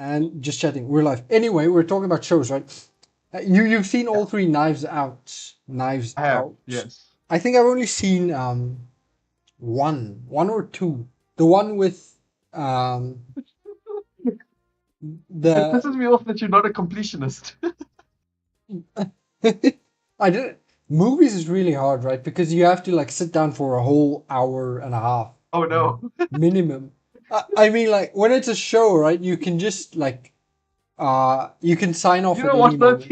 and just chatting. We're live. Anyway, we're talking about shows, right? You've seen all Yeah, three Knives Out. Knives I have. Out. Yes. I think I've only seen one or two. The one with um It the pisses me off that you're not a completionist. I did movies is really hard, right? Because you have to like sit down for a whole hour and a half Oh no. minimum. I mean, like when it's a show, right? You can just like you can sign off You at don't any watch that moment.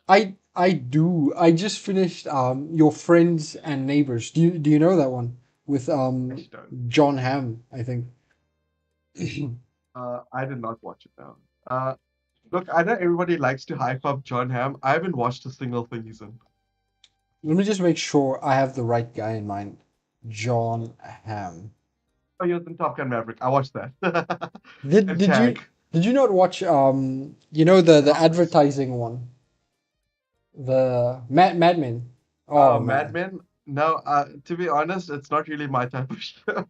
either. I do. I just finished Your Friends and Neighbors. Do you know that one with Actually, don't. John Hamm, I think. I did not watch it now. Look, I know everybody likes to hype up John Hamm. I haven't watched a single thing he's in. Let me just make sure I have the right guy in mind. John Hamm. Oh, he was in Top Gun Maverick. I watched that. Did And did you Tag. did you not watch the Office. advertising one? The Mad Men. Oh Mad man. Men. No, to be honest, it's not really my type of show.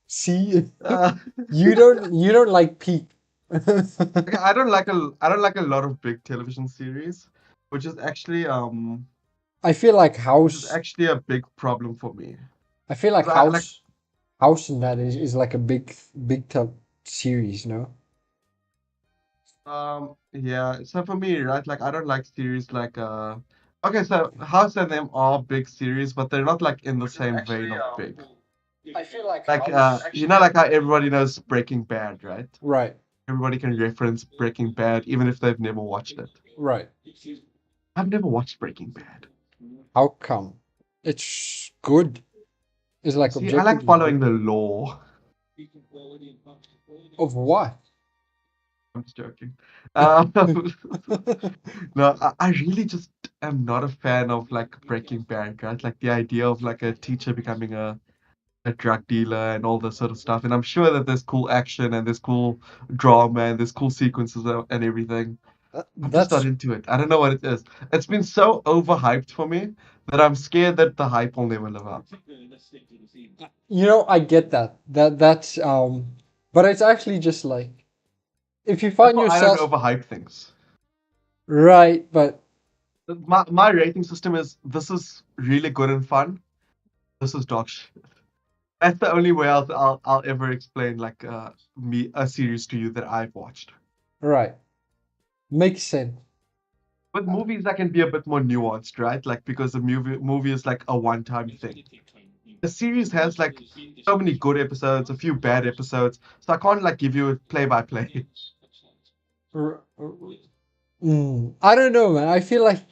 See, uh, you don't like Peak. okay, I don't like a lot of big television series, which is actually I feel like which is House. actually a big problem for me. I feel like 'Cause I like House in that is like a big series, no? yeah, so for me, right, like I don't like series like okay, so House and them are big series, but they're not like in the same vein of big. I feel like Like House. like how everybody knows Breaking Bad, right? Right, Everybody can reference Breaking Bad even if they've never watched it. right. I've never watched Breaking Bad. How come? It's good. It's like See, I like objectively following good. the law. Of what? I'm just joking. Um, no, I really just am not a fan of like Breaking Bad, right? Like the idea of like a teacher becoming a drug dealer and all this sort of stuff. And I'm sure that there's cool action and there's cool drama and there's cool sequences and everything. I'm just not That's into it. I don't know what it is. It's been so overhyped for me that I'm scared that the hype will never live up. I get that. That's but it's actually just like if you That's find why I don't yourself overhype things. right, but My rating system is this is really good and fun. This is dog shit. That's the only way I'll ever explain like me a series to you that I've watched. right. Makes sense. With movies, that can be a bit more nuanced, right? Like because the movie is like a one-time thing. The series has like so many good episodes, a few bad episodes, so I can't like give you a play-by-play. R- r- I don't know, man. I feel like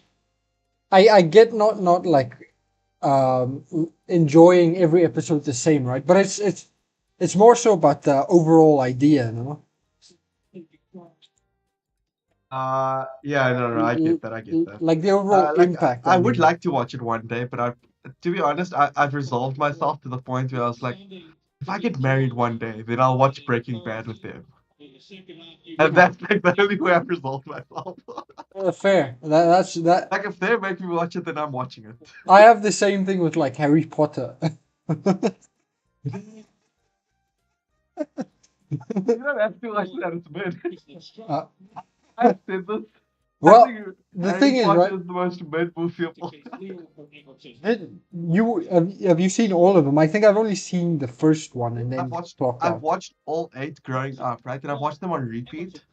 I get not like enjoying every episode the same, right? But it's more so about the overall idea, no? Yeah, no, I get that, I get that. Like the overall Like impact, I I would mean. like to watch it one day, but to be honest, I've resolved myself to the point where I was like, if I get married one day, then I'll watch Breaking Bad with them. And that's like the only way I've resolved myself. Fair. That's that. Like if they make me watch it, then I'm watching it. I have the same thing with like Harry Potter. You don't have to watch that, it's mid. uh, I've said this. I well, think the Harry thing is, right? Potter is the most mid movie of all time. Have you seen all of them? I think I've only seen the first one and I've then watched clocked I've out. watched all eight growing up, right? And I've watched them on repeat.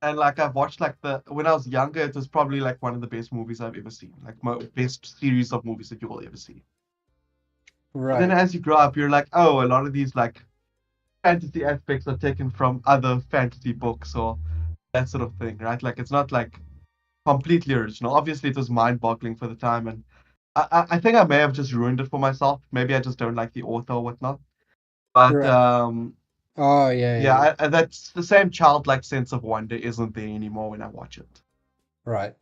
And like I've watched like the when I was younger, it was probably like one of the best movies I've ever seen, like my best series of movies that you will ever see. But then Right. as you grow up, you're like, oh, a lot of these like fantasy aspects are taken from other fantasy books or that sort of thing, right? Like it's not like completely original. Obviously, it was mind-boggling for the time, and I think I may have just ruined it for myself. Maybe I just don't like the author or whatnot. But Right. Oh yeah, yeah, yeah, yeah. that's the same childlike sense of wonder isn't there anymore when I watch it. Right.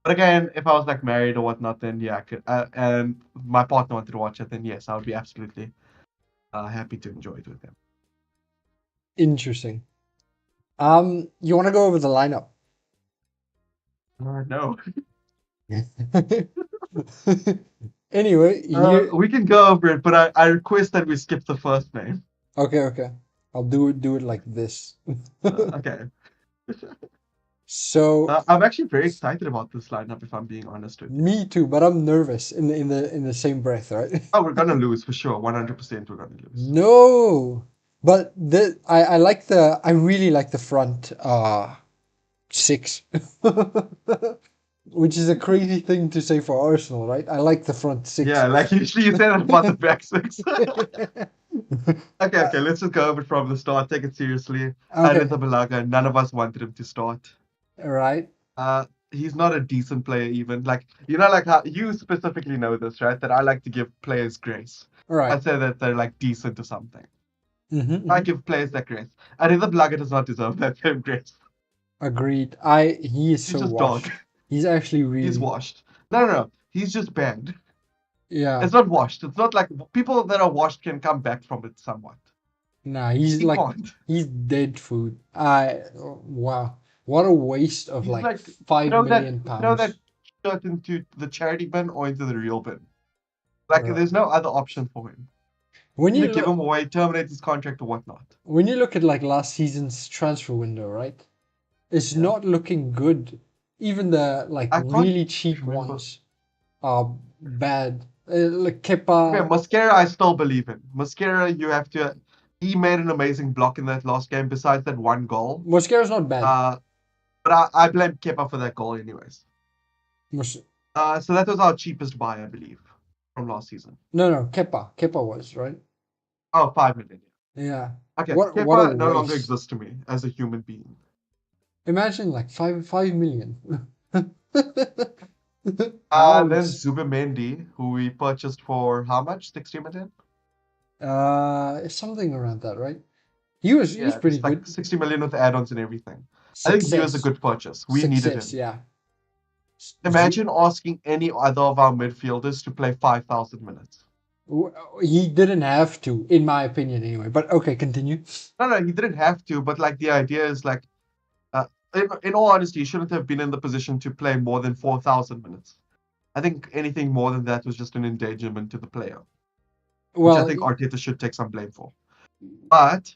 But again, if I was like married or whatnot, then yeah, I could. And my partner wanted to watch it, then yes, I would be absolutely happy to enjoy it with him. Interesting. You want to go over the lineup? No. Anyway, here. We can go over it, but I request that we skip the first name. Okay, okay. I'll do it like this. Okay. So I'm actually very excited about this lineup, if I'm being honest with you. me too, but I'm nervous in the same breath, right? Oh, we're gonna lose for sure. 100% we're gonna lose. No, but I really like the front six, which is a crazy thing to say for Arsenal, right? I like the front six. Yeah, like usually you say that about the back six. Okay, let's just go over it from the start. Take it seriously. Okay, Arita Balaga, none of us wanted him to start. all right, He's not a decent player even. Like like how you specifically know this, right? That I like to give players grace. all right. I'd say that they're like decent or something. I Mm-hmm. give players that grace. Arita Balaga does not deserve that same grace. Agreed. He is He's so just dog. washed. He's actually He's really, washed. No. He's just bad. yeah. It's not washed. It's not like people that are washed can come back from it somewhat. Nah, he's He like can't. he's dead food. Wow, what a waste of He's like like five throw that million throw that pounds. shirt into the charity bin or into the real bin. Like Right. there's no other option for him. When Either you give him look away, terminate his contract, or whatnot. when you look at like last season's transfer window, right? It's Yeah, not looking good. Even the like I can't really cheap remember. ones are bad. Like Okay, Kepa, Mascara, I still believe in. Mascara, you have to. He made an amazing block in that last game. Besides that one goal, Mosquera's not bad. uh, but I blame Kepa for that goal, anyways. Mos- So that was our cheapest buy, I believe, from last season. no, Kepa was right. Oh, 5 million. Yeah. Okay, What a Kepa no longer waste. exists to me as a human being. Imagine like 5 million. Then Ouch. Zubimendi, who we purchased for how much? 60 million? Something around that, right? He's Yeah, pretty just like good. 60 million with add-ons and everything. I think he was a Success. good purchase. We needed Success, him. yeah. Imagine asking any other of our midfielders to play 5,000 minutes. He didn't have to, in my opinion, anyway. But okay, continue. No, he didn't have to, but like the idea is like, uh, in all honesty, he shouldn't have been in the position to play more than 4,000 minutes. I think anything more than that was just an endangerment to the player, which I Well, think Arteta should take some blame for. But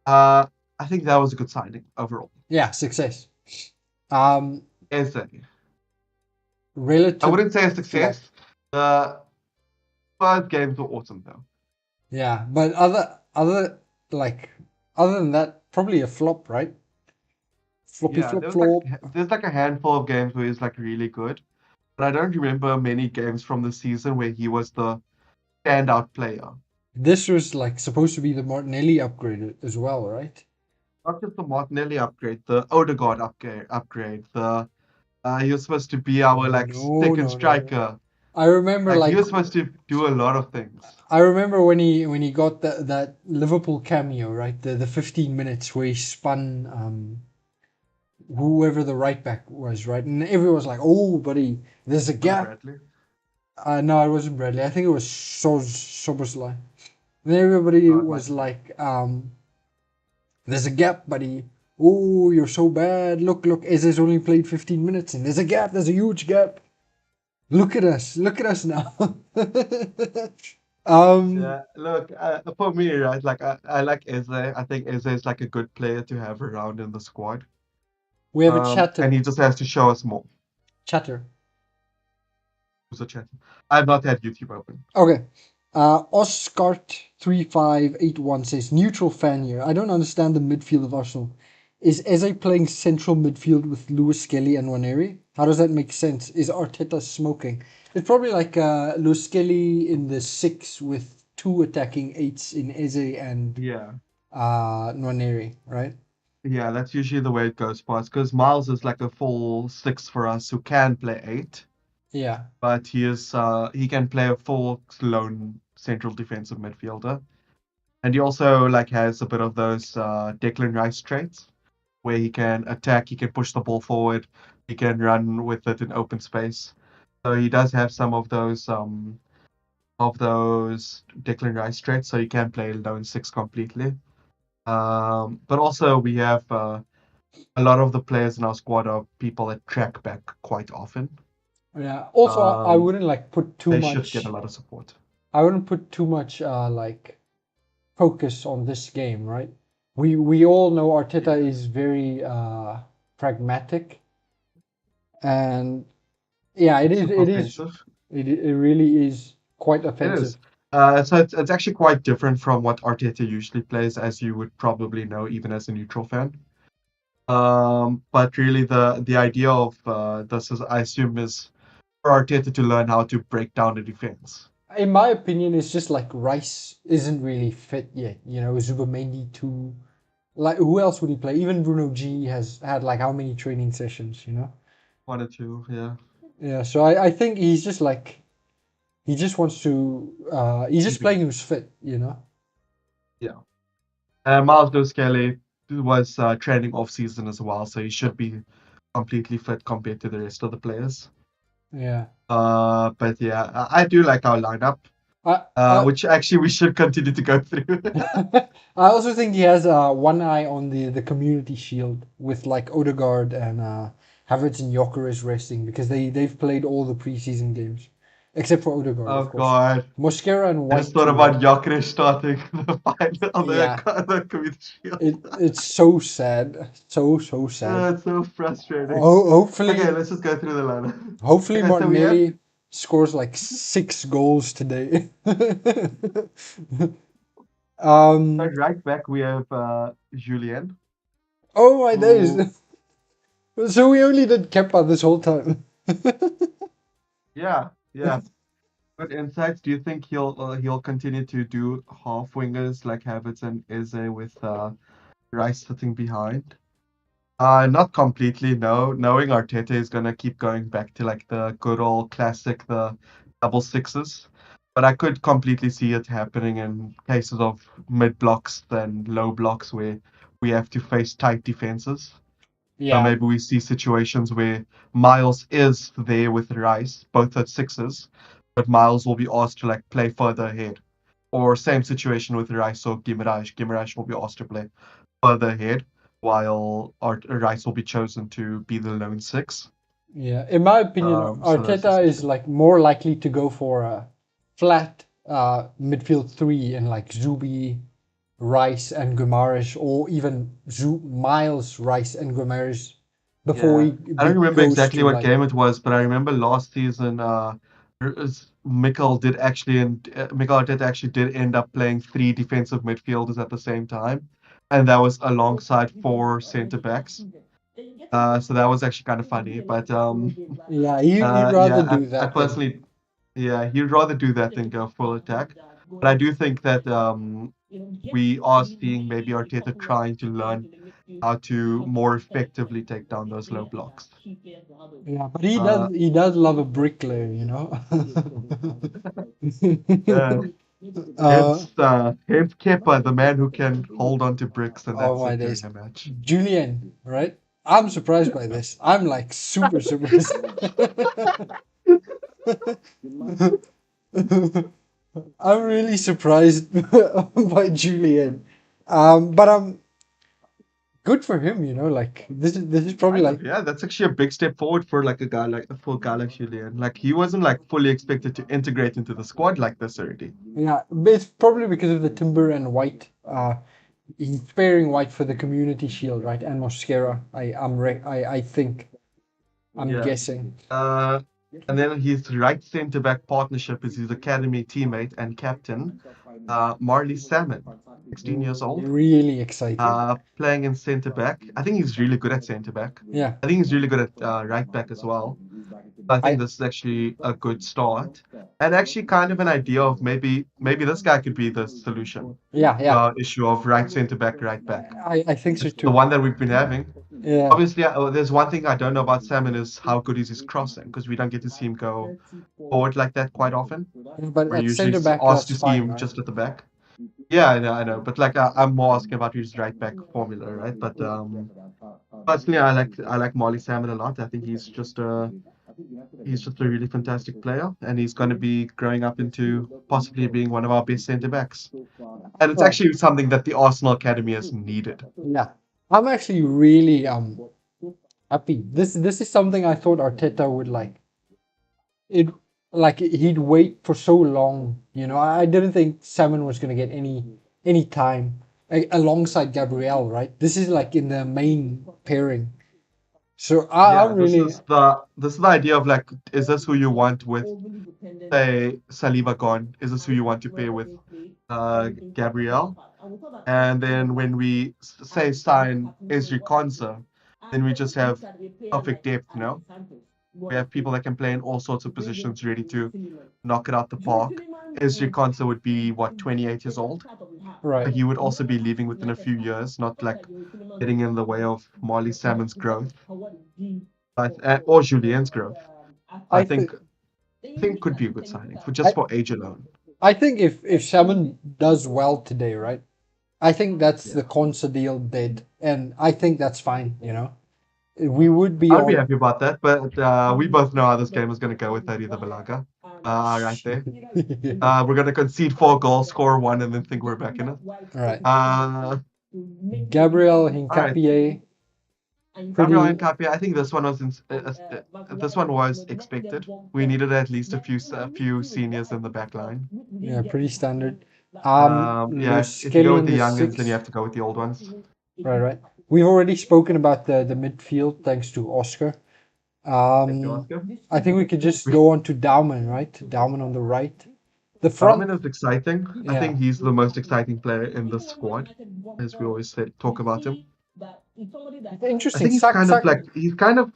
uh, I think that was a good signing overall. yeah, success. Um, Eze. I Relative wouldn't say a flop. success. The first games were awesome though. Yeah, but other than that, probably a flop, right? Floppy Yeah, flop flop. there's like a handful of games where he's like really good, but I don't remember many games from the season where he was the standout player. This was like supposed to be the Martinelli upgrade as well, right? Not just the Martinelli upgrade, the Odegaard upgrade. The he was supposed to be our like No, second no, no. striker. I remember Like he like was supposed to do a lot of things. I remember when he got that Liverpool cameo, right? The 15 minutes where he spun whoever the right back was, right? And everyone was like, "Oh, buddy, there's a Was it gap." Bradley? No, it wasn't Bradley. I think it was Soboslai. And everybody No, it might was have been. like, "There's a gap, buddy. Oh, you're so bad. Look, Eze's only played 15 minutes, and there's a gap. There's a huge gap. Look at us now." um, Yeah, look, for me, right, like I like Eze. I think Eze is like a good player to have around in the squad. we have a And chatter, he just has to show us more. chatter. Who's a chat? I've not had YouTube open. Okay. Oscart3581 says, neutral fan here. I don't understand the midfield of Arsenal. Is Eze playing central midfield with Lewis Skelly and Waneri? How does that make sense? Is Arteta smoking? It's probably like Lewis Skelly in the six with two attacking eights in Eze and Yeah, Nwaneri, right? yeah, that's usually the way it goes for us because Miles is like a full six for us who can play eight, Yeah. but he can play a full lone central defensive midfielder, and he also like has a bit of those Declan Rice traits where he can attack, he can push the ball forward, he can run with it in open space. So he does have some of those Declan Rice traits, so he can play lone six completely. But also we have a lot of the players in our squad are people that track back quite often. Yeah. Also, I Um, wouldn't like put too they should get a much. lot of support. I wouldn't put too much like focus on this game, right? we all know Arteta is very pragmatic, and yeah, Super offensive. it really is quite It offensive. is. So it's actually quite different from what Arteta usually plays, as you would probably know, even as a neutral fan. But really, the idea of this is, I assume, is for Arteta to learn how to break down the defense. In my opinion, it's just like Rice isn't really fit yet. You know, Zubamendi too. Like, who else would he play? Even Bruno G has had like how many training sessions? You know. One or two, yeah. Yeah. So I think he's just like he just wants to. He's just Keeping playing it. who's fit. You know. Yeah. Miles Lewis-Kelly was training off season as well, so he should be completely fit compared to the rest of the players. Yeah. But yeah, I do like our lineup, I I which actually we should continue to go through. I also think he has one eye on the Community Shield with like Odegaard and Havertz and Gyökeres resting because they've played all the preseason games except for Odegaard, Oh of course. God. Mosquera and I just White thought too, about right? Gyökeres starting the final, Yeah, the Community Shield. it's so sad, so sad. It's so frustrating. Okay, Hopefully, let's just go through the lineup. hopefully Okay, so we have Martinelli scores like 6 goals today. um. right back, we have Julien, Oh my days! who, So we only did Kepa this whole time. yeah, yeah. Good insights. Do you think he'll continue to do half wingers like Havertz and Eze with Rice sitting behind? Not completely, no. Knowing Arteta is gonna keep going back to like the good old classic, the double sixes. But I could completely see it happening in cases of mid blocks and low blocks where we have to face tight defenses. So Yeah, maybe we see situations where Miles is there with Rice, both at sixes, but Miles will be asked to like play further ahead. Or same situation with Rice or Guimaraes. Guimaraes will be asked to play further ahead, while Rice will be chosen to be the lone six. yeah. In my opinion, So that's the Arteta is situation. like more likely to go for a flat midfield three and like Zubi, Rice, and Guimaraes, or even Miles, Rice, and Guimaraes before Yeah, I don't he remember goes exactly to what like game it was, but I remember last season, Mikel did actually, and Mikel Arteta actually did end up playing three defensive midfielders at the same time, and that was alongside four centre backs. So that was actually kind of funny. But yeah. He'd rather yeah, do I that than personally, yeah, he'd rather do that than go full attack. But I do think that we are seeing maybe Arteta trying to learn how to more effectively take down those low blocks. yeah. But Uh, he does love a bricklayer, you know. uh, uh, hence Kepa, the man who can hold on to bricks, and oh that's my it during days, a match. Julian, right? I'm surprised by this. I'm like super surprised. I'm really surprised by Julian. But I'm good for him, you know. Like this is probably Kind of, like yeah. That's actually a big step forward for like a guy like Julian. Like he wasn't like fully expected to integrate into the squad like this already. yeah, but it's probably because of the Timber and White. He's sparing White for the Community Shield, right? And Mosquera. I think I'm Yeah. guessing. Uh, and then his right centre back partnership is his academy teammate and captain, Marley Salmon, 16 years old, Really exciting. playing in centre back. I think he's really good at centre back. Yeah, I think he's really good at right back as well. I think I this is actually a good start, and actually kind of an idea of maybe this guy could be the solution yeah to yeah. our issue of right centre back, right back. I think so It's the too. one that we've been having. Yeah, Obviously, there's one thing I don't know about Salmon is how good is his crossing because we don't get to see him go forward like that quite often. but We're at usually center back asked that's to see fine, him right? just at the back. Yeah, I know. But like I'm more asking about his right back formula, right? But personally, I like Molly Salmon a lot. I think he's just a really fantastic player, and he's going to be growing up into possibly being one of our best centre backs. And it's Well, actually something that the Arsenal Academy has needed. yeah. I'm actually really happy. This is something I thought Arteta would like. It like he'd wait for so long. You know, I didn't think Salmon was gonna get any time. alongside Gabrielle, right? This is like in the main pairing. So I'm Yeah, really this is the idea of like, is this who you want with, say, Saliba gone? Is this who you want to pair with Gabrielle? And then when we say sign Ezri Konsa, then we just have perfect depth, you know? We have people that can play in all sorts of positions ready to knock it out the park. Ezri Konsa would be, what, 28 years old? right. But he would also be leaving within a few years, not like getting in the way of Marley Salmon's growth, but or Julien's growth. I I think think could be a good signing for just I for age alone. I think if Salmon does well today, right? I think that's Yeah. the Consa deal dead, and I think that's fine. We would be I'd be on. happy about that, but we both know how this game is going to go with Harida Balaga. Right there. We're going to concede 4 goals, score one, and then think we're back in it. Right. Uh, Gabriel all right. Hincapie, Gabriel pretty, Hincapie, I think this one was this one was expected. We needed at least a few seniors in the back line. yeah, pretty standard. Yeah, Lewis if you go Kelly with in the the youngins, then you six. have to go with the old ones. Right, right. We've already spoken about the midfield, thanks to Oscar. Thank you, Um, Oscar. I think we could just go on to Dauman, right? Dauman on the right. The front, Darwin is exciting. I yeah. think he's the most exciting player in the squad, as we always talk about him. I Interesting. think Sak, Sak, he's kind of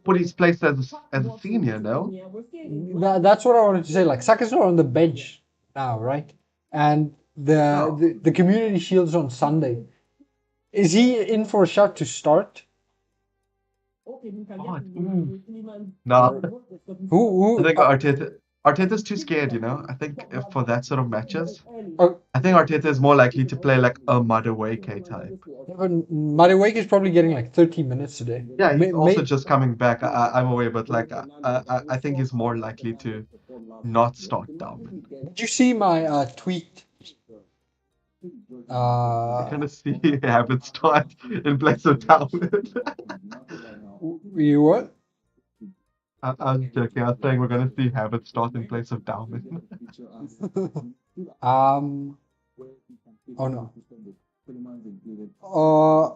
put his place as a senior, no? that's what I wanted to say. Like Saka's not on the bench now, right? And No. the community shield's on Sunday. Is he in for a shot to start? God. No, I Who? think Arteta's too scared, you know. I think if for that sort of matches, Uh, I think Arteta is more likely to play like a Madueke type. Madueke is probably getting like 30 minutes today. Yeah, he's also just coming back. I'm aware, but like I think he's more likely to not start Darwin. Did you see my tweet? We're gonna see Habit start in place of Darwin. You what? I was joking. I was saying we're gonna see Habit start in place of Darwin. um. Oh no.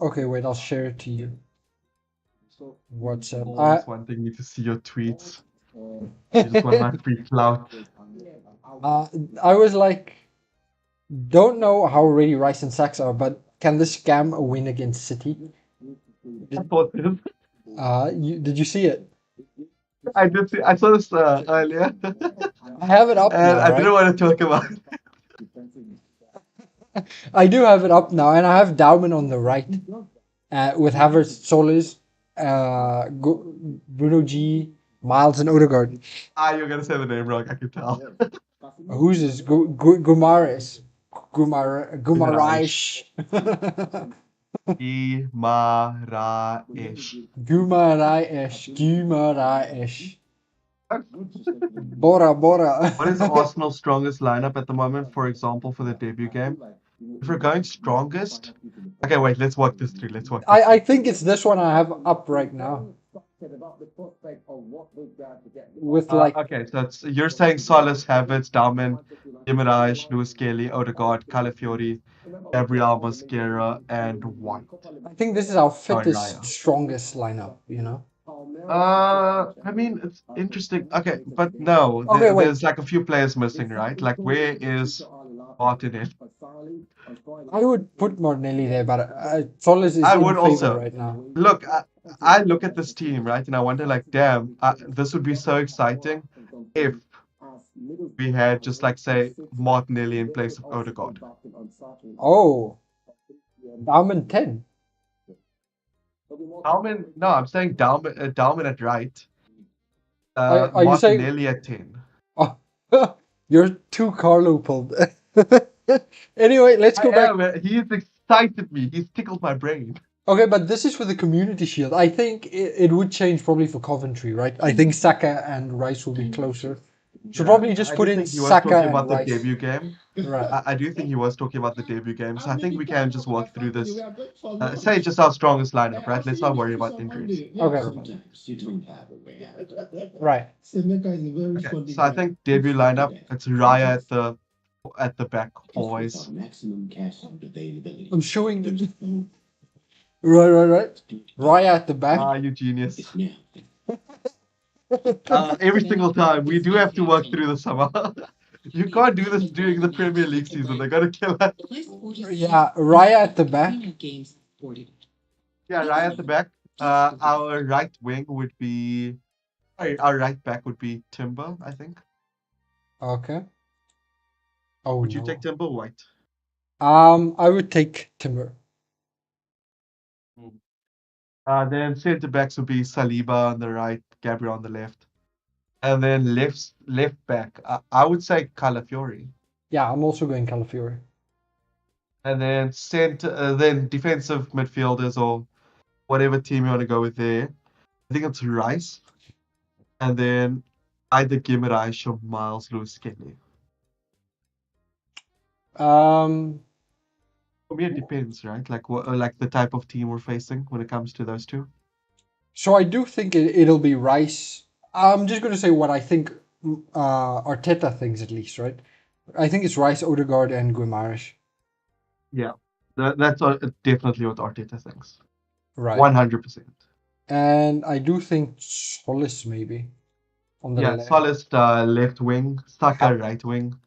Okay. Wait. I'll share it to you. WhatsApp. Always wanting me to see your tweets. You just want my free clout. I was like, don't know how ready Rice and Sacks are, but can this scam a win against City? I thought this. Did you see it? I did see. I saw this earlier, I have it up and now, I didn't right? want to talk about it. I do have it up now, and I have Dauman on the right, with Havertz, Solis, Bruno G, Miles, and Odegaard. You're gonna say the name wrong. I can tell. Who's this? Gumares. Gumaraish. Gumaraish. Gumaraish. Gumaraish. Bora, Bora. What is Arsenal's strongest lineup at the moment? For example, for the debut game, if we're going strongest, okay, wait. Let's walk this through. Let's walk this I think it's this one I have up right now. With like, Okay, so you're saying Solis, Havertz, Dalman, Emirates, Lewis Kelly, Odegaard, Calafiori, Gabriel Mosquera, and White. I think this is our Sorry, fittest, Raya. strongest lineup. I mean, it's interesting. Okay, but no, Okay, wait. there's like a few players missing, right? Like, where is Martinez? I would put Martinelli there, but Solis is I in would favor also right now. look. I look at this team, right, and I wonder, like, damn, this would be so exciting if we had just like say Martinelli in place of Odegaard. Oh, Diamond 10. Dalman, no, I'm saying Dalman at right. Are you saying? Martinelli at 10. Oh, you're too Carlo pulled. Anyway, let's I go back. am. He's excited me. He's tickled my brain. Okay, but this is for the Community Shield. I think it would change probably for Coventry, right? I think Saka and Rice will be closer. So probably just I put do in think he was Saka talking and about the Rice. debut game. Right. I do think he was talking about the debut game. So I think we can just work through this. Say just our strongest lineup, right? Let's not worry about injuries. Okay. Right. Okay, so I think debut lineup, it's Raya at the at the back, boys. I'm showing them. Right. Raya at the back. Ah, you genius. Every single time. We do have to work through the summer. You can't do this during the Premier League season. They're gonna kill us. Yeah, Raya at the back. Yeah, right at the back. Our right wing would be, sorry, our right back would be Timber, I think. Okay. Oh Would you take no. Timber White? I would take Timber. Mm. Then centre backs would be Saliba on the right, Gabriel on the left. And then left back, I would say Calafiori. Yeah, I'm also going Calafiori. And then then defensive midfielders or whatever team you want to go with there. I think it's Rice. And then either Guimaraes or Miles Lewis Skelly. Um, For me, it depends, right? Like what, like the type of team we're facing when it comes to those two. so I do think it'll be Rice. I'm just going to say what I think Arteta thinks at least, right? I think it's Rice, Odegaard, and Guimaraes. Yeah, that's definitely what Arteta thinks. Right. 100%. And I do think Solis maybe on the Yeah, left. Solist left wing, Saka right wing,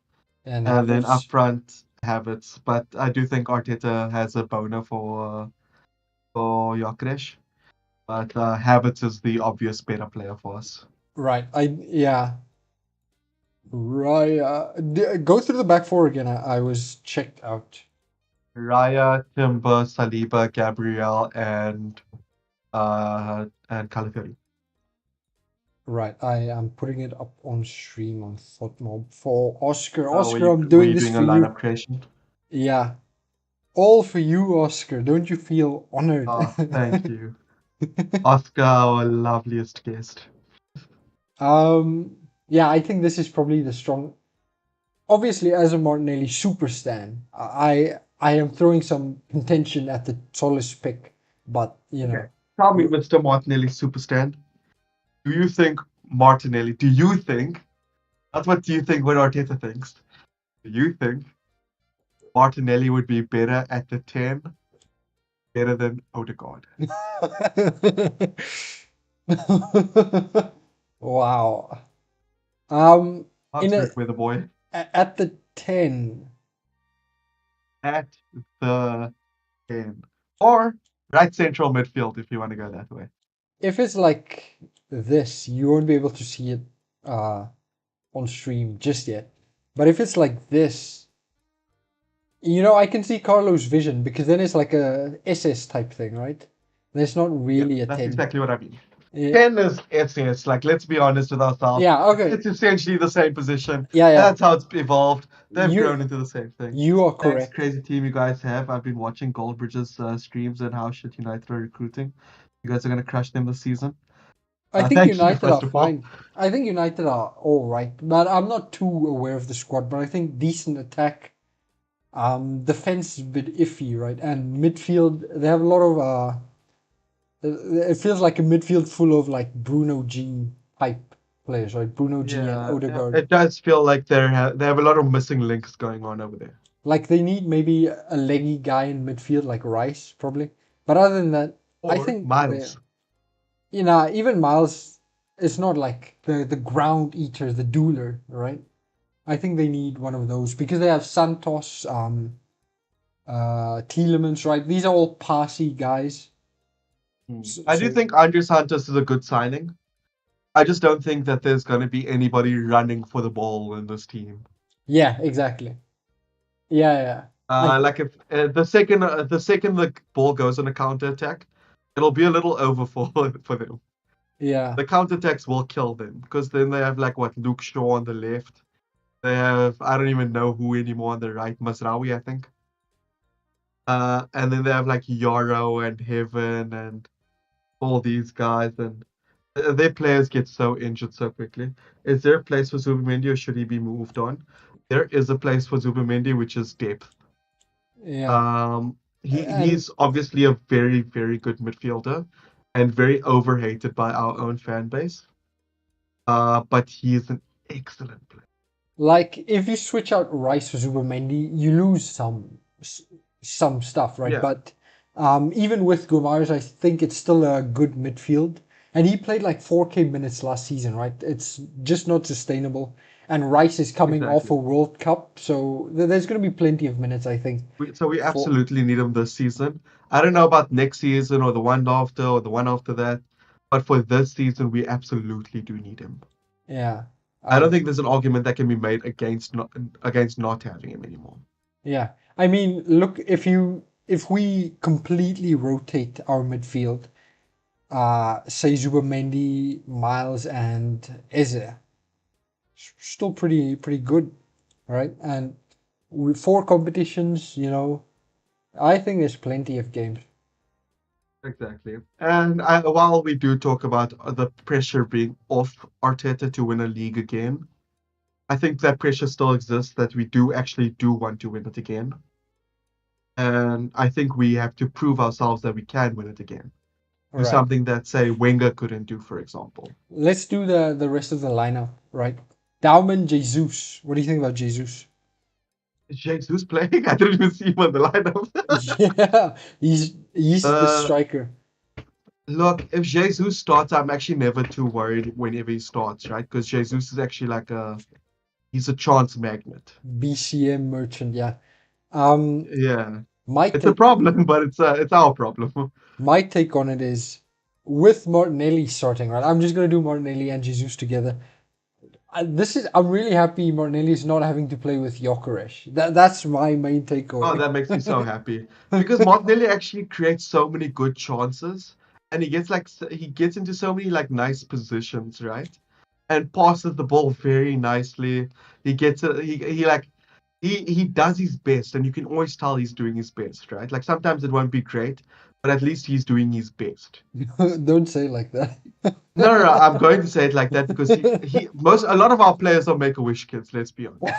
And and then up Havertz. front Havertz. But I do think Arteta has a boner for Gyökeres. But Havertz is the obvious better player for us. Right. Yeah. Right. Go through the back four again. I was checked out. Raya, Timber, Saliba, Gabriel, and Calafiori. Right. I am putting it up on stream on ThoughtMob for Oscar. Were Oscar, you I'm were doing you this doing a for you. lineup creation? Yeah. All for you, Oscar. Don't you feel honored? Oh, thank you, Oscar, our loveliest guest. Yeah, I think this is probably the strong. Obviously, as a Martinelli super stan, I am throwing some contention at the Solis pick, but you Okay, know, tell me, Mr. Martinelli Superstand, do you think Martinelli? Do you think? Not what do you think? What Arteta thinks. Do you think Martinelli would be better at the 10, better than Odegaard? wow. Um, in Answer a it with a boy. at the 10. At the 10. Or right central midfield if you want to go that way. If it's like this, you won't be able to see it uh on stream just yet. But if it's like this, I can see Carlo's vision because then it's like a SS type thing, right? And it's not Yeah, really a that's 10. exactly what I mean. Yeah, 10 is SS. Like, let's be honest with ourselves. yeah, okay. It's essentially the same position. Yeah, And yeah. that's how it's evolved. They've You grown into the same thing. you are Thanks, correct. crazy team you guys have. I've been watching Goldbridge's streams and how shit United are recruiting. You guys are going to crush them this season. I think Thank you, United are first of all. fine. I think United are all right, but I'm not too aware of the squad. But I think decent attack. Defense is a bit iffy, right? And midfield, they have a lot of it feels like a midfield full of like Bruno G type players, right? Bruno G and Yeah, yeah, Odegaard. it does feel like they have a lot of missing links going on over there. Like they need maybe a leggy guy in midfield, like Rice, probably. But other than that, I Or think Miles. even Miles is not like the ground eater, the dueler, right? I think they need one of those because they have Santos, Tielemans, right? These are all passy guys. So, I do so think Andre Santos is a good signing. I just don't think that there's going to be anybody running for the ball in this team. yeah, exactly. Yeah, yeah. I Like if the second the ball goes on a counter attack, it'll be a little over for them. yeah. The counter attacks will kill them because then they have like what Luke Shaw on the left. They have I don't even know who anymore on the right, Masraoui I think. And then they have like Yarrow and Heaven and all these guys, and their players get so injured so quickly. Is there a place for Zubimendi or should he be moved on? There is a place for Zubimendi, which is depth. Yeah. And He's obviously a very, very good midfielder and very overhated by our own fan base. But he is an excellent player. Like if you switch out Rice for Zubimendi, you lose some stuff, right? Yeah, But even with Guimaraes, I think it's still a good midfield. And he played like 4K minutes last season, right? It's just not sustainable. And Rice is coming off a exactly. World Cup, so there's going to be plenty of minutes, I think. So we For absolutely need him this season. I don't know about next season or the one after or the one after that, but for this season, we absolutely do need him. yeah, I don't um, think there's an argument that can be made against not having him anymore. yeah. I mean, look, if we completely rotate our midfield, say Zubimendi, Miles, and Eze, still pretty good, right? And with 4 competitions, I think there's plenty of games. Exactly. And while we do talk about the pressure being off Arteta to win a league again, I think that pressure still exists that we do actually do want to win it again. And I think we have to prove ourselves that we can win it again. All Do right, something that, say, Wenger couldn't do, for example. let's do the rest of the lineup, right? Dauman, Jesus. What do you think about Jesus? Is Jesus playing? I didn't even see him on the lineup. Yeah, he's the uh, striker. Look, if Jesus starts, I'm actually never too worried whenever he starts, right? Because Jesus is actually he's a chance magnet. BCM merchant, yeah. Um, Yeah. my It's a take problem, but it's our problem. my take on it is with Martinelli starting, right? I'm just gonna do Martinelli and Jesus together. I'm really happy Martinelli is not having to play with Gyökeres. That's my main Oh, takeaway. that makes me so happy because Martinelli actually creates so many good chances, and he gets into so many like nice positions, right? And passes the ball very nicely. He gets it. He does his best, and you can always tell he's doing his best, right? Like sometimes it won't be great, but at least he's doing his best. Don't say it like that. No, no, no, I'm going to say it like that because a lot of our players are Make-A-Wish kids. Let's be honest.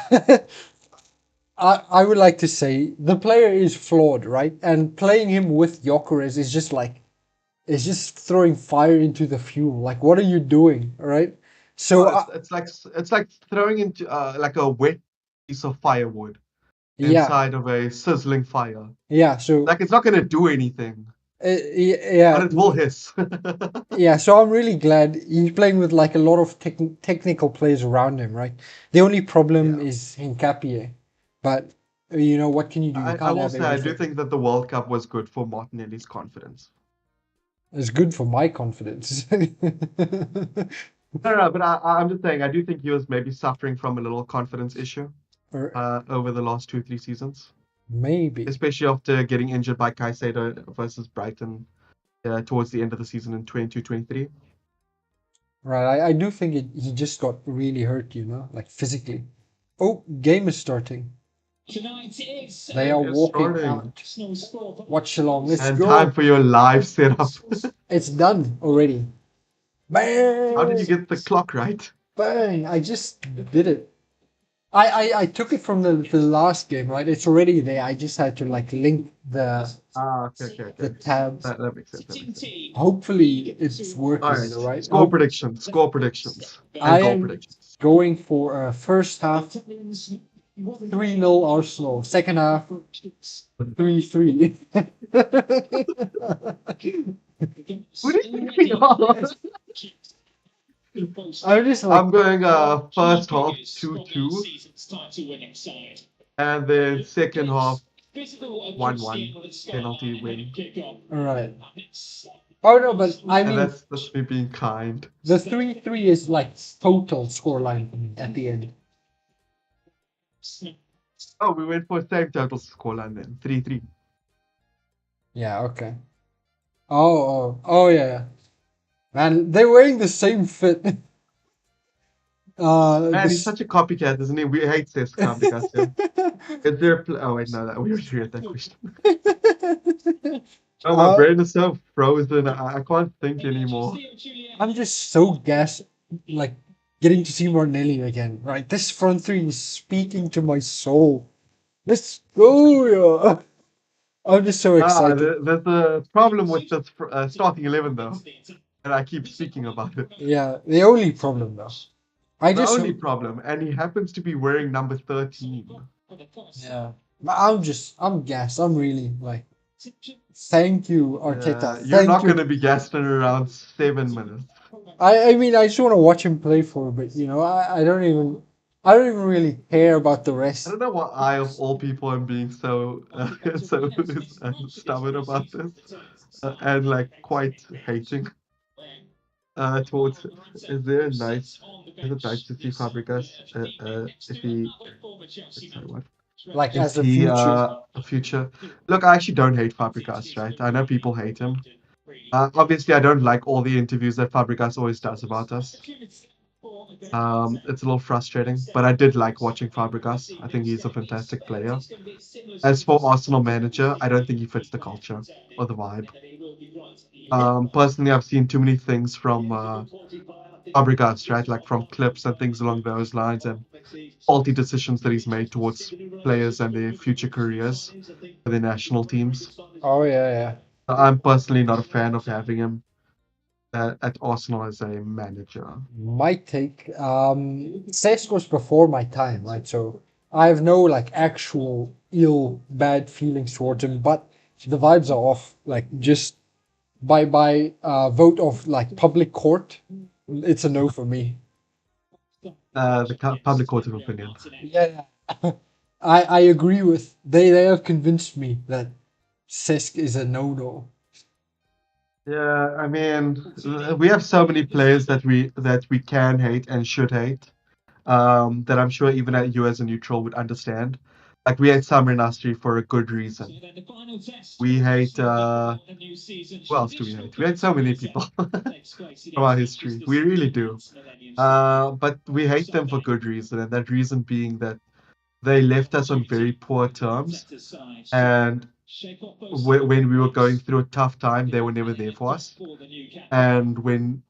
I would like to say the player is flawed, right? And playing him with Gyökeres is just like it's just throwing fire into the fuel. Like, what are you doing, right? So, Oh, it's like throwing into like a wet piece of firewood yeah, inside of a sizzling fire. yeah. So, Like it's not going to do anything, but yeah, it will hiss. yeah. So I'm really glad he's playing with like a lot of technical players around him, right? The only problem Yeah. is Hincapié, but what can you do? You I can't will have say I do everything. think that the World Cup was good for Martinelli's confidence. It's good for my confidence. No, no, no, but I'm just saying I do think he was maybe suffering from a little confidence issue Or over the last 2, 3 seasons, maybe. especially after getting injured by Caicedo versus Brighton towards the end of the season in 2023. Right, I do think he just got really hurt, like physically. Oh, game is starting. They are Game is walking starting. out. Watchalong, let's And time go. for your live setup. It's done already. How did you Bang! get the clock right? Bang! I just did it. I took it from the last game, right? It's already there. I just had to like link Ah, okay, okay, the okay. tabs. That makes sense. That makes sense. Hopefully it's All working, right. all right? Score predictions, score predictions, and I goal am predictions. going for a first half 3-0 Arsenal. Second half 3-3. Who do you think we are? I'm just like I'm going first half 2-2, and then second half 1-1 penalty win. all right. Oh no, but I And mean that's me being kind. the 3-3 is like total scoreline at the end. Oh, we went for same total scoreline then. 3-3. Yeah, okay. Oh yeah. Man, they're wearing the same fit. Man, he's This such a copycat, isn't he? We hate this copycats here. Is there oh wait, no, that we already read that question. Oh, my uh, brain is so frozen. I can't think anymore. I'm just so gassed, like getting to see Martinelli again. Right, this front three is speaking to my soul. Let's go, yeah. I'm just so excited. There's a problem with this starting 11 though, and I keep speaking about it. Yeah, the only problem though. I The just only hope. problem, and he happens to be wearing number 13. Yeah. I'm gassed. I'm really like, thank you, Arteta. You're Thank not you. going to be gassed in around 7 minutes. I mean, I just want to watch him play for a bit. I don't even really care about the I rest. don't know why I, of all people, am being so so stubborn about this and like quite hating towards. Is there a nice? Is it nice to see Fabregas if he? Sorry, what? Like If as a he future. a future? Look, I actually don't hate Fabregas, right? I know people hate him. Obviously, I don't like all the interviews that Fabregas always does about us. It's a little frustrating, but I did like watching Fabregas. I think he's a fantastic player. As for Arsenal manager, I don't think he fits the culture or the vibe. Personally, I've seen too many things from Fabregas, right? Like from clips and things along those lines, and faulty decisions that he's made towards players and their future careers for their national teams. Oh yeah, yeah. I'm personally not a fan of having him at Arsenal as a manager. My take. Cesc was before my time, right? So I have no like actual ill bad feelings towards him, but the vibes are off. Like just by vote of like public court, it's a no for me. The public court of opinion. Yeah, yeah. I agree with they have convinced me that Cesc is a no. Yeah, I mean, we have so many players that we can hate and should hate. That I'm sure even you as a neutral would understand. Like we hate Samir Nasri for a good reason. We hate who else do we hate? We hate so many people from our history. We really do. But we hate them for good reason, and that reason being that they left us on very poor terms. And when we were going through a tough time, they were never there for us. And when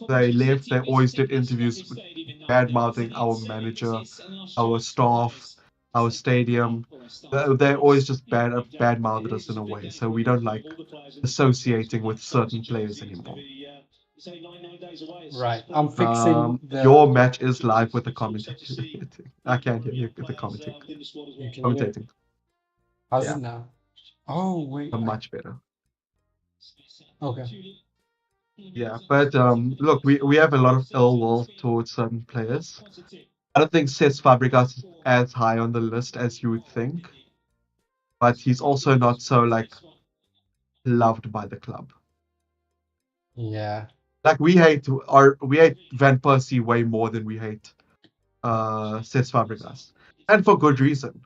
they left, they always did interviews bad mouthing our manager, our staff, our stadium. They always just bad mouthed us in a way. So we don't like associating with certain players anymore. Right. I'm fixing Your the. match is live with the commentating. I can't hear you with the commenting. You can hear it. Commentating. How's it Yeah, now? Oh wait. much better. Okay. Yeah, but look, we have a lot of ill will towards certain players. I don't think Cesc Fabregas is as high on the list as you would think, but he's also not so like loved by the club. Yeah. Like we hate Van Persie way more than we hate Cesc Fabregas, and for good reason.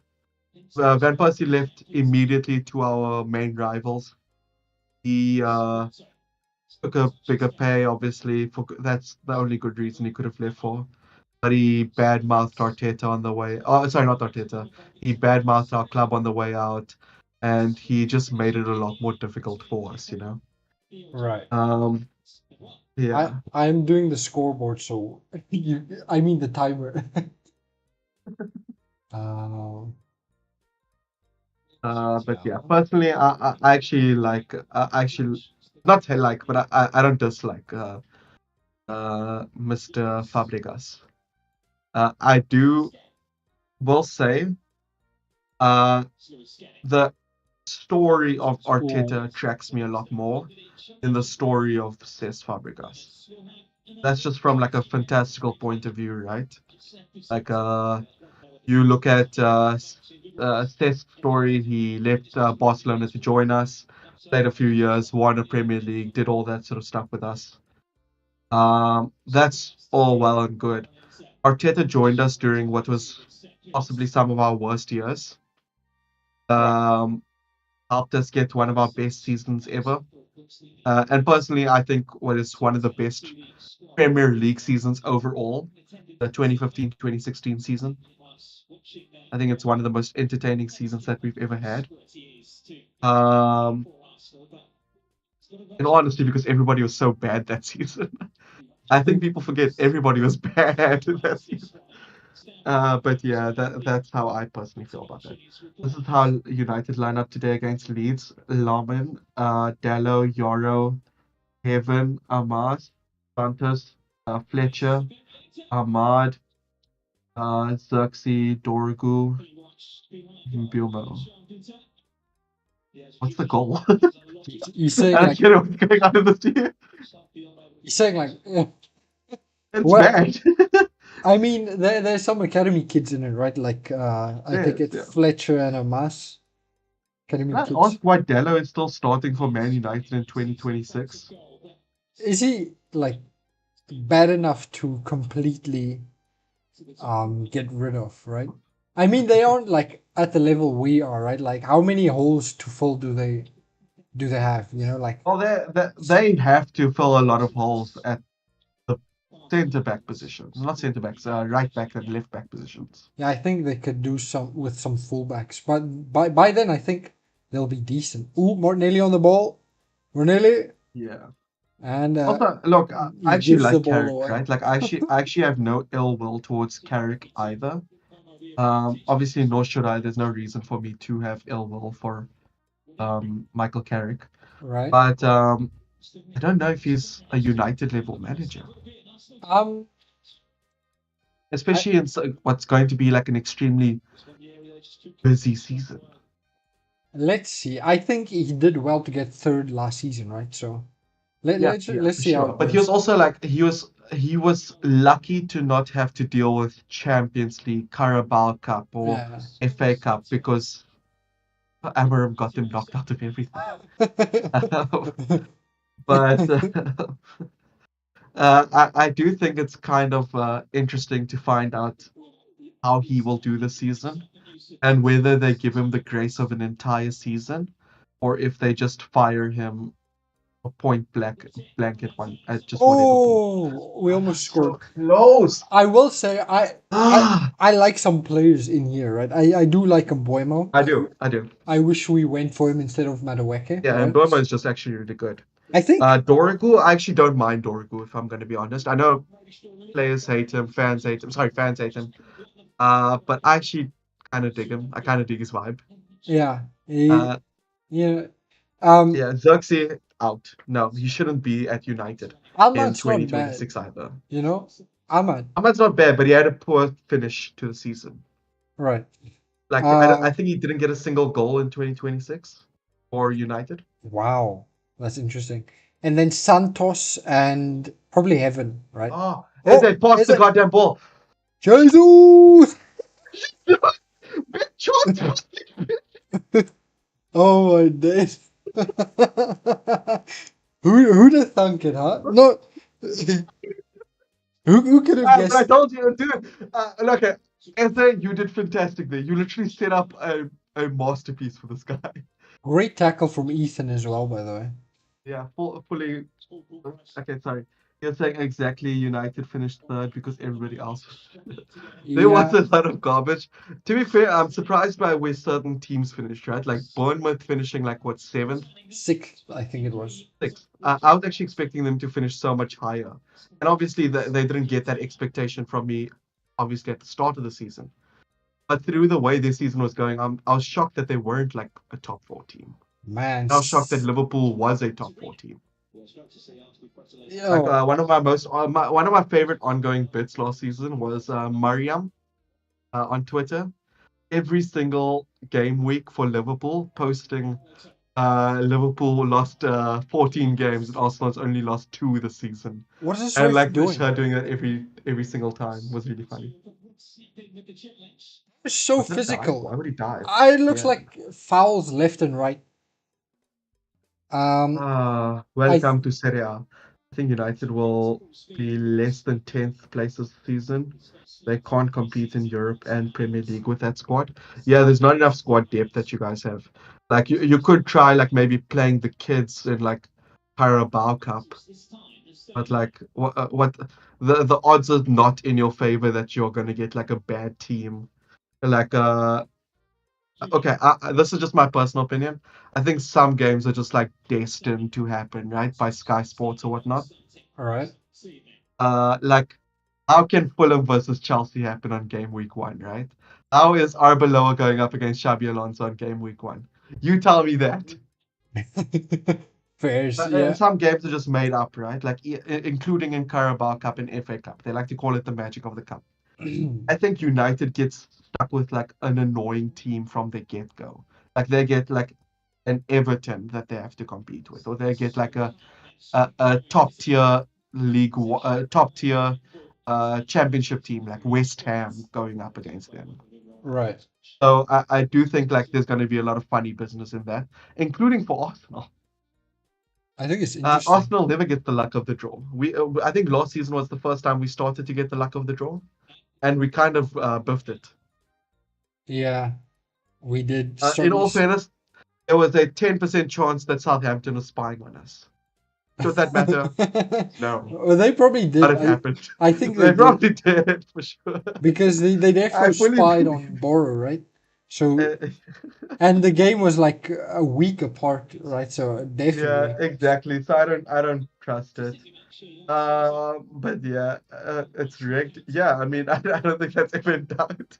Van Persie left immediately to our main rivals. He took a bigger pay, obviously. That's the only good reason he could have left for. But he badmouthed Arteta on the way. Oh, sorry, not Arteta. He badmouthed our club on the way out, and he just made it a lot more difficult for us. Right. Um, yeah. I'm doing the scoreboard, so I mean the timer. Um, But yeah, personally, I actually like, actually, not like, but I don't dislike Mr. Fabregas. I will say, uh, the story of oh, Arteta attracts me a lot more than the story of Cesc Fabregas. That's just from like a fantastical point of view, right? Like you look at Cesk's story. He left Barcelona to join us, played a few years, won a Premier League, did all that sort of stuff with us. That's all well and good. Arteta joined us during what was possibly some of our worst years. Um, Helped us get one of our best seasons ever. And personally, I think what is one of the best Premier League seasons overall, the 2015-2016 season. I think it's one of the most entertaining seasons that we've ever had. Um, in all honesty, because everybody was so bad that season. I think people forget everybody was bad that season. But yeah, that's how I personally feel about that. This is how United line up today against Leeds. Lamin, Dallo, Yoro, Heaven, Amas, Santos, Fletcher, Ahmad, Xerxes, Dorgu, Bilmo. What's the goal? You're I saying don't like get what's going on in this team. you're saying like It's well, bad. I mean there's some academy kids in it, right? Like I think Yes, it's yeah. Fletcher and Amas academy Can I ask kids. why Dello is still starting for Man United in 2026? Is he like bad enough to completely get rid of, right? I mean they aren't like at the level we are, right? Like how many holes to fill do they have? You know, like Well, they have to fill a lot of holes at the centre back positions. Not centre backs, right back and left back positions. yeah, I think they could do some with some fullbacks, but by then I think they'll be decent. Ooh, Martinelli on the ball, Martinelli, Yeah. and Also, look, I he actually gives the like ball Carrick, away. right? Like, I actually have no ill will towards Carrick either. Obviously, nor should I. There's no reason for me to have ill will for Michael Carrick. Right. But I don't know if he's a United level manager, Um, I, especially in what's going to be like an extremely busy season. let's see. I think he did well to get third last season, right? So Yeah, yeah, let's for see how sure. it But he was goes. also like he was lucky to not have to deal with Champions League, Carabao Cup, or Yeah. FA Cup because Amarim got them knocked out of everything. But I do think it's kind of interesting to find out how he will do this season and whether they give him the grace of an entire season or if they just fire him a point blanket one just for Liverpool. Oh, we Ah, almost that's so scored. close. I will say I Ah, I like some players in here, right? I do like Mbuemo. I do, I do. I wish we went for him instead of Madueke, Yeah, and right? Burma is just actually really good. I think Dorigu, I actually don't mind Dorigu if I'm going to be honest. I know players hate him, fans hate him. Sorry, fans hate him. But I actually kind of dig him. I kind of dig his vibe. yeah, Uh, yeah. Um, yeah, Xerxes out. No, he shouldn't be at United in Ahmad's not bad, 2026 either. you know. Ahmad, Ahmad's not bad, but he had a poor finish to the season. right? Like I Um, think he didn't get a single goal in 2026 for United. wow, that's interesting. And then Santos and probably Heaven, right? Oh, as Oh, they passed is the it goddamn ball. Jesus? Big shot. Oh my days. Who'd have thunk it, huh? No, who could have But I guessed? told you, dude. Look, Eze, you did fantastic there. You literally set up a masterpiece for this guy. Great tackle from Ethan as well, by the way. Yeah, fully. Okay, sorry. You're saying exactly United finished third because everybody else. There was Yeah, a lot of garbage. To be fair, I'm surprised by where certain teams finished, right? Like Bournemouth finishing like what, seventh, sixth, I think it was. sixth. I was actually expecting them to finish so much higher. And obviously, they didn't get that expectation from me, obviously, at the start of the season. But through the way this season was going, I was shocked that they weren't like a top four team. Man, I was shocked that Liverpool was a top four team. Like yo, one of my favorite ongoing bits last season was Mariam on Twitter. Every single game week for Liverpool, posting Liverpool lost 14 games and Arsenal's only lost two this season. what is this And ref like doing? her doing that every single time was really funny. It's so Was it a dive? Why physical. would he dive? It looks Yeah. like fouls left and right. Um, I Welcome to Serie A. I think United will be less than 10th place this season. They can't compete in Europe and Premier League with that squad. Yeah, there's not enough squad depth that you guys have. Like you could try like maybe playing the kids in like Carabao Cup, but like what the odds are not in your favor that you're gonna get like a bad team. Like okay, this is just my personal opinion. I think some games are just like destined to happen, right, by Sky Sports or whatnot. all right. Like, how can Fulham versus Chelsea happen on game week one, right? How is Arbeloa going up against Xabi Alonso on game week one? You tell me that. Fairs, yeah. Some games are just made up, right? Like including in Carabao Cup and FA Cup. They like to call it the magic of the cup. I think United gets stuck with like an annoying team from the get-go. Like they get like an Everton that they have to compete with, or they get like a top tier top tier championship team like West Ham going up against them. Right. So I do think like there's going to be a lot of funny business in that, including for Arsenal. I think it's interesting. Arsenal never get the luck of the draw. I think last season was the first time we started to get the luck of the draw, and we kind of biffed it. Yeah, we did In start. all fairness, there was a 10% chance that Southampton was spying on us. Should that matter? No, Well, they probably but did. it happened. I think they They did probably did for sure. because they I therefore fully spied believe. on Boro, right? So Uh, and the game was like a week apart, right? So yeah, definitely. exactly. So I don't trust it. But yeah, it's rigged. Yeah, I mean, I don't think that's even doubt.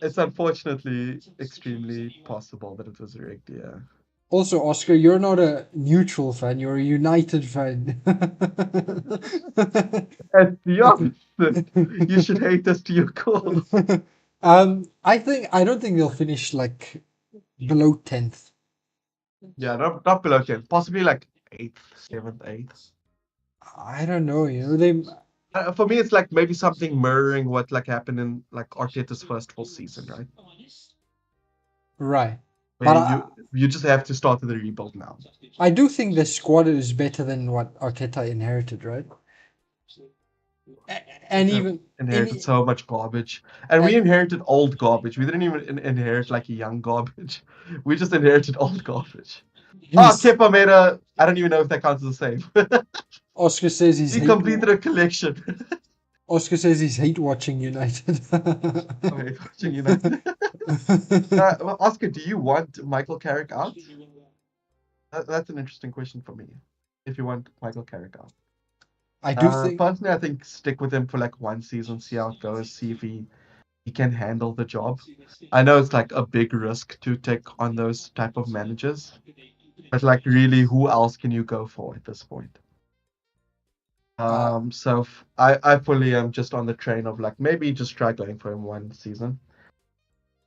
It's unfortunately extremely possible that it was rigged. Yeah. Also, Oscar, you're not a neutral fan, you're a United fan. It's the opposite. You should hate us to your core. I don't think they'll finish like below 10th. Yeah, not below 10, possibly like 8th, 7th, 8th. I don't know, you know, they For me, it's like maybe something mirroring what like happened in like Arteta's first full season, right? right. Where But you just have to start the rebuild now. I do think the squad is better than what Arteta inherited, right? And Uh, even Inherited in so much garbage, and we and inherited old garbage. We didn't even inherit like young garbage. We just inherited old garbage. Oh, he's Kepa made a. I don't even know if that counts as a save. Oscar says he's He hate completed a collection. Oscar says he's hate watching United. Okay, watching United. Well, Oscar, do you want Michael Carrick out? That's an interesting question for me. If you want Michael Carrick out, I do think personally, I think stick with him for like one season, see how it goes, see if he can handle the job. I know it's like a big risk to take on those type of managers, but like really, who else can you go for at this point? uh, So I fully am just on the train of like maybe just try going for him one season.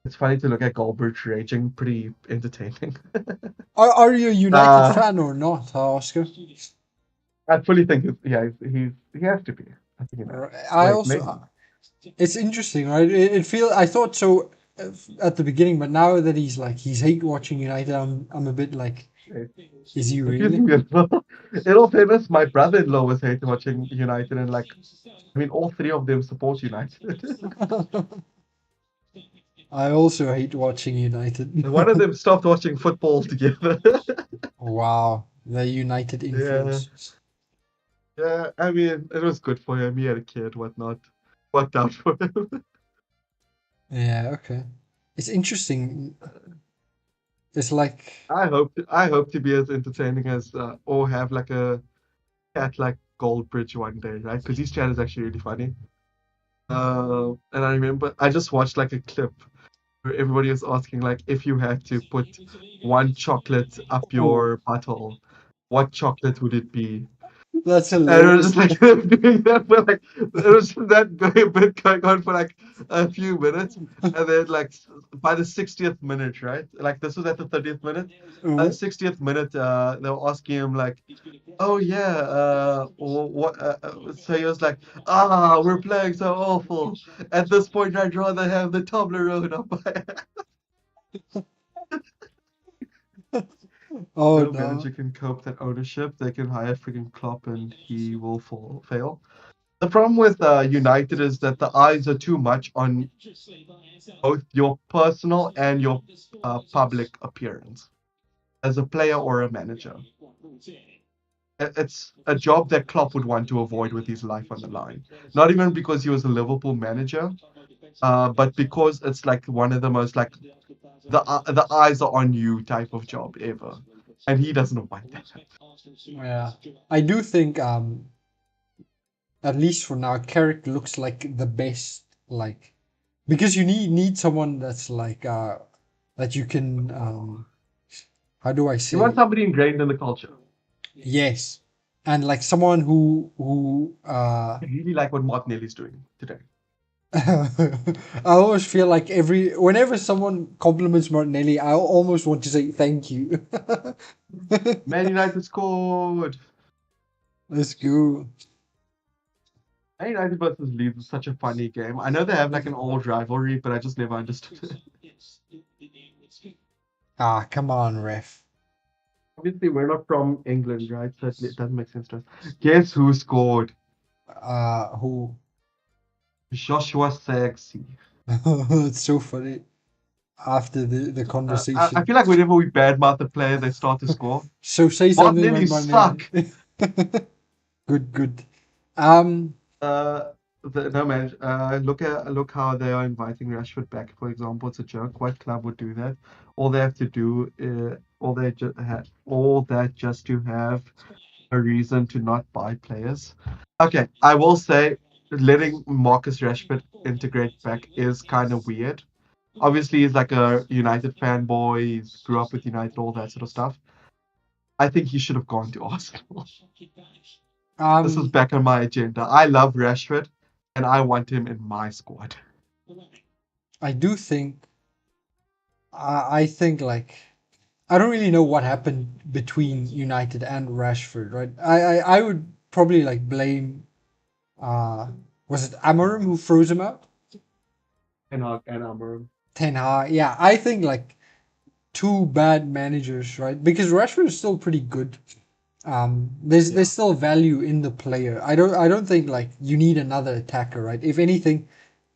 It's funny to look at Goldbridge raging, pretty entertaining. are you a United uh, fan or not, Oscar? I fully think yeah, he has to be. I think he has. I Wait, also maybe. it's interesting, right? It feel I thought so at the beginning, but now that he's hate watching United, I'm a bit like, Wait. is he really? Confusing me as well. In all fairness, my brother-in-law was hating watching United, and like, I mean, all three of them support United. I also hate watching United. And one of them stopped watching football altogether. Wow, the United Yeah, influence. yeah. I mean, it was good for him. He had a kid, whatnot. Worked out for him. Yeah, okay. It's interesting. It's like, I hope to be as entertaining as or have like a cat like Goldbridge one day, right? Because his chat is actually really funny. And I remember I just watched like a clip where everybody was asking like if you had to put one chocolate up oh, your butthole, what chocolate would it be? that's And it was hilarious. just like doing that for like it was just that bit going on for like a few minutes, and then like by the 60th minute, right? Like this was at the 30th minute. By the Oh, 60th minute, they were asking him like, "Oh yeah, what?" So he was like, "Ah, we're playing so awful. At this point, I'd rather have the Toblerone up my." oh No no. manager can cope that ownership. They can hire freaking Klopp and he will fail. The problem with United is that the eyes are too much on both your personal and your public appearance as a player or a manager. It's a job that Klopp would want to avoid with his life on the line. Not even because he was a Liverpool manager, but because it's like one of the most like the eyes are on you type of job ever, and he doesn't want that. Yeah. I do think at least for now, Carrick looks like the best, like, because you need someone that's like that you can how do I You want say? somebody ingrained in the culture. Yes, and like someone who I really like what Martinelli's doing today. I always feel like whenever someone compliments Martinelli, I almost want to say thank you. Man United scored. Let's go. Man United versus Leeds is such a funny game. I know they have like an old rivalry, but I just never understood it. Ah, come on, ref. Obviously, we're not from England, right? So it doesn't make sense to us. Guess who scored? Who? Joshua Sexy. It's so funny. After the I conversation, feel like whenever we badmouth a player, they start to score. so say something Martinelli, about you Martinelli. suck. Good, good. Um, Uh, no man. Look how they are inviting Rashford back. For example, it's a joke. What club would do that? All they have to do, all that just to have a reason to not buy players. Okay, I will say letting Marcus Rashford integrate back is kind of weird. Obviously, he's like a United fanboy. He grew up with United, all that sort of stuff. I think he should have gone to Arsenal. This is um, back on my agenda. I love Rashford, and I want him in my squad. I do think. I think like I don't really know what happened between United and Rashford, right? I would probably like blame was it Amorim who froze him out? And Amorim. Ten Hag. Yeah, I think like two bad managers, right? Because Rashford is still pretty good. There's Yeah. still value in the player. I don't think like you need another attacker, right? If anything,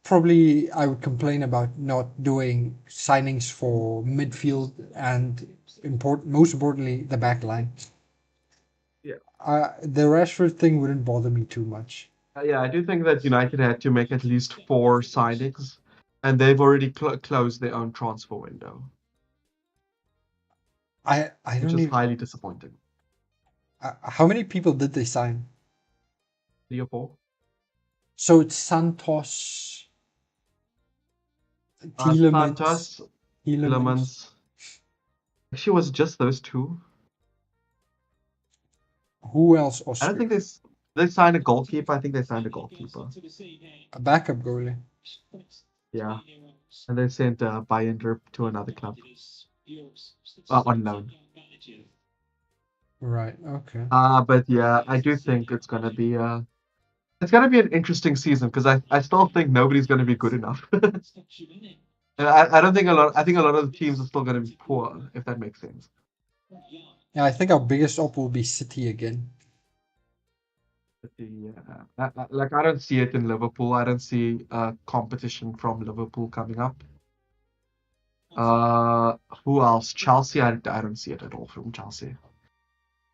probably I would complain about not doing signings for midfield and most importantly the back line. Yeah. The Rashford thing wouldn't bother me too much. Yeah, I do think that United had to make at least 4 signings, and they've already closed their own transfer window, I which don't is even. highly disappointing. How many people did they sign? 3 or 4. So it's Santos, Tielemans, Santos, Tielemans. Tielemans. Actually, was it just those two? Who else? I don't Austria. think they signed a goalkeeper. I think they signed a goalkeeper. A backup goalie. Yeah, and they sent Bayern to another club on loan. Right. Okay. But yeah, I do think it's gonna be an interesting season because I still think nobody's gonna be good enough. I don't think a lot. I think a lot of the teams are still gonna be poor, if that makes sense. Yeah, I think our biggest op will be City again. But like I don't see it in Liverpool. I don't see competition from Liverpool coming up. Uh, who else? Chelsea. I don't see it at all from Chelsea.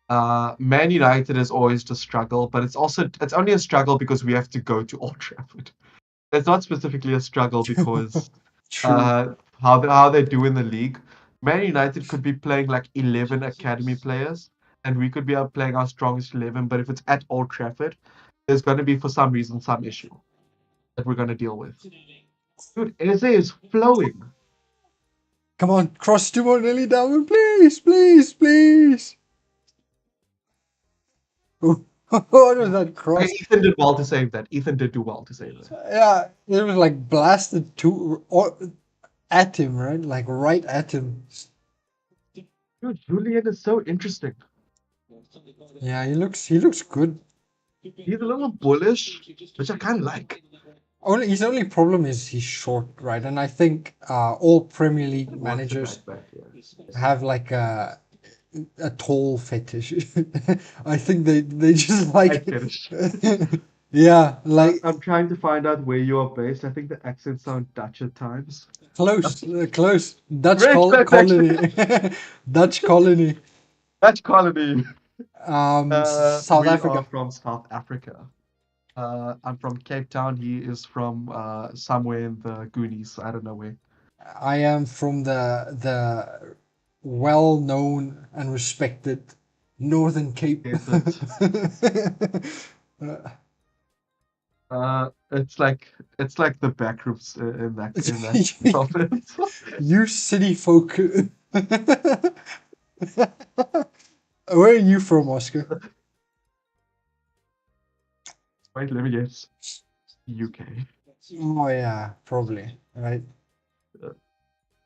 Man United is always the struggle, but it's only a struggle because we have to go to Old Trafford. It's not specifically a struggle because True. uh, how they do in the league. Man United could be playing like 11 academy players, and we could be out playing our strongest 11. But if it's at Old Trafford, there's going to be for some reason some issue that we're going to deal with. Dude, Eze is flowing. Come on, cross to Martinelli down, please, please, please. Oh, what was that Okay, cross? Ethan did well to save that. Ethan did do well to save that. Yeah, it was like blasted at him, right? Like right at him. Dude, Julian is so interesting. Yeah, he looks good. He's a little bullish, which I kind of like. Only his only problem is he's short, right? And I think all Premier League He wants it managers right back here. Yeah. have like a tall fetish. I think they just like Right finish. yeah, like I'm trying to find out where you are based. I think the accents sound Dutch at times. close Dutch Very close, actually. colony, Dutch colony, Dutch colony. South We are Africa. from South Africa. I'm from Cape Town. He is from somewhere in the Goonies. I don't know where. I am from the well known and respected Northern Cape. Is it? It's like the backrooms in that province. You city folk. Where are you from, Oscar? Wait, let me guess. UK. Oh yeah, probably right.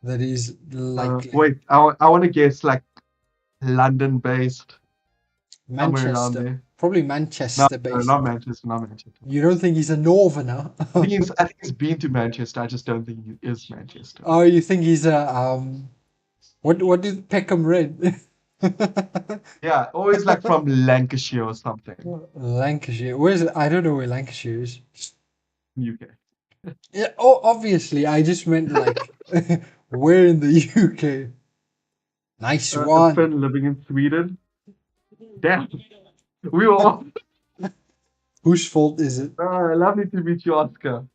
That is likely. Wait, I want to guess like London-based, somewhere around Manchester, there. probably No, Manchester no, based. not Manchester, not Manchester. You don't think he's a Northerner? I think he's been to Manchester. I just don't think he is Manchester. Oh, you think he's a what did Peckham read? Yeah, always like from Lancashire or something. Lancashire. Where is it? I don't know where Lancashire is. UK. Yeah, oh, obviously, I just meant like where in the UK. Nice A one. friend living in Sweden. Damn, we were all. Whose fault is it? Lovely to meet you, Oscar.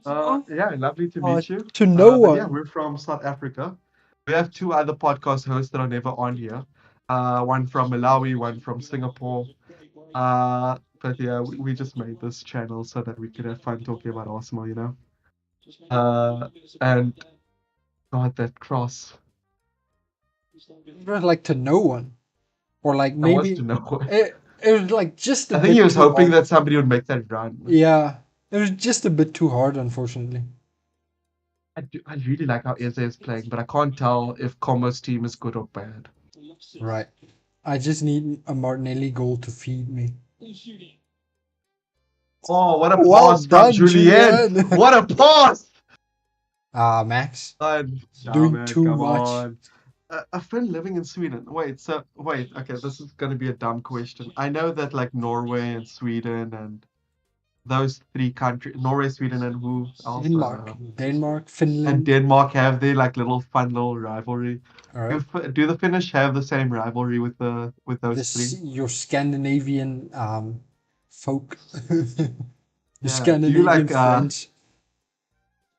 Yeah, lovely to Uh, meet you. to no But yeah, one. we're from South Africa. We have two other podcast hosts that are never on here. One from Malawi, one from Singapore. But yeah, we just made this channel so that we could have fun talking about Arsenal, you know. And God, that cross. It was like to no one, or like I was maybe to know. it was like just a I think he bit was too hoping hard. that somebody would make that run. Yeah, it was just a bit too hard, unfortunately. I really like how Eze is playing, but I can't tell if Como's team is good or bad. Right. I just need a Martinelli goal to feed me. Oh, what a Well pass from done, Julien! Julian. What a pass! Max, Damn doing it, too come much. on. A friend living in Sweden. Wait, okay, this is gonna be a dumb question. I know that like Norway and Sweden and those three countries, Norway, Sweden, and who else? Denmark, And Finland. Denmark have their like little fun little rivalry. All right. Do the Finnish have the same rivalry with those This three? your Scandinavian folk, your Yeah. Do you Scandinavian like friends.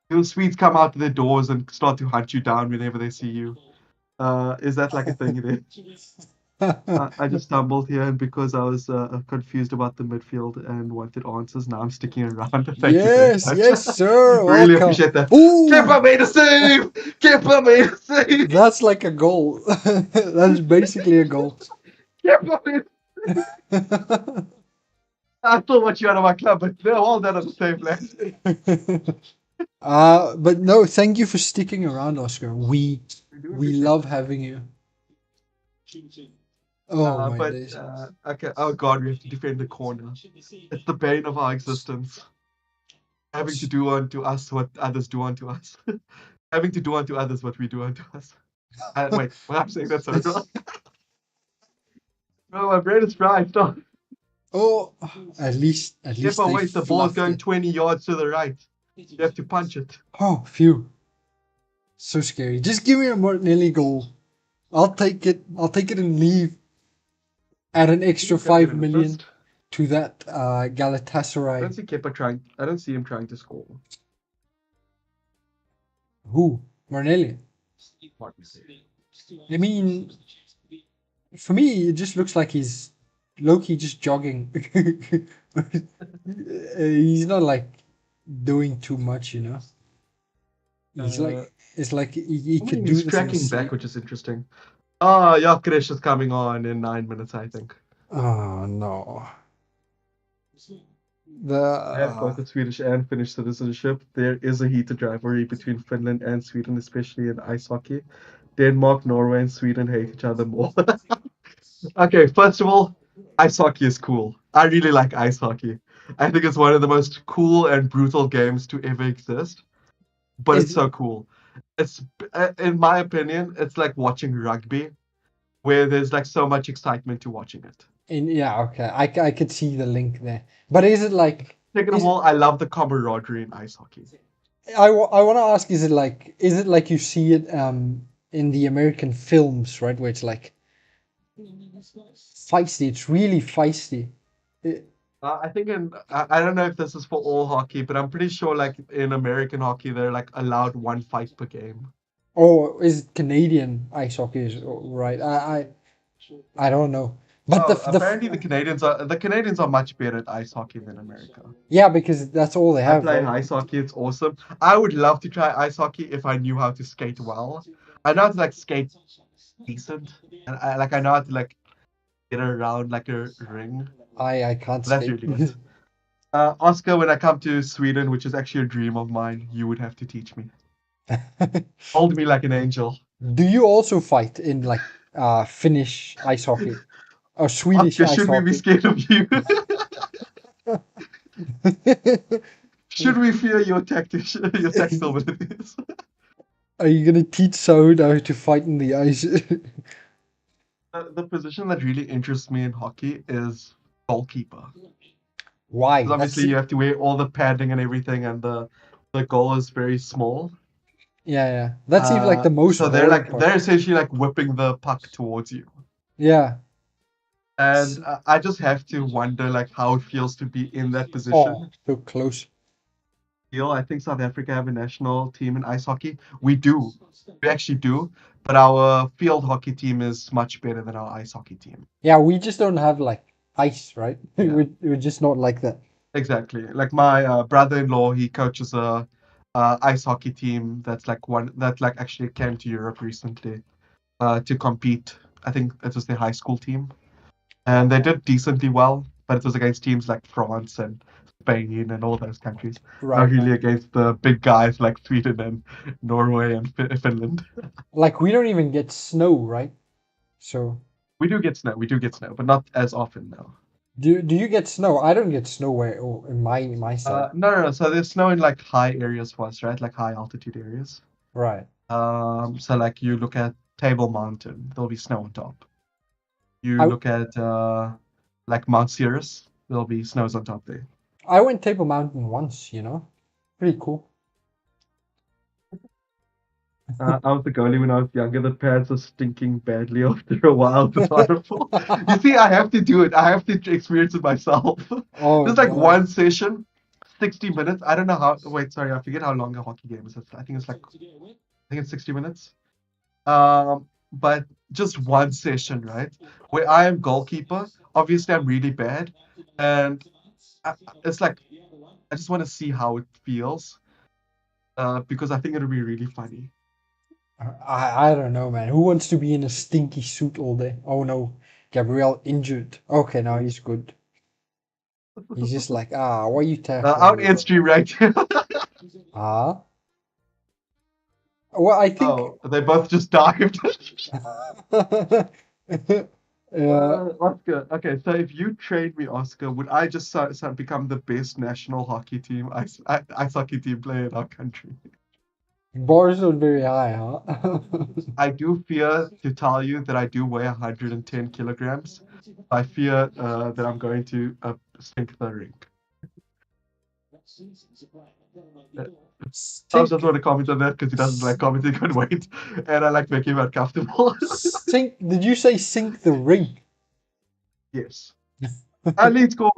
do Swedes come out to their doors and start to hunt you down whenever they see you? Is that like a thing there? I just stumbled here, and because I was confused about the midfield and wanted answers, now I'm sticking around. Thank you very Yes, much. yes, sir. Really Welcome. appreciate that. Ooh, Keeper made a save! Keeper made a save! that's like a goal. That's basically a goal. Keeper made I still want you out of my club, but they're all done at the same place. But no, thank you for sticking around, Oscar. We We do we appreciate love that. having you. Oh my But days. okay. Oh God, we have to defend the corner. It's the bane of our existence. Having to do unto us what others do unto us. Having to do unto others what we do unto us. Wait, well, I'm saying that so wrong. No, my brain is fried. Stop. Oh, at least Kepa, they wait, the ball is fluffed going it. 20 yards to the right. You have to punch it. Oh, phew. So scary. Just give me a Martinelli goal. I'll take it. I'll take it and leave. Add an extra He's gonna get 5 an million assist. to that I don't Galatasaray. see Kepa trying. I don't see him trying to score. Who? Martinelli. I mean, for me, it just looks like he's low-key just jogging. He's not like doing too much, you know. He's like Uh, it's like he I mean, could do he's this in his tracking back, sleep. which is interesting. Ah, Gyökeres is coming on in 9 minutes, I think. Oh no. The I have both the Swedish and Finnish citizenship. There is a heated rivalry between Finland and Sweden, especially in ice hockey. Denmark, Norway, and Sweden hate each other more. Okay, first of all, ice hockey is cool. I really like ice hockey. I think it's one of the most cool and brutal games to ever exist, but it's is so cool. It's, in my opinion, it's like watching rugby, where there's like so much excitement to watching it. in yeah, okay. I could see the link there. But is it like Second of is all, I love the camaraderie in ice hockey. I want to ask, is it like you see it in the American films, right, where it's like feisty, it's really feisty. It, I think I don't know if this is for all hockey, but I'm pretty sure like in American hockey they're like allowed one fight per game. or is it Canadian ice hockey is right? I don't know. But Oh, apparently the Canadians are much better at ice hockey than America. yeah, because that's all they I have, play right? ice hockey, it's awesome. I would love to try ice hockey if I knew how to skate well. I know how to like skate decent, and I know how to like get around like a ring. I can't That's skate. really it. Oscar, when I come to Sweden, which is actually a dream of mine, you would have to teach me. Hold me like an angel. Do you also fight in like Finnish ice hockey or Swedish Oscar, ice should we be hockey? scared of you? Should we fear your your tactical abilities? Are you gonna teach Saud how to fight in the ice? The position that really interests me in hockey is goalkeeper. Why? Because That's obviously you have to wear all the padding and everything, and the goal is very small. yeah, yeah. That's even like the most So boring part. they're essentially like whipping the puck towards you, Yeah. and I just have to wonder like how it feels to be in that Oh, position. so close. I think South Africa have a national team in ice hockey. We actually do, but our field hockey team is much better than our ice hockey team. Yeah, we just don't have like ice, right? Yeah, We're just not like that. exactly. Like my brother-in-law, he coaches a ice hockey team that like actually came to Europe recently to compete. I think it was their high school team, and they did decently well, but it was against teams like France and Spain and all those countries, not Right, really right. against the big guys like Sweden and Norway and Finland. Like we don't even get snow, right? So We do get snow, but not as often now. do you get snow? I don't get snow where in my side. No. So there's snow in like high areas for us, right? Like high altitude areas. Right. So like you look at Table Mountain, there'll be snow on top. You I look at like Mount Sirius, there'll be snows on top there. I went Table Mountain once, you know. Pretty cool. I was the goalie when I was younger. The pads were stinking badly after a while. It was horrible. You see, I have to do it. I have to experience it myself. Oh There's like no. one session, 60 minutes. I don't know how. Wait, sorry, I forget how long a hockey game is. I think it's 60 minutes. But just one session, right? Where I am goalkeeper. Obviously, I'm really bad, and it's like I just want to see how it feels. Because I think it'll be really funny. I don't know, man. Who wants to be in a stinky suit all day? Oh no, Gabriel injured. Okay, now he's good. He's just like, why you tackling Out me, bro? stream right. Ah, well, I think. Oh, they both just dived. Yeah, Oscar. Okay, so if you trained me, Oscar, would I just become the best national hockey team, ice hockey team player in our country? bars not very high, huh? I do fear to tell you that I do weigh 110 kilograms. I fear that I'm going to sink the rink. Uh, I was just Sink, want to comment on that because he doesn't like commenting on weight, and I like making him uncomfortable. sink. Did you say sink the ring? Yes. And Leeds score.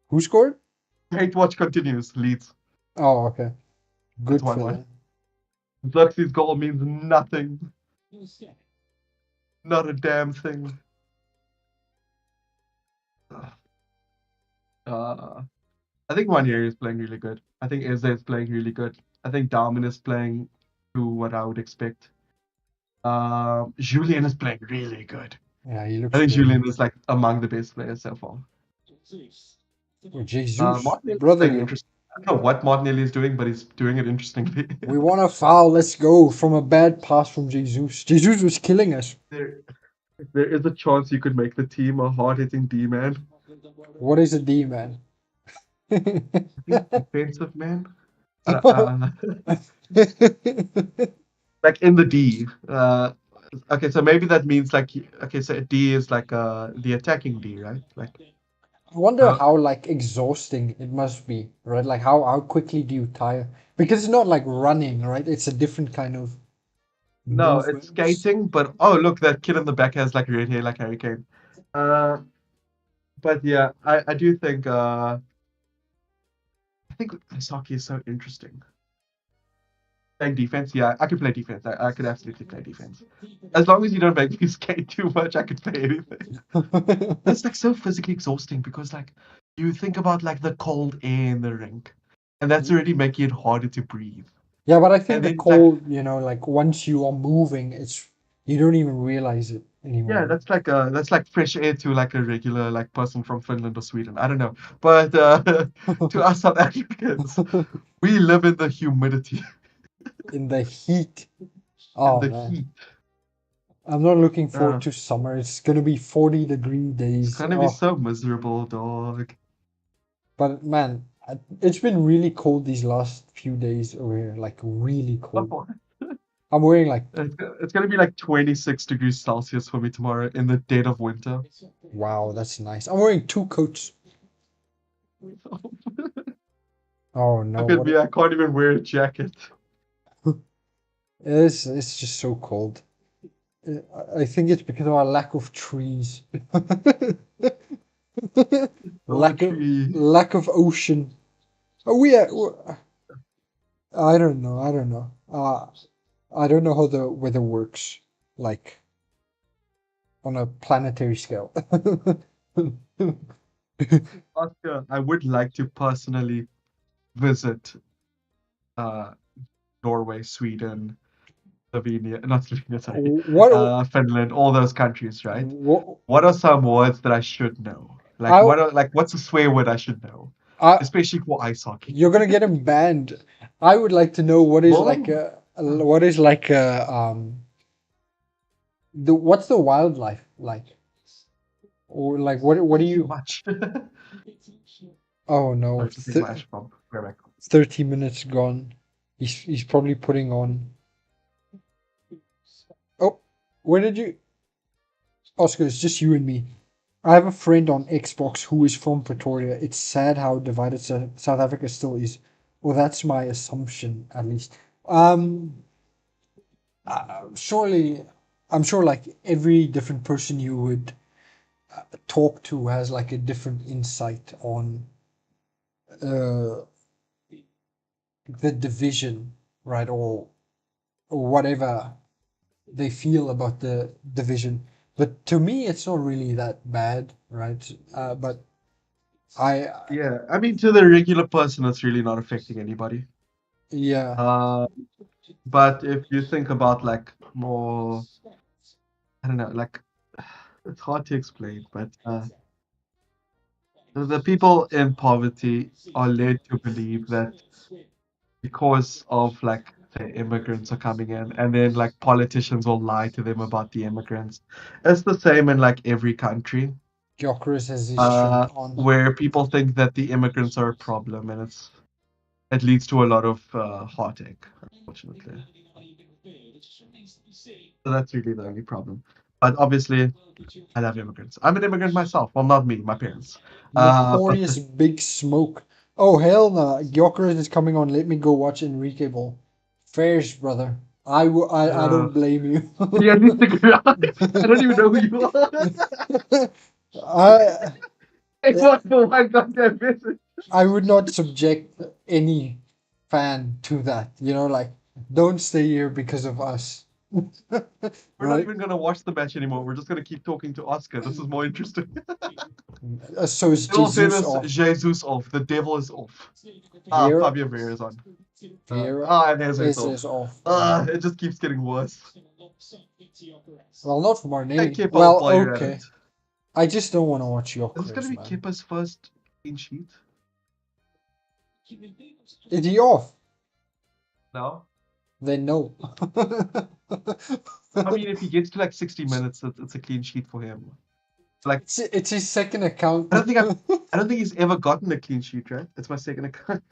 Who scored? Hate watch continues. Leeds. Oh, okay. It's Good for 1-1. them. Xerxes' goal means nothing. Not a damn thing. Uh, I think Wanyeri is playing really good. I think Eze is playing really good. I think Dalman is playing to what I would expect. Julien is playing really good. Yeah, he I looks think good. Julien is like among the best players so far. Oh, Jesus, Martinelli is playing brother. interesting. I don't know what Martinelli is doing, but he's doing it interestingly. We want a foul. Let's go from a bad pass from Jesus. Jesus was killing us. there, there is a chance you could make the team a hard-hitting D man. What is a D, man? I think defensive man. Like in the D. Okay, so maybe that means like okay, so D is like the attacking D, right? Like I wonder uh, how like exhausting it must be, right? Like how quickly do you tire? Because it's not like running, right? It's a different kind of no, it's movements. skating, but oh look, that kid in the back has like red hair like Harry Kane. Uh, but yeah, I do think I think ice hockey is so interesting. Playing defense, yeah, I could play defense. I could absolutely play defense. As long as you don't make me skate too much, I could play anything. It's like so physically exhausting because like you think about like the cold air in the rink, and that's already making it harder to breathe. Yeah, but I think And the then like cold, like once you are moving, you don't even realize it yeah, anymore. that's like fresh air to like a regular like person from Finland or Sweden. I don't know. But to us South Africans, we live in the humidity In the heat. and Oh the man. heat. I'm not looking forward Uh, to summer. It's gonna be 40-degree it's days. gonna be Oh, so miserable, dog. but man, it's been really cold these last few days over here. Like really cold. I'm wearing like, It's gonna be like 26 degrees Celsius for me tomorrow in the dead of winter. wow, that's nice. I'm wearing two coats. Oh no, Look at what? me, I can't even wear a jacket. It's just so cold. I think it's because of our lack of trees. lack of Poetry. lack of ocean. Oh, I don't know. I don't know. I don't know how the weather works, like on a planetary scale. Oscar, I would like to personally visit uh, Norway, Sweden, Slovenia, not Slovenia, sorry, What? Finland, all those countries, right? What? What are some words that I should know? Like I, what's a swear word I should know? I, Especially for ice hockey. you're gonna get him banned. I would like to know Well, what's the wildlife like, or like what do too you? much. Oh no, Sorry, just take my ash bomb. We're back. 30 minutes gone. He's probably putting on. Oh, where did you? Oscar, it's just you and me. I have a friend on Xbox who is from Pretoria. It's sad how divided South Africa still is. Well, that's my assumption, at least. Um, Surely, I'm sure like every different person you would talk to has like a different insight on uh, the division, right? Or whatever they feel about the division. But to me, it's not really that bad, right? But I, Yeah, I mean, to the regular person, it's really not affecting anybody. yeah, Uh, but if you think about like more, I don't know, like it's hard to explain, but the people in poverty are led to believe that because of like the immigrants are coming in, and then like politicians will lie to them about the immigrants. It's the same in like every country, Gyökeres has his shirt on. where people think that the immigrants are a problem, and it leads to a lot of heartache, unfortunately. So that's really the only problem. But obviously, I love immigrants. I'm an immigrant myself. Well, not me, my parents. But Notorious Big Smoke. Oh hell no! Gyökeres is coming on. Let me go watch Enrique Ball. Fairs, brother. I uh, don't blame you. yeah, I need to go out. I don't even know who you are. I Hey, what the my goddamn message? I would not subject any fan to that. Like don't stay here because of us, We're not right? even gonna watch the match anymore. We're just gonna keep talking to Oscar. This is more interesting. So is In all Jesus fairness, off? Jesus off. The devil is off. Ah, Vieira, Fabio Vieira is on. Vieira And Jesus off. is off. It just keeps getting worse. Well, not for Hey, Martinelli. Kepa, Well, while you're at okay. it. I just don't want to watch Is this gonna Gyökeres, be man. Kepa's first clean sheet? Is he off? No. Then no. I mean, if he gets to like 60 minutes, it's a clean sheet for him. Like, It's his second account. I don't think he's ever gotten a clean sheet, right? It's my second account.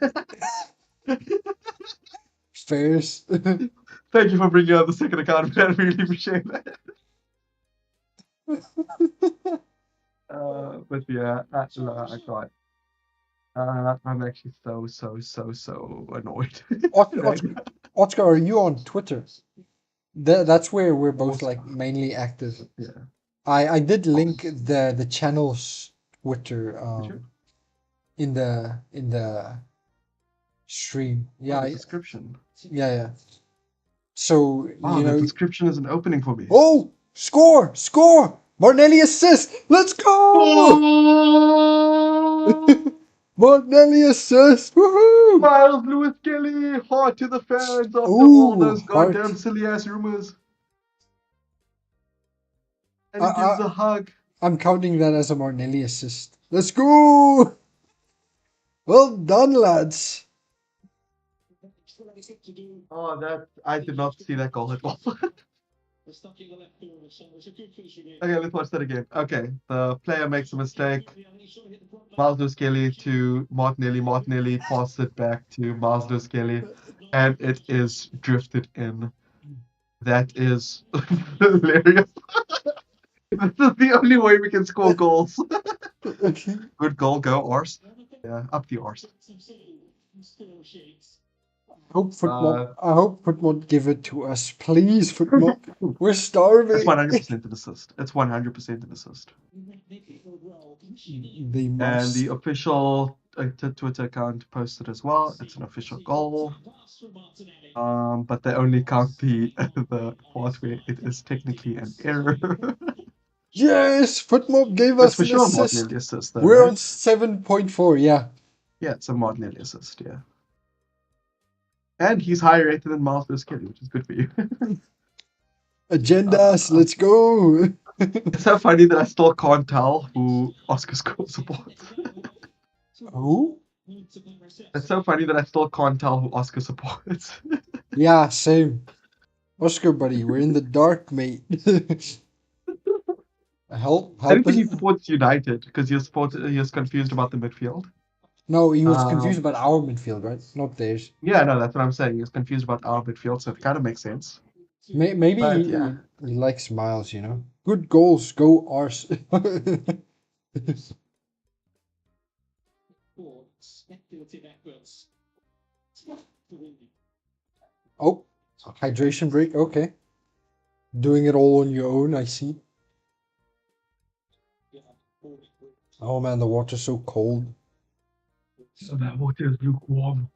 Fairs. Thank you for bringing out the second account, man. I really appreciate that. But yeah, I got. I'm actually so annoyed right Oscar, now. Oscar, are you on Twitter? That's where we're both like Oscar. mainly active. Yeah. I did link Oscar. the channel's Twitter Did you? in the stream. Oh, Yeah, the description. yeah. So Oh, the description is an opening for me. oh, score! Martinelli assist. Let's go! Oh! Martinelli assist! Woohoo! Miles Lewis Kelly, hard to the fans after all Ooh, those goddamn heart. silly ass rumors. And I, he gives I, a hug. I'm counting that as a Martinelli assist. Let's go! Well done, lads. Oh, that I did not see that goal at all. Okay, let's watch that again. Okay, the player makes a mistake. Miles Lewis Kelly to Martinelli. Martinelli passes it back to Miles Lewis Kelly, and it is drifted in. That is hilarious. This is the only way we can score goals. Good goal, go Ars. Yeah, up the Ars. Uh, I hope Footmob give it to us. Please, Footmob. We're starving. that's 100% an assist. It's 100% an assist. They And must. the official Twitter account posted as well. It's an official goal. But they only count the the part where it is technically an error. Yes, Footmob gave It's us for an sure assist. Martinelli assist though, We're on right? 7.4, yeah. Yeah, it's a Martinelli assist, yeah. And he's higher rated than Miles Lewis Kelly, which is good for you. Agendas, Uh, let's go. it's so funny that I still can't tell who Oscar School supports. Who? It's so funny that I still can't tell who Oscar supports. Yeah, same. Oscar, buddy, we're in the dark, mate. I don't Help think us. he supports United because he was confused about the midfield. No, he was confused Um, about our midfield, right? Not theirs. yeah, no, that's what I'm saying. He was confused about our midfield, so it kind of makes sense. Maybe But yeah, he likes Miles, you know. Good goals, go Ars. Oh, hydration break. Okay, doing it all on your own. I see. Oh man, the water's so cold. so that water is lukewarm.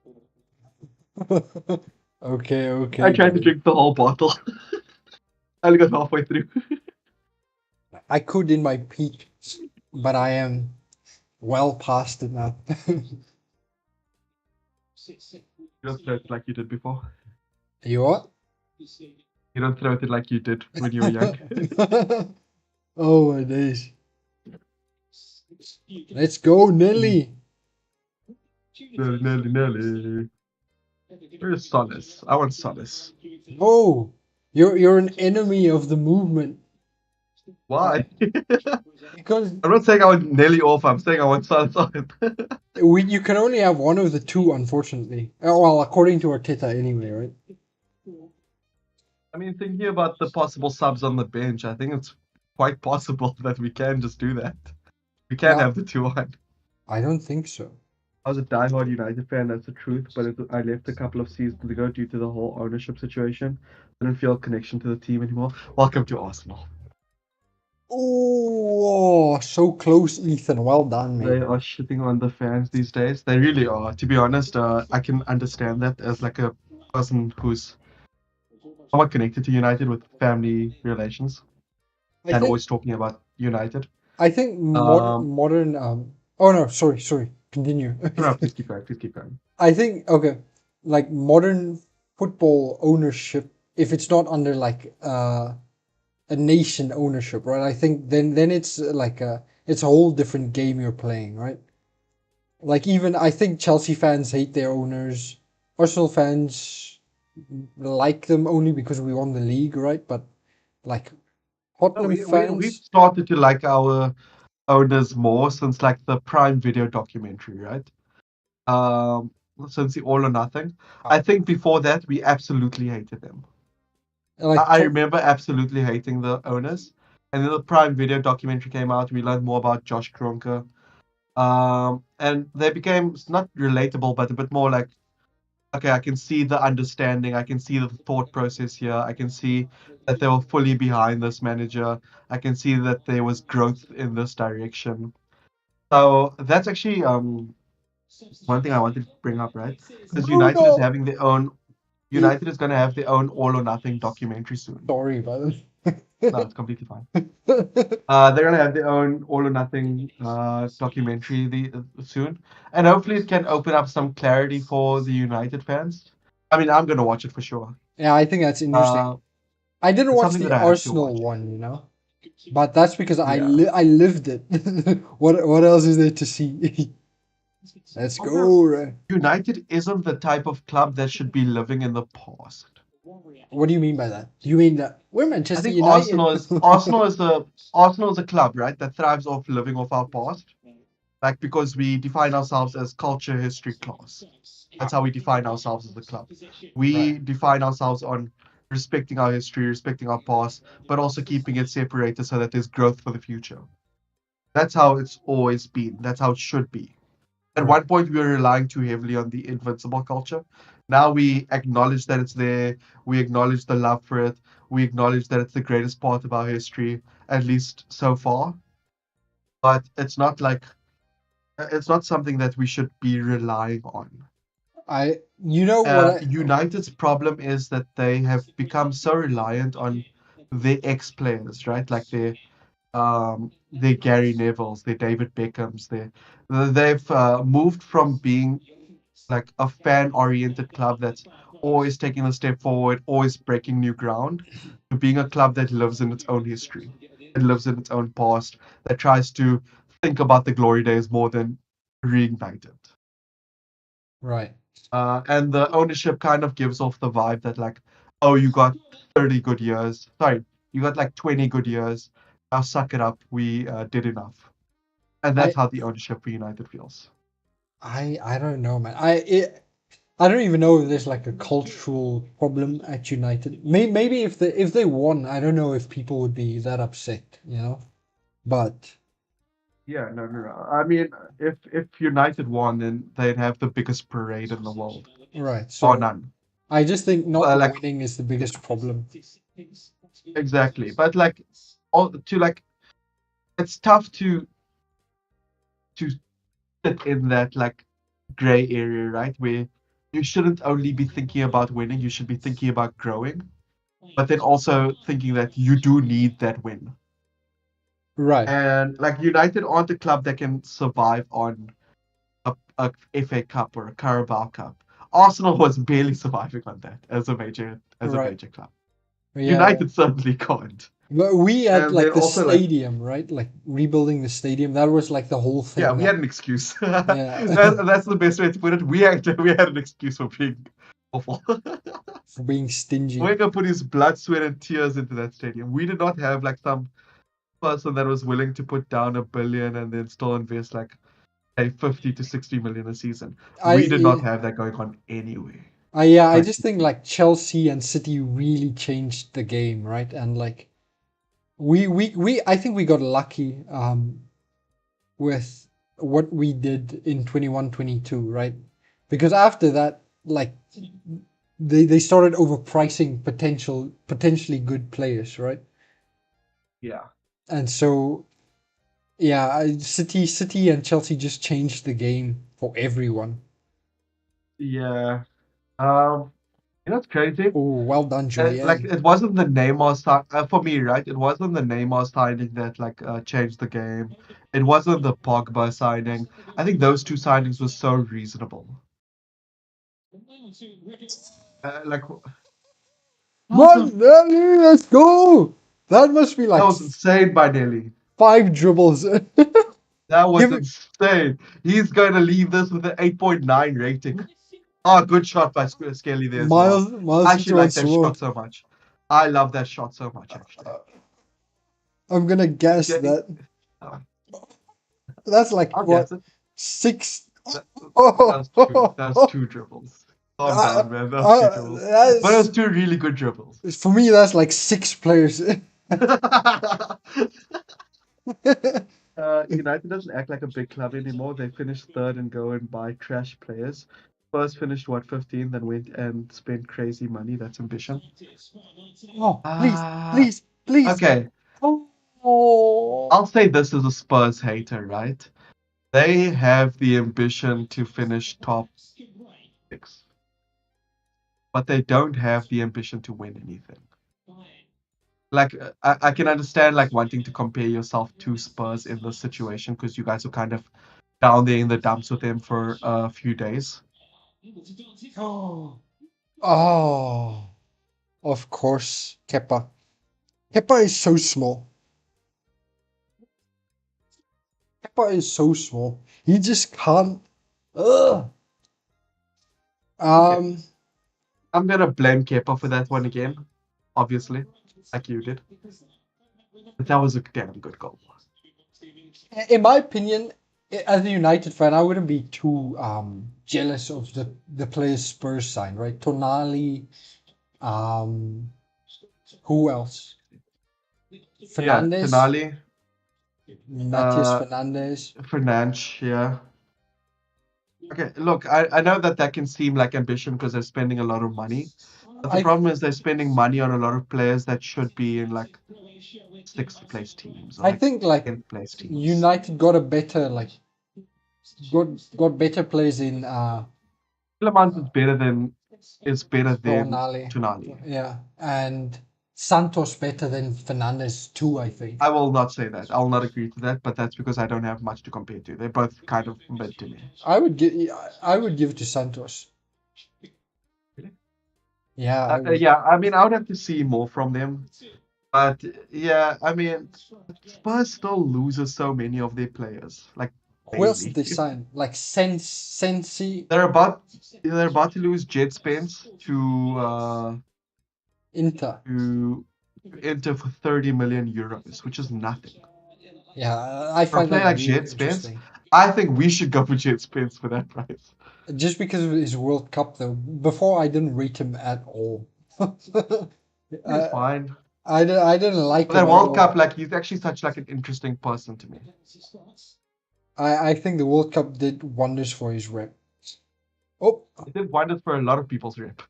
Okay, I okay, tried to buddy. drink the whole bottle. I only got halfway through. I could in my peak, but I am well past it now. You don't throw it like you did before. You what? You don't throw it like you did when you were young. Oh my days. Let's go, Nelly. Nelly, Nelly, Nelly. Where's Solace? I want Solace. Oh, you're an enemy of the movement. Why? Because I'm not saying I want Nelly off. I'm saying I want Solace on. you can only have one of the two, unfortunately. Well, according to Arteta, anyway, right? I mean, thinking about the possible subs on the bench, I think it's quite possible that we can just do that. We can Yeah, have the two on. I don't think so. I was a diehard United fan, that's the truth, but I left a couple of seasons ago due to the whole ownership situation. I didn't feel a connection to the team anymore. Welcome to Arsenal. Oh, so close, Ethan. Well done, mate. They are shitting on the fans these days. They really are. To be honest, I can understand that as like a person who's somewhat connected to United with family relations I and think always talking about United. I think Um, modern oh no, sorry. Continue. no, please keep going. Please keep going. I think okay, like modern football ownership, if it's not under like a nation ownership, right? I think then it's like it's a whole different game you're playing, right? Like even I think Chelsea fans hate their owners. Arsenal fans like them only because we won the league, right? But like No, Tottenham we've fans, started to like our owners more since like the Prime Video documentary, right? Um, since the All or Nothing. uh, I think before that we absolutely hated them. like I remember absolutely hating the owners. And then the Prime Video documentary came out. We learned more about Josh Kroenke. And they became not relatable, but a bit more like, okay, I can see the understanding. I can see the thought process here. I can see that they were fully behind this manager. I can see that there was growth in this direction. So that's actually one thing I wanted to bring up, right? Because United is brutal. having their own. United is going to have their own All or Nothing documentary soon. Sorry, brother. No, it's completely fine. They're gonna have their own All or Nothing documentary soon, and hopefully it can open up some clarity for the United fans. I mean, I'm gonna watch it for sure. Yeah, I think that's interesting. Uh, I didn't it's watch something the that I have to Arsenal watch. one, but that's because Yeah. I lived it. What else is there to see? Let's Also, go. Ray. United isn't the type of club that should be living in the past. What do you mean by that? Do you mean that we're I Manchester think United? Arsenal is a club, right, that thrives off living off our past. Like because we define ourselves as culture, history, class. That's how we define ourselves as a club. Right. We define ourselves on respecting our history, respecting our past, but also keeping it separated so that there's growth for the future. That's how it's always been. That's how it should be. At Right. one point, we were relying too heavily on the invincible culture. Now we acknowledge that it's there. We acknowledge the love for it. We acknowledge that it's the greatest part of our history, at least so far. But it's not something that we should be relying on. You know what United's problem is that they have become so reliant on their ex-players, right? Like their Gary Nevilles, their David Beckhams, they've moved from being like a fan-oriented club that's always taking a step forward, always breaking new ground, to being a club that lives in its own history, that lives in its own past, that tries to think about the glory days more than reignite it. right. And the ownership kind of gives off the vibe that like, oh, you got 30 good years. Sorry, you got like 20 good years. Now suck it up. We did enough. And I that's how the ownership for United feels. I don't know, man. I don't even know if there's like a cultural problem at United. Maybe if they won, I don't know if people would be that upset. But Yeah, no. I mean, if United won, then they'd have the biggest parade in the world, right, or so none. I just think not Well, like winning is the biggest problem. exactly, but like, all to like, it's tough to sit in that like gray area, right? Where you shouldn't only be thinking about winning, you should be thinking about growing, but then also thinking that you do need that win. Right, And like United aren't a club that can survive on a FA Cup or a Carabao Cup. Arsenal was barely surviving on that as a right. major club. Yeah. United certainly can't. But we had And then like the also like stadium, right? Like rebuilding the stadium. That was like the whole yeah, thing we that had an excuse. yeah, That's the best way to put it. We had an excuse for being awful. for being stingy. Wenger put his blood, sweat, and tears into that stadium. We did not have like some person that was willing to put down 1 billion and then still invest like say 50 to 60 million a season. We did not I have that going on anyway. yeah, I Like just think like Chelsea and City really changed the game, right? And like we I think we got lucky with what we did in 21-22, right? Because after that, like they started overpricing potentially good players, right? yeah, And so yeah, City and Chelsea just changed the game for everyone. yeah. You know what's crazy? Oh, well done, Like Julian. it wasn't the Neymar for me, right? It wasn't the Neymar signing that like changed the game. It wasn't the Pogba signing. I think those two signings were so reasonable. Like what the Martinelli, let's go! That must be that like was insane by Nelly. five dribbles. That was Give it, insane. He's going to leave this with an 8.9 rating. Oh, good shot by Skelly there as well. Miles I actually into on like that shot sword. so much. I love that shot so much, actually. I'm gonna guess Yeah, that that's like I'll what guess it. six. That, Oh, that's two dribbles. Calm down, man. That was two dribbles. But it was that's two really good dribbles. for me. That's like six players. United doesn't act like a big club anymore. They finished third and go and buy trash players. First finished what 15, then went and spent crazy money. That's ambition. Oh, please, Ah, please, please. okay. Oh, I'll say this as a Spurs hater, right? They have the ambition to finish top six, but they don't have the ambition to win anything. Like I can understand like wanting to compare yourself to Spurs in this situation because you guys were kind of down there in the dumps with them for a few days. Oh, oh, of course, Kepa. Kepa is so small. Kepa is so small. He just can't. Ugh. Okay, Um, I'm gonna blame Kepa for that one again, obviously, like you did. But that was a damn good goal. in my opinion, as a United fan, I wouldn't be too jealous of the players Spurs signed, right? Tonali, um, who else? Yeah, Fernandez, Tonali, Matheus uh, Fernandez. Fernandes, yeah. Okay, look, I know that that can seem like ambition because they're spending a lot of money, but the I problem is they're spending money on a lot of players that should be in like sixth place teams or I like think like 10th place teams. United got a better got better players in Tillemans is better than Tonali, Tonali. yeah, and Santos better than Fernandez too. I think I will not say that. I will not agree to that, but that's because I don't have much to compare to. They're both kind of mid to me. I would give it to Santos. Really? Yeah, I would. Yeah, I mean, I would have to see more from them. But yeah, I mean, Spurs still loses so many of their players, like Who else did daily. they sign? Like Sensi, They're about they're about to lose Jet Spence Inter. to enter for 30 million euros, which is nothing. Yeah, I For a find player that like really Jet Spence, interesting. I think we should go for Jet Spence for that price. Just because of his World Cup, though. Before, I didn't rate him at all. It's I, fine. I didn't like For him that at World Cup, all. like he's actually such like an interesting person to me. I think the World Cup did wonders for his rep. Oh, It did wonders for a lot of people's rep.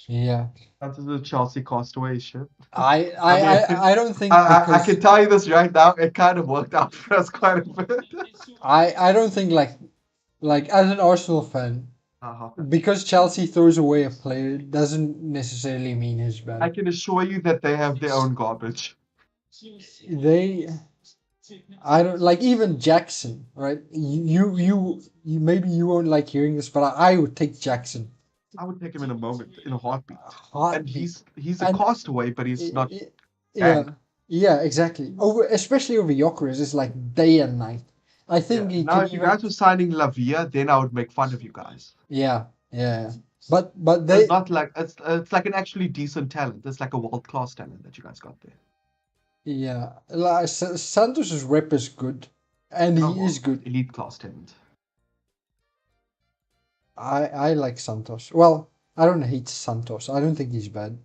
yeah. That's the Chelsea castaway shit. I, I I, mean, I, I don't think I can because tell you this right now. It kind of worked out for us quite a bit. I don't think like as an Arsenal fan, How come? because Chelsea throws away a player doesn't necessarily mean he's I bad. can assure you that they have their own garbage. They I don't like even Jackson, right? You maybe you won't like hearing this, but I would take Jackson I would take him in a moment, in a heartbeat. And heartbeat. he's a And castaway, but he's not i- banned. yeah, yeah, exactly. Over especially over Jokeris, it's like day and night. I Yeah. think he Now, can if you even guys were signing Lavia, then I would make fun of you guys. yeah, yeah. But It's they not like it's like an actually decent talent. It's like a world class talent that you guys got there. yeah, like, Santos's rep is good, and Not he is world class, good. elite class talent. I like Santos. Well, I don't hate Santos. I don't think he's bad.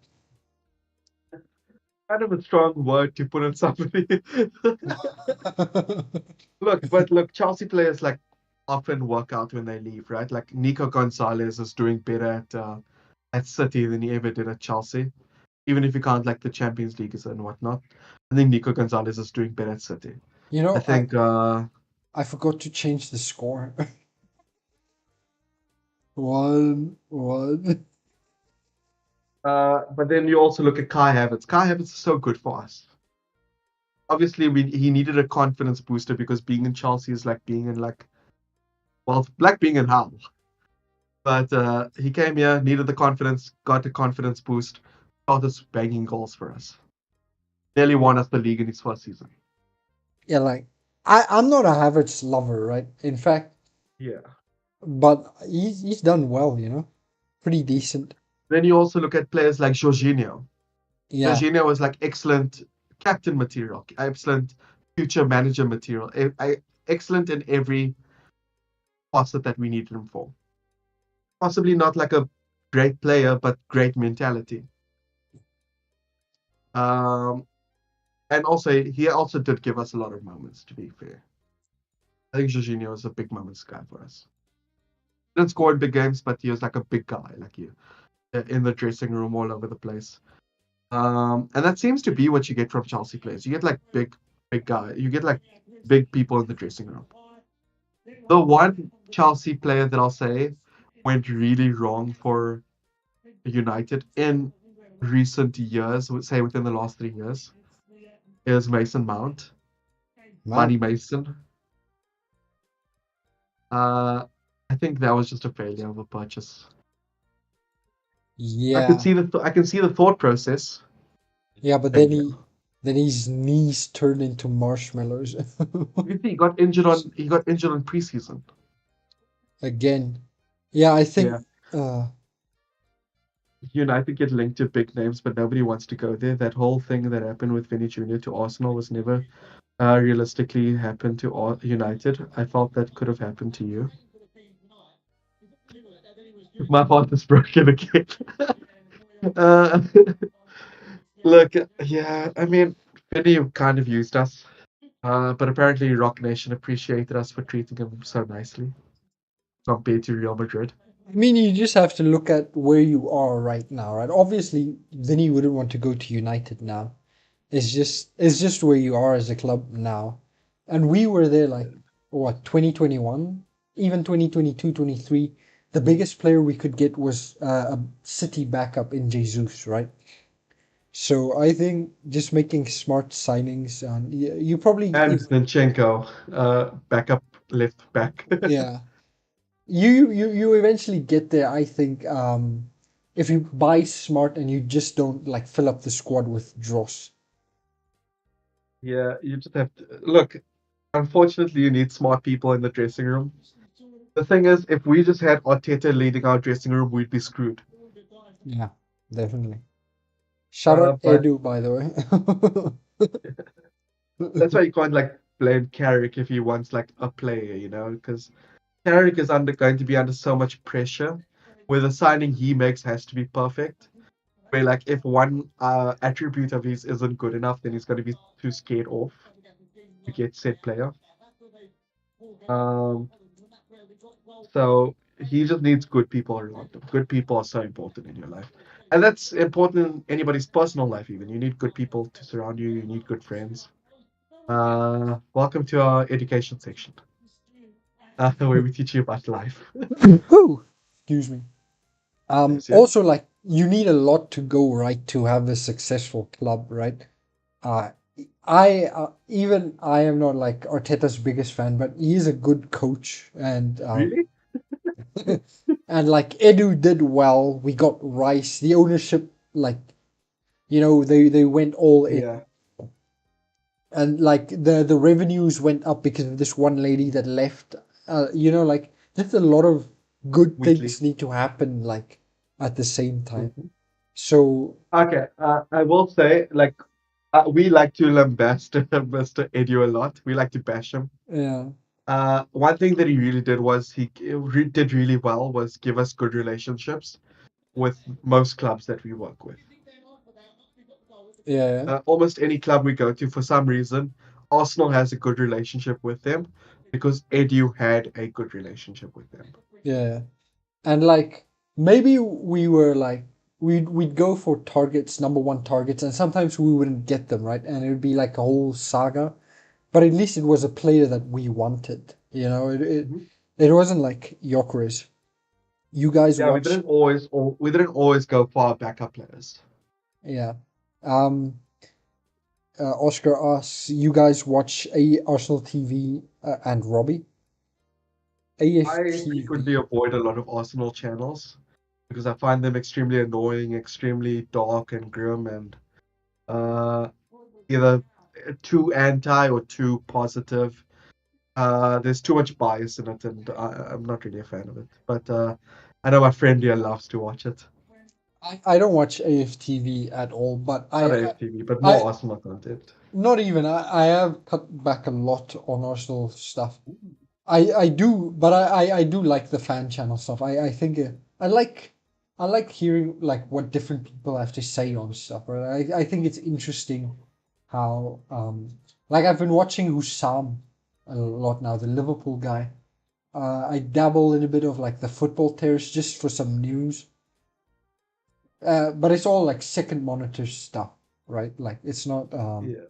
Kind of a strong word to put on somebody. Look, but look, Chelsea players like often work out when they leave, right? Like Nico Gonzalez is doing better at City than he ever did at Chelsea. Even if you can't like the Champions League and whatnot. I think Nico Gonzalez is doing better at City. You I know, think I forgot to change the score. 1-1. but then you also look at Kai Havertz. Kai Havertz is so good for us. Obviously he needed a confidence booster because being in Chelsea is like being in like well like being in hell. But he came here, needed the confidence, got the confidence boost, started banging goals for us. Nearly won us the league in his first season. Yeah, like I'm not a Havertz lover, right? In fact, Yeah. but he's done well, pretty decent. Then you also look at players like Jorginho. Yeah, Jorginho was like excellent captain material, excellent future manager material, excellent in every facet that we needed him for. Possibly not like a great player, but great mentality. Um, and also he also did give us a lot of moments. To be fair, I think Jorginho was a big moments guy for us. Didn't score in big games, but he was like a big guy, like you in the dressing room all over the place. And that seems to be what you get from Chelsea players. You get like big guy. You get like big people in the dressing room. The one Chelsea player that I'll say went really wrong for United in recent years, say within the last 3 years, is Mason Mount, Money Man. Mason. Uh, I think that was just a failure of a purchase. Yeah. I can see the thought process. Yeah, but Failure. then his knees turned into marshmallows You see, he got injured on preseason. again. Yeah, I Yeah. think United get linked to big names, but nobody wants to go there. That whole thing that happened with Vinny Jr. to Arsenal was never realistically happened to United. I felt that could have happened to you. My heart is broken again. uh, look, yeah, I mean, Vinny kind of used us, but apparently Rock Nation appreciated us for treating him so nicely compared to Real Madrid. I mean, you just have to look at where you are right now, right? Obviously, Vinny wouldn't want to go to United now. It's just where you are as a club now. And we were there like what, 2021, even 2022, 23. The Mhm. biggest player we could get was a City backup in Jesus, right? So I think just making smart signings and you probably And if Zinchenko, backup left back. yeah, you eventually get there. I think if you buy smart and you just don't like fill up the squad with dross. Yeah, you just have to look. Unfortunately, you need smart people in the dressing room. The thing is, if we just had Arteta leading our dressing room, we'd be screwed. Yeah, definitely. Shout out But Edu, by the that's way. why you can't like blame Carrick if he wants like a player, because Carrick is going to be under so much pressure, where the signing he makes has to be perfect. Where like if one attribute of his isn't good enough, then he's going to be too scared off to get said player. Um, so he just needs good people around him. Good people are so important in your life, and that's important in anybody's personal life. Even you need good people to surround you. You need good friends. Welcome to our education section, where we teach you about life. Whew. Excuse me. Yes, yeah. Also, like you need a lot to go right to have a successful club, right? Uh, even I am not like Arteta's biggest fan, but he is a good coach, and Really? and like Edu did well. We got Rice. The ownership, like they went all in, Yeah. and like the revenues went up because of this one lady that left. Like just a lot of good Weekly. things need to happen like at the same time. Mhm. So Okay. I will say, like, we like to lambast Mr. Edu a lot. We like to bash him. yeah, One thing that he really did was did really well was give us good relationships with most clubs that we work with. yeah, Almost any club we go to, for some reason, Arsenal has a good relationship with them because Edu had a good relationship with them. yeah. And like maybe we were like we'd go for targets, number one targets, and sometimes we wouldn't get them, right? And it would be like a whole saga. But at least it was a player that we wanted. Mhm. It wasn't like Gyökeres. You guys Yeah, watch, we didn't always go for our backup players. yeah. Um, Oscar asks, you guys watch a Arsenal TV and Robbie I frequently AFTV. avoid a lot of Arsenal channels because I find them extremely annoying, extremely dark and grim, and uh, either too anti or too positive. There's too much bias in it, and I'm not really a fan of it. But I know my friend here loves to watch it. I don't watch AFTV at all, but Not AFTV, but I more Arsenal content. not even I have cut back a lot on Arsenal stuff. I do, but I do like the fan channel stuff. I think I like hearing like what different people have to say on stuff. Right? I think it's interesting how like I've been watching Hussam a lot now, the Liverpool guy. I dabble in a bit of like the football terrace just for some news. But it's all like second monitor stuff, right? Like it's not Yeah.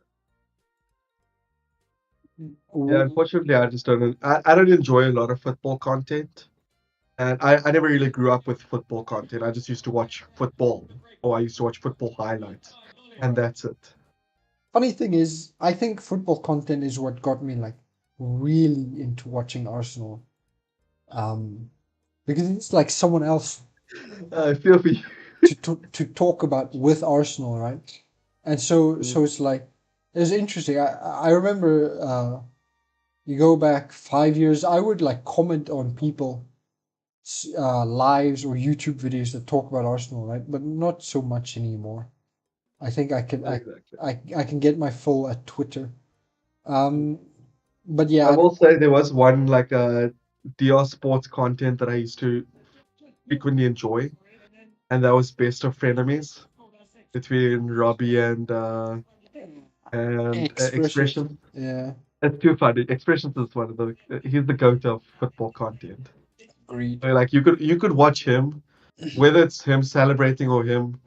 Yeah, w- unfortunately, I just don't. I don't enjoy a lot of football content. And I never really grew up with football content. I just used to watch football, or I used to watch football highlights, and that's it. Funny thing is, I think football content is what got me like really into watching Arsenal. Um, because it's like someone else I feel for you. to talk about with Arsenal, right? And so it's like it's interesting. I remember you go back 5 years, I would like comment on people lives or YouTube videos that talk about Arsenal, right? But not so much anymore. I think I can Exactly. I can get my full at Twitter. Um, but yeah, I I will don't. say there was one like DR sports content that I used to frequently enjoy, and that was Best of Frenemies between Robbie and Expressions. Expression. Yeah, It's too funny. Expressions is one of the he's the goat of football content. agreed. Like you could watch him, whether it's him celebrating or him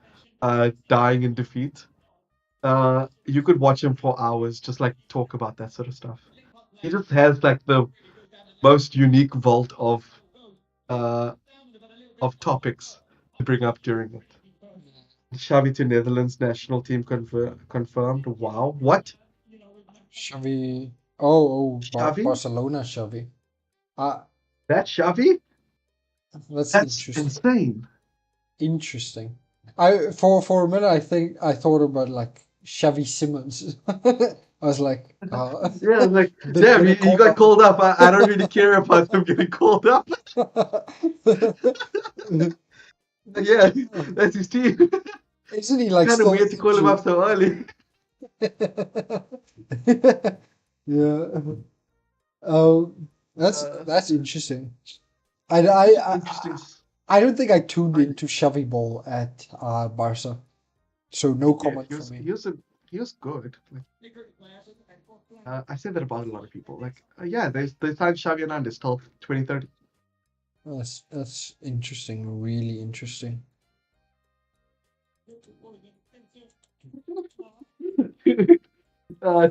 dying in defeat. You could watch him for hours, just like talk about that sort of stuff. He just has like the most unique vault uh of topics to bring up during it. Xavi to Netherlands national team confirmed. Wow, what? Xavi. Xavi? Barcelona Xavi. Ah, That Xavi? that's That's interesting. insane. Interesting. I for a minute I thought about like Xavi Simmons. I was like, Yeah, I was like, damn, bit of he call got up. called up. I don't really care about him getting called up. Yeah, that's his team. Isn't he like Kind of still weird to call him up injured? so early. Yeah. Oh, Uh, that's interesting. it's such an interesting. I don't think I tuned I, into Xavi Ball at Barca, so no yeah, comment from me. he was good. Like, I say that about a lot of people. Like, yeah, they signed Xavi Hernandez till 2030. That's interesting, really interesting.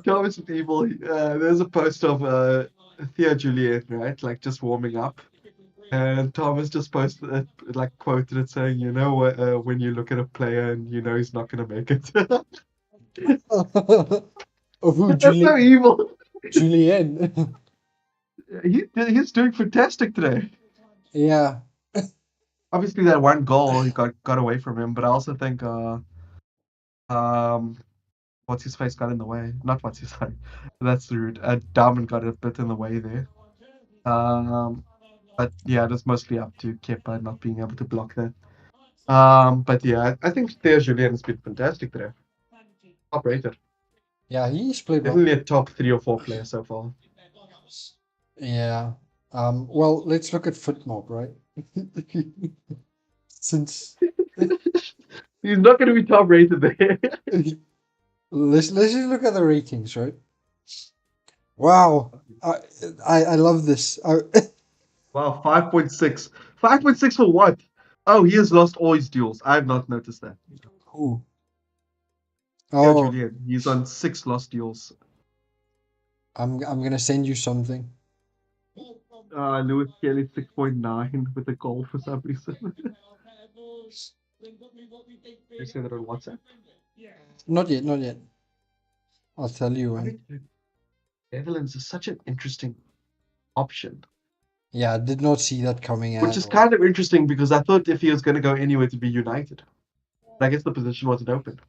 Thomas with Evil. There's a post of Thea Juliet, right? Like just warming up. And Thomas just posted it, like quoted it saying, you know, when you look at a player and you know he's not going to make it. Of who? That's so evil. Julien. He's doing fantastic today. Yeah. Obviously, that one goal he got away from him, but I also think um what's his face got in the way. Not what's his face. That's rude. Diamond got a bit in the way there. Um, but yeah, that's mostly up to Kepa not being able to block that. But yeah, I think Theo Julien has been fantastic today. Top rated. Yeah, he's played well. Definitely a top 3 or 4 player so far. Yeah. Well, let's look at FootMob, right? Since He's not going to be top rated there. let's just look at the ratings, right? Wow. I I love this. Wow, 5.6. 5.6 for what? Oh, he has lost all his duels. I have not noticed that. Who? Theo Oh, Julien, he's on 6 lost duels. I'm gonna send you something. Lewis Kelly 6.9 with a goal for some reason. They say that on WhatsApp. Not yet, not yet. I'll tell you I when. think Netherlands is such an interesting option, Yeah, I did not see that coming which at is all. kind of interesting because I thought if he was going to go anywhere to be United, but I guess the position wasn't open.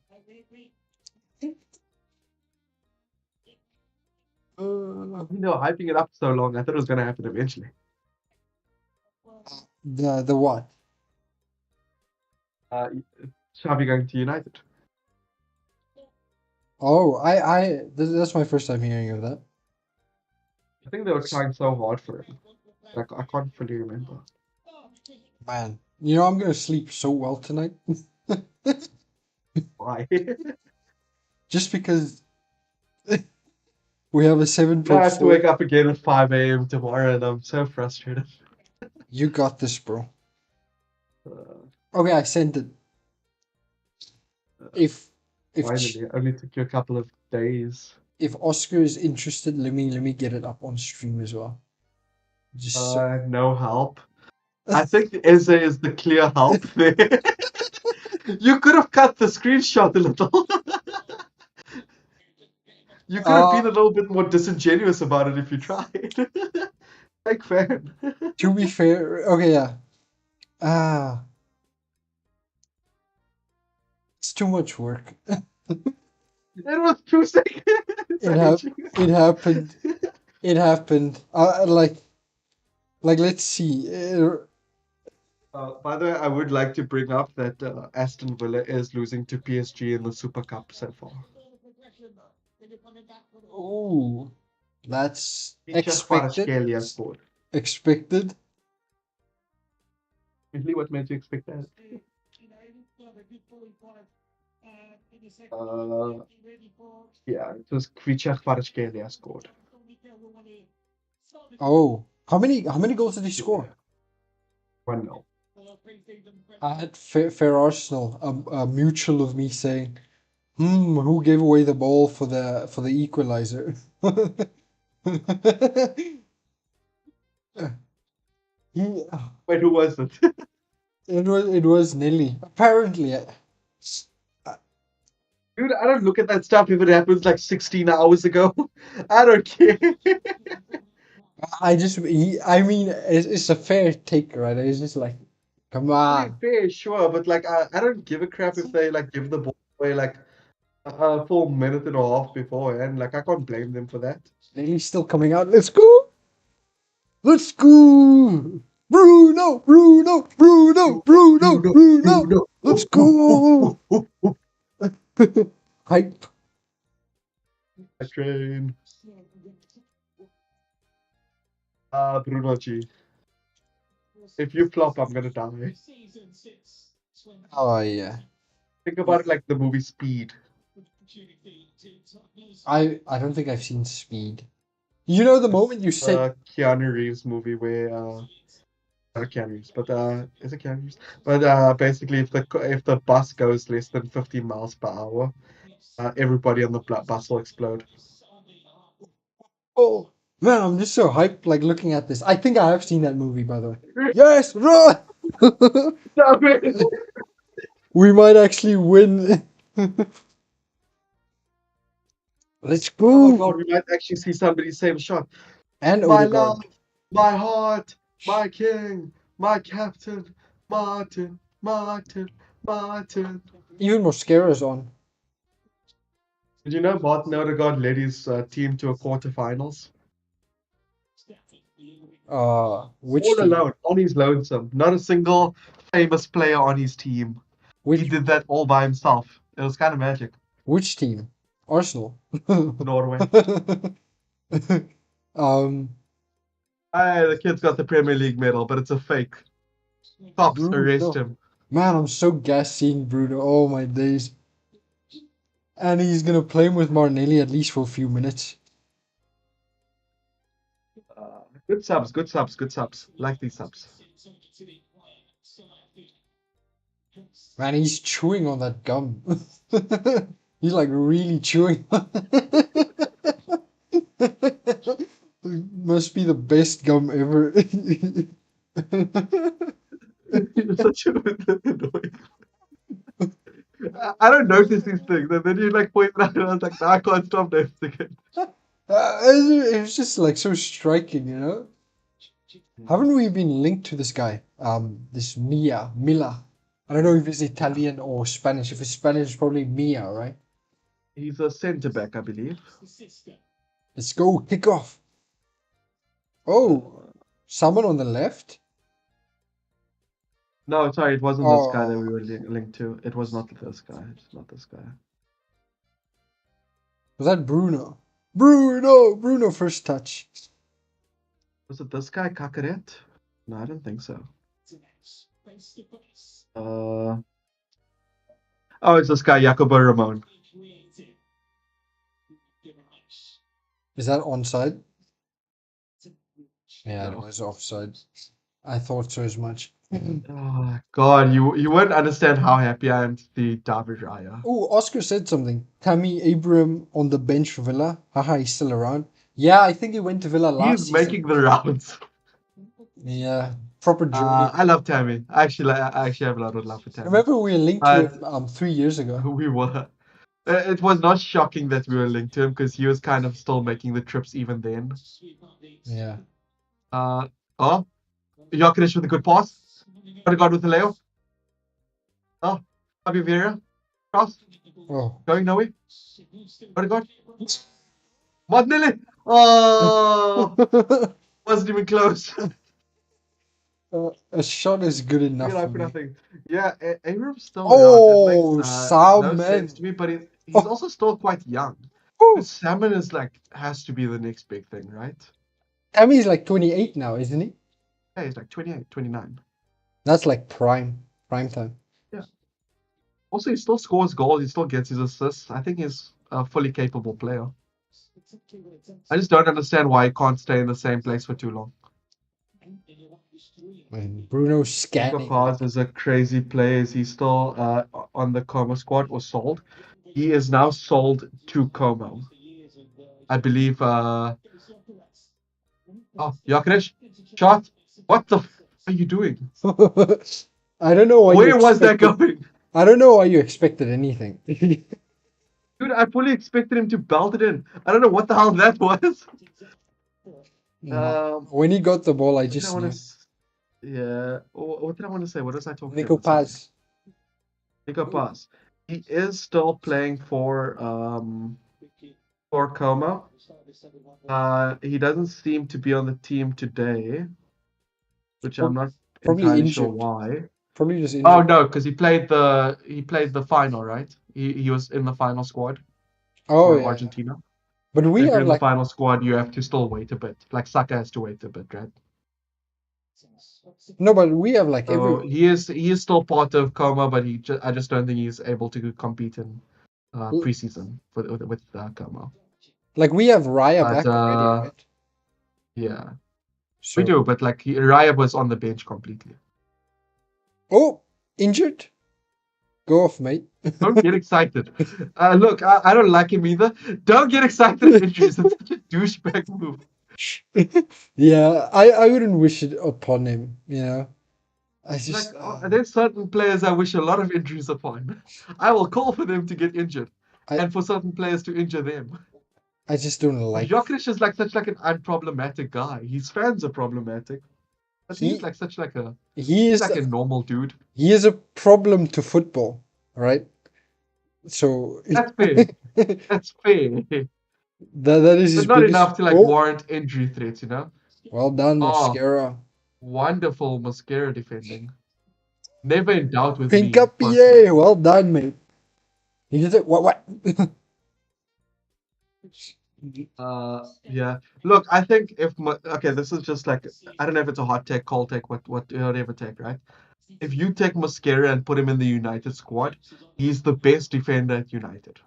Uh, They were hyping it up so long, I thought it was going to happen eventually. the what? Uh, Xavi going to United. Oh, that's my first time hearing of that. I think they were trying so hard for him. Like, I can't fully remember. Man, you know I'm gonna sleep so well tonight. Why? Just because we have a I have to 7.4. wake up again at 5 a.m. tomorrow, and I'm so frustrated. You got this, bro. Uh, Okay, I sent it. If if Finally, it only took you a couple of days. if Oscar is interested, let me get it up on stream as well. Just so No help. I think Eze is the clear help there. You could have cut the screenshot a little. You could have Uh, been a little bit more disingenuous about it if you tried. Fake fan. to be fair, okay, yeah. Ah, it's too much work. It was 2 seconds. It I hate hap- you. it happened. It happened. Like let's see. By the way, I would like to bring up that Aston Villa is losing to PSG in the Super Cup so far. Oh, that's Feature expected. Kvaratskhelia scored. Expected. Usually, what made you expect that? Uh, yeah, it was Feature Kvaratskhelia scored. Oh, how many goals did he Yeah, score? 1-0. I had fair Arsenal. A mutual of me saying, who gave away the ball for the equalizer? He, Wait, who was it? it was Nelly. Apparently, Dude, I don't look at that stuff if it happens like 16 hours ago. I don't care. I mean, it's a fair take, right? It's just like, come I mean, on. fair, sure, but like, I don't give a crap if they like give the ball away like for a minute and a half beforehand. Like, I can't blame them for that. Nelly's still coming out. Let's go! Let's go! Bruno! Bruno! Bruno! Bruno! Bruno, Bruno! Bruno. Let's Oh, oh, oh, go! oh, oh, oh. Hype. A train. Bruno G. If you flop, I'm gonna die. Oh yeah. Think about it like the movie Speed. I don't think I've seen Speed. You know the moment you said Keanu Reeves movie where not Keanu Reeves, but is it Keanu Reeves? But basically, if the bus goes less than 50 miles per hour, everybody on the bus will explode. oh man, I'm just so hyped like looking at this. I think I have seen that movie by the way. Yes, run! Stop it! We might actually win. Let's Oh my go! God, we might actually see somebody same shot. And My love, Odegaard. my heart, my king, my captain, Martin, Martin, Martin. Even Mosquera's on. Did you know Martin Odegaard led his team to a quarterfinals? Which All team? alone, on his lonesome. Not a single famous player on his team. He Which did that all by himself. It was kind of magic. which team? Arsenal. Norway. um, Hey, the kid's got the Premier League medal, but it's a fake. Cops, arrest Bruno. him. Man, I'm so gassed seeing Bruno. Oh my days. And he's gonna play him with Martinelli at least for a few minutes. Good subs, good subs, good subs. Like these subs. Man, he's chewing on that gum. He's like really chewing. Must be the best gum ever. You're such an annoying. I don't notice these things, and then you like point it out, and I was like, nah, I can't stop noticing it. It was just like so striking, you know? Haven't we been linked to this guy? This Mila. I don't know if it's Italian or Spanish. If it's Spanish, it's probably Mia, right? He's a centre back, I believe. Let's go, kick off. Oh, someone on the left? No, sorry, it wasn't this guy that we Oh, were linked to. It was not this guy. It's not this guy. was that Bruno? Bruno, first touch. Was it this guy, Kakaret? No, I don't think so. Uh, oh, it's this guy, Jacobo Ramon. Is that onside? Yeah, it No. was offside. I thought so as much. Oh, God, you won't understand how happy I am to see David Raya. Oh, Oscar said something. Tammy Abraham on the bench for Villa. Haha, he's still around. Yeah, I think he went to Villa last He's season. making the rounds. Yeah. Proper Geordie. I love Tammy. I actually have a lot of love for Tammy. Remember we were linked to But him 3 years ago. we were. It was not shocking that we were linked to him because he was kind of still making the trips even then. Yeah. Uh, oh, Jokic with a good pass. Odegaard with the Leo. Oh, Fabio Vieira. Cross. Oh. Going nowhere. Odegaard. Martinelli. Oh, wasn't even close. A shot is good enough Real for life for me. nothing. Yeah, Abram's still around. It makes Oh, no sense Salmon. to me, but he's Oh, also still quite young. oh. This Salmon is like has to be the next big thing, right? Tammy's like 28 now, isn't he? Yeah, he's like 28, 29. That's like prime time. Yeah. Also, he still scores goals. He still gets his assists. I think he's a fully capable player. I just don't understand why he can't stay in the same place for too long. And Bruno's Luka scanning. Paz is a crazy player. Is he still on the Como squad or sold? He is now sold to Como. I believe. Oh, Jokic, shot. What the f are you doing? I don't know why you Where was that expected. going? I don't know why you expected anything. Dude, I fully expected him to belt it in. I don't know what the hell that was. No. When he got the ball, I What did I just want knew. to? Yeah. What did I want to say? What was I talking Nico about? Sorry. Paz. Nico Paz. He is still playing for Como. He doesn't seem to be on the team today, which I'm not Probably entirely sure injured. why. Probably just Oh injured. no, because he played the final, right? He was in the final squad Oh for yeah. Argentina. But we If you're have in the like final squad, you have to still wait a bit. Like Saka has to wait a bit, right? no, but we have like So every he is still part of Como, but I just don't think he's able to compete in preseason with Como. like we have Raya But back already, right? yeah, we So do. But like Raya was on the bench completely. oh, injured. Go off, mate. Don't get excited. Look, I don't like him either. Don't get excited at injuries. It's such a douchebag move. Yeah, I wouldn't wish it upon him. I Like, just there's certain players I wish a lot of injuries upon. I will call for them to get injured, I and for certain players to injure them. I just don't But like. Jokic is like such like an unproblematic guy. His fans are problematic, but he's He like such like a he he's is like a normal dude. he is a problem to football, right? So That's fair. that That's fair, that is his but not biggest. enough to like Oh, warrant injury threats, you know. well done, Oh, mascara. wonderful mascara defending. Never in doubt with Pink me up, personally. yay! Well done, mate. He did it. What? Yeah. Look, I think okay, this is just like I don't know if it's a hot take, cold take, whatever take, right? If you take Mascara and put him in the United squad, he's the best defender at United.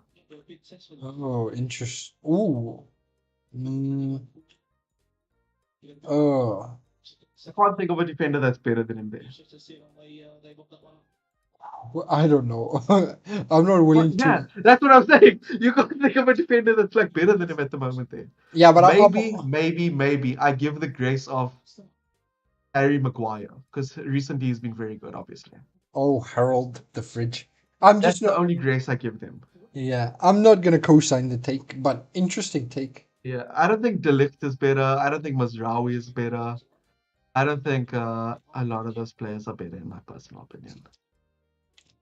Oh, interest. Ooh. Mm, oh. I can't think of a defender that's better than him there. Well, I don't know. I'm not Well, willing yeah, to. that's what I'm saying. You can't think of a defender that's like better than him at the moment there. Yeah, but Maybe I give the grace of Harry Maguire because recently he's been very good, obviously. oh, Harold the fridge. I'm That's just the not. only grace I give them. Yeah, I'm not gonna co-sign the take, but interesting take. Yeah, I don't think Delict is better. I don't think Mazraoui is better. I don't think a lot of those players are better, in my personal opinion.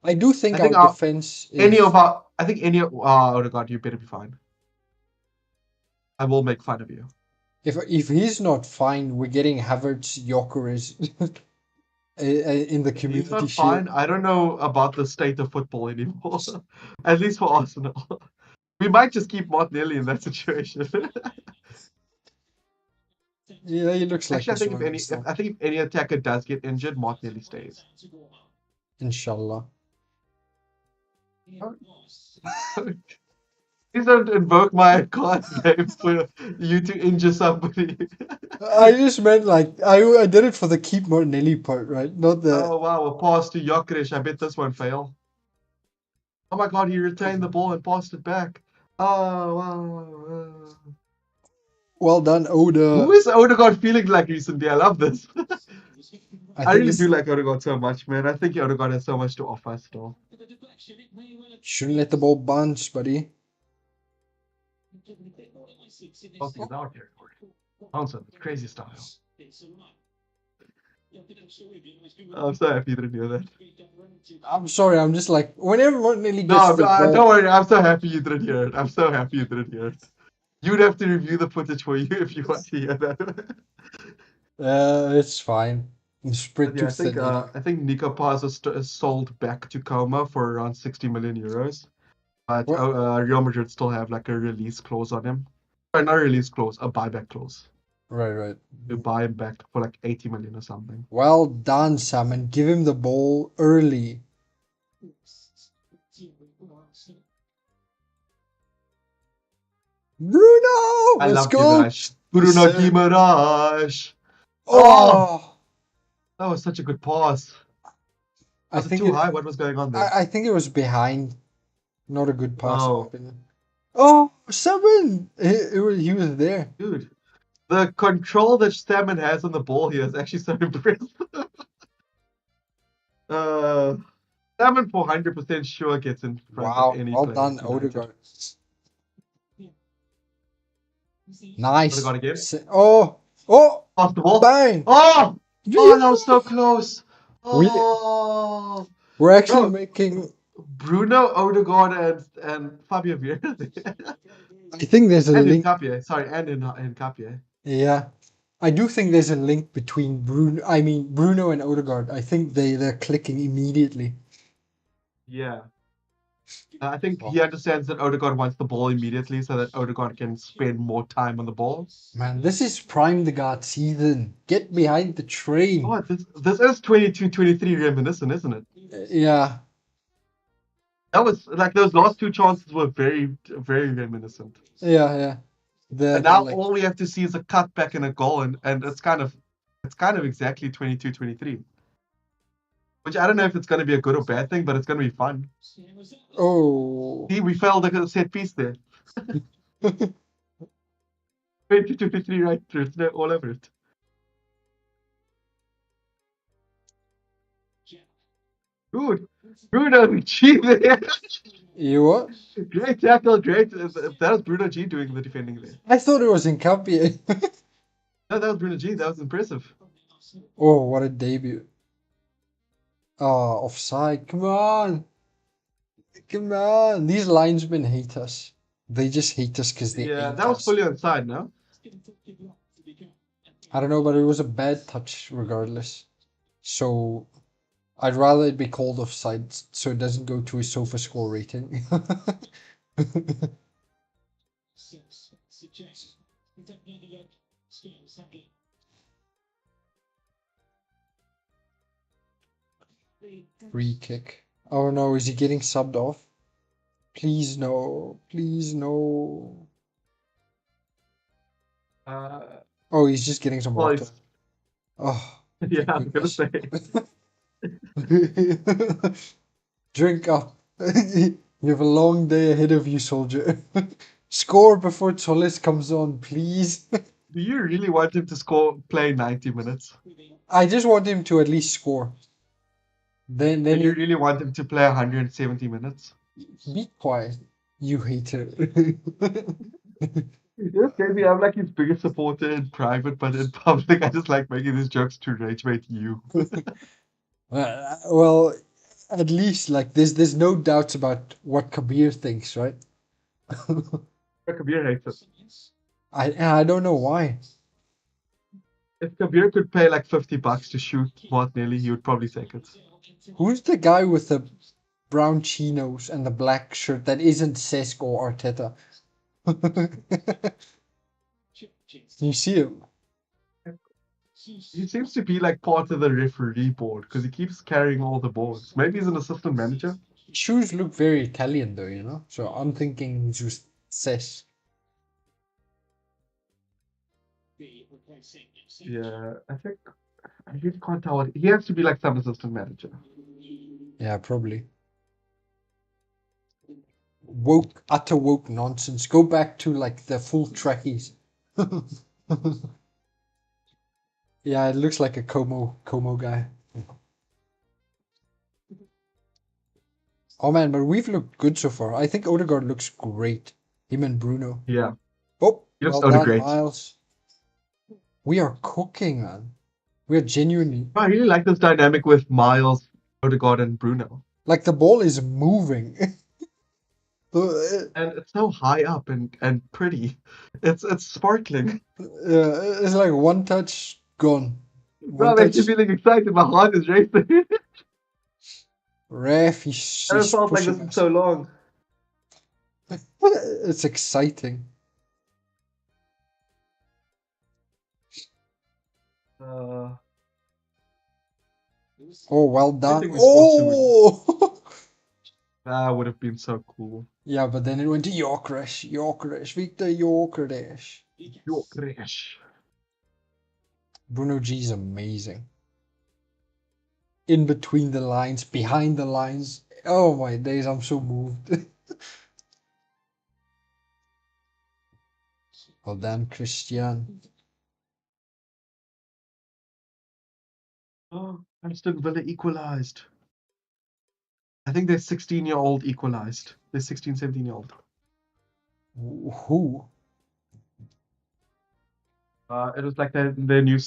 I do I think our think defense is. any of oh god, you better be fine. I will make fun of you. If he's not fine, we're getting Havertz, Gyökeres in the If he's Community not Shield. fine, I don't know about the state of football anymore. At least for Arsenal. We might just keep Martinelli in that situation. Yeah, he looks like Actually, this one still. I think if any attacker does get injured, Martinelli stays. Inshallah. Please don't invoke my God's name for you to injure somebody. I just meant like I did it for the keep Martinelli part, right? Not the. Oh wow, a pass to Jokic. I bet this one fail. Oh my god, he retained the ball and passed it back. Oh wow. Well done, Who Oda. is Odegaard feeling like recently? I love this. I I think really this do like Odegaard so much, man. I think Odegaard has so much to offer still. shouldn't let the ball bounce, buddy. Crossing is our territory. Johnson, crazy style. I'm so happy you didn't hear that. I'm sorry, I'm just like whenever Martinelli No, gets the ball. don't worry. I'm so happy you didn't hear it. I'm so happy you didn't hear it. You'd have to review the footage for you if you want to hear that. It's fine. It's spread But yeah, too thin, you know. I think Nico Paz is sold back to Coma for around 60 million euros. But What? Real Madrid still have like a release clause on him. Or not a release clause, a buyback clause. Right, right. To buy him back for like 80 million or something. Well done, Salmon. Give him the ball early. Bruno, I let's love go. Guimaraes. Yes, Bruno sir. Guimaraes. Oh, Oh, that was such a good pass. I Was it think too it. high? What was going on there? I think it was behind. Not a good pass, in my Oh, opinion. Oh, 7. He was there. dude. The control that Stammen has on the ball here is actually so impressive. Uh, Stammen 400% sure gets in front of Wow, any well player done, at United. Odegaard. Nice. Odegaard again. Oh, Off the ball. bang. Oh! Yeah. Oh, that was so close. We Oh! we're actually Bro, making. Bruno, Odegaard, and Fabio Vieira. I think there's a And link. Nkapie. Sorry, and Nkapie. Yeah, I do think there's a link between Bruno and Odegaard. I think they're clicking immediately. Yeah. I think Oh, he understands that Odegaard wants the ball immediately so that Odegaard can spend more time on the ball. man, this is prime the God season. Get behind the train. Oh, this is 22-23 reminiscent, isn't it? Yeah, That was like those last two chances were very, very reminiscent. yeah. And The now like. all we have to see is a cutback and a goal, and it's kind of exactly 22-23. Which I don't know if it's going to be a good or bad thing, but it's going to be fun. Oh. See, we failed the set piece there. 22-23 right through. It's all over it. Good. Bruno G there. You what? Great tackle, great. That was Bruno G doing the defending there. I thought it was in Nkapie. No, that was Bruno G. That was impressive. Oh, what a debut. Oh, offside. Come on. Come on. These linesmen hate us. They just hate us because they Yeah, hate that was us. fully onside, no? I don't know, but it was a bad touch regardless. So I'd rather it be called offside so it doesn't go to a sofa score rating. Free kick. Oh no, is he getting subbed off? Please no. Please no. Uh, Oh, he's just getting some well, water. it's, Oh, yeah, thank I was going to goodness. say. Drink up. You have a long day ahead of you, soldier. Score before Solis comes on, please. Do you really want him to play 90 minutes? I just want him to at least score. Then And you he really want him to play 170 minutes? be quiet, you hater. Yes, maybe I'm like his biggest supporter in private, but in public, I just like making these jokes to rage bait you. Well, at least like there's no doubts about what Kabir thinks, right? Kabir hates it. I don't know why. If Kabir could pay like $50 to shoot Martinelli, he would probably take it. Who's the guy with the brown chinos and the black shirt that isn't Cesc or Arteta? You see him? He seems to be like part of the referee board because he keeps carrying all the balls. Maybe he's an assistant manager. Shoes look very Italian though, you know? So I'm thinking he's just Cesc. Yeah, I think I really can't tell what he has to be like some assistant manager. Yeah, probably. Utter woke nonsense. Go back to like the full trackies. Yeah, it looks like a Como guy. Oh man, but we've looked good so far. I think Odegaard looks great. Him and Bruno. Yeah, Oh, he looks well so done, great. Miles. We are cooking, man. We are genuinely I really like this dynamic with Miles, Odegaard, and Bruno. like the ball is moving. And it's so high up and pretty. It's sparkling. It's like one touch gone. One Bro, makes me touch. feeling excited. My heart is racing. Ref, I haven't he's felt like this pushing in us. so long. It's exciting. Uh, Oh, well done. Everything we scored soon. Oh! That would have been so cool. Yeah, but then it went to Yorkresh. Yorkresh. Victor Yorkresh. Yo, crash. Bruno G is amazing. In between the lines, behind the lines. Oh my days, I'm so moved. Well done, Christian. Oh, Aston Villa equalized. I think they're 16-year-old equalized. They're 16, 17-year-old. Who? It was like their new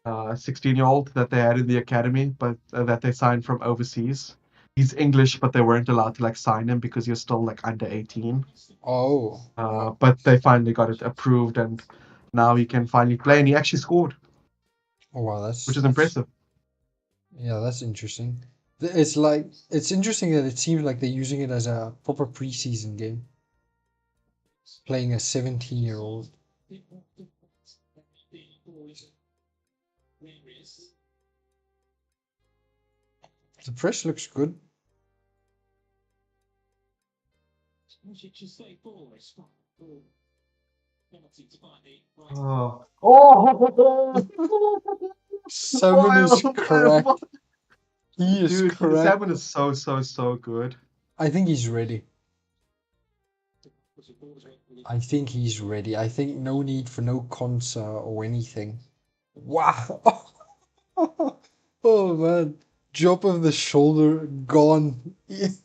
16-year-old that they had in the academy, but that they signed from overseas. He's English, but they weren't allowed to like sign him because you're still like under 18. Oh. But they finally got it approved, and now he can finally play, and he actually scored, Oh wow, which is that's impressive. yeah, that's interesting. It's like it's interesting that it seems like they're using it as a proper preseason game, playing a 17-year-old. The press looks good. Oh, oh, Salmon is wild, wild, cracked. wild. He is Dude, cracked. Salmon is so good. I think he's ready. I think he's ready. I think no need for no consa or anything. Wow. Oh man. Drop of the shoulder gone. He's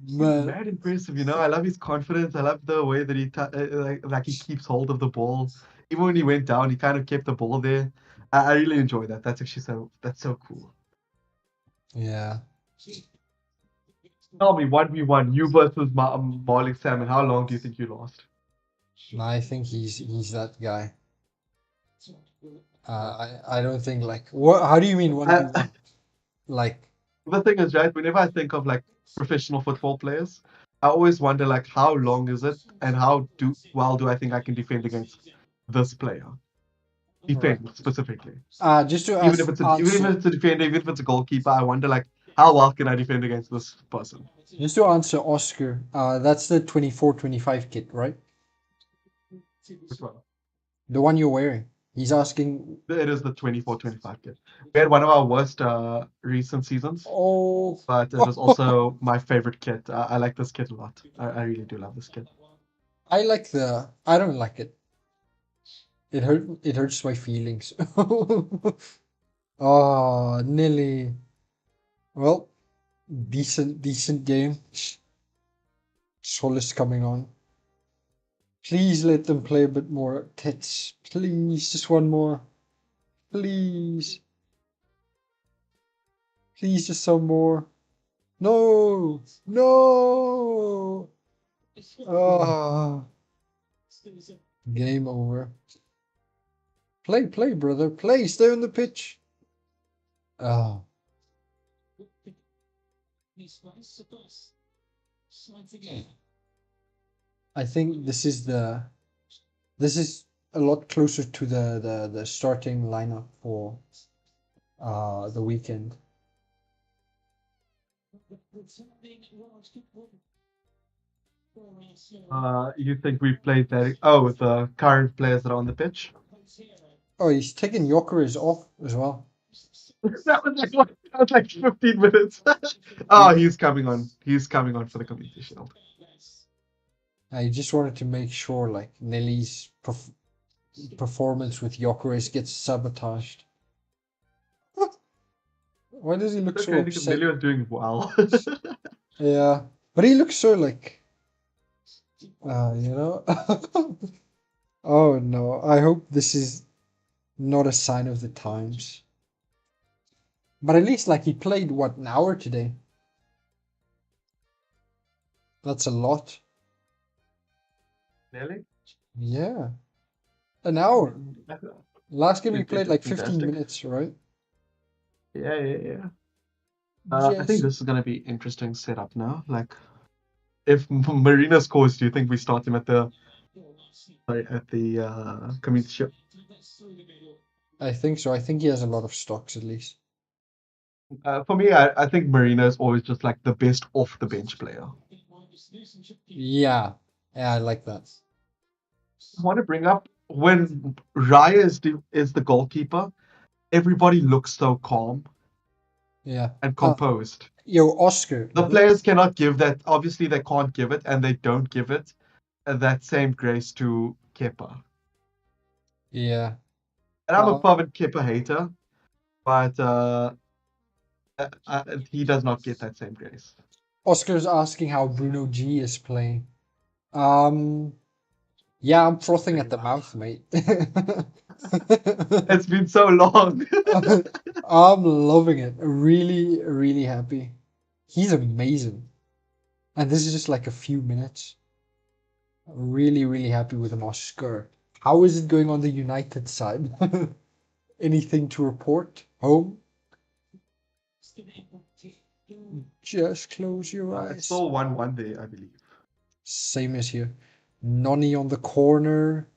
Man. mad impressive, you know. I love his confidence. I love the way that like he keeps hold of the ball. Even when he went down, he kind of kept the ball there. I really enjoy that. That's actually that's so cool. Yeah. Tell me, 1v1, you versus Marley Salmon. How long do you think you lost? I think he's that guy. Yeah. I don't think like what how do you mean I, 1v1? Like the thing is, right, whenever I think of like professional football players, I always wonder like how long is it and how do well do I think I can defend against this player? right. Defend specifically. Just to Even answer if it's a defender, even if it's a goalkeeper, I wonder like how well can I defend against this person? just to answer Oscar, that's the 24-25 kit, right? Which one? The one you're wearing. He's asking It is the 24-25 kid. We had one of our worst recent seasons, oh but it is also my favorite kit. I like this kit a lot. I really do love this kit. I don't like it. It hurts my feelings. Oh, Nilly. Well, decent game. Solis coming on. Please let them play a bit more tits. Please, just one more. Please. Please, just some more. No! No! Ah, game over. Play, brother. Play. Stay on the pitch. Ah, I think this is a lot closer to the starting lineup for the weekend. You think we played that? Oh, the current players that are on the pitch. Oh, he's taking Jokeris off as well. That was like 15 minutes. Oh, he's coming on. He's coming on for the Community Shield. I just wanted to make sure like Nelly's performance with Jokeris gets sabotaged. Why does he look It's so okay because upset? Millie was doing well. Yeah, but he looks so like, you know. Oh no, I hope this is not a sign of the times. But at least like he played what, an hour today. That's a lot. Really? Yeah, an hour. Last game he It's played like 15 fantastic. minutes, right? Yeah, yeah, yeah. I think Just this is gonna be interesting setup now. Like, if Marina scores, do you think we start him at the community shield? I think so. I think he has a lot of stocks at least. For me, I think Marina is always just like the best off the bench player. Yeah, yeah, I like that. I want to bring up when Raya is the goalkeeper, everybody looks so calm Yeah. and composed. Yo, Oscar. The players cannot give that. Obviously, they can't give it, and they don't give it that same grace to Kepa. Yeah. And I'm a Uh, fervent Kepa hater, but he does not get that same grace. Oscar's asking how Bruno G is playing. Um, yeah, I'm frothing at Pretty the well. mouth, mate. It's been so long. I'm loving it. Really, really happy. He's amazing. And this is just like a few minutes. Really, really happy with him, Oscar. How is it going on the United side? Anything to report? Home? Just close your It's eyes. still 1-1 there, I believe. Same as here. Nonny on the corner,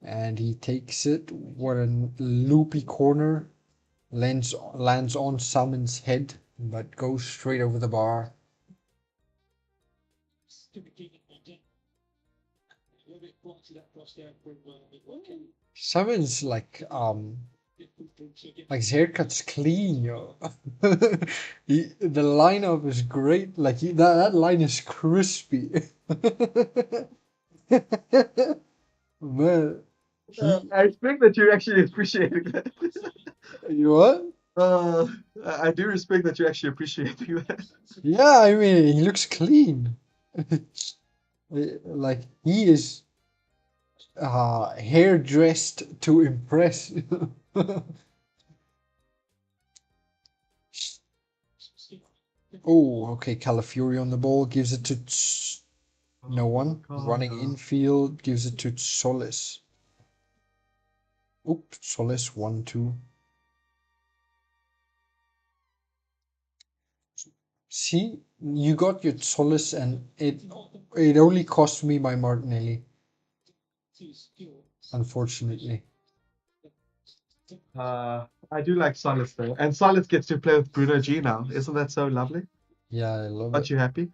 and he takes it. What a loopy corner. Lands on Salmon's head, but goes straight over the bar. Salmon's like his haircut's clean, yo. The lineup is great. Like that line is crispy. Man, he I respect that you're actually appreciating that. you what? Uh, I do respect that you're actually appreciating that. Yeah, I mean he looks clean. Like he is hair dressed to impress. Oh, okay. Calafiori on the ball gives it to no one. Running Corner. infield gives it to Solis. Oop, Solis 1-2. See, you got your Solis, and it only cost me my Martinelli, unfortunately. I do like Silas though, and Silas gets to play with Bruno G now. Isn't that so lovely? Yeah, I love it. Aren't you happy?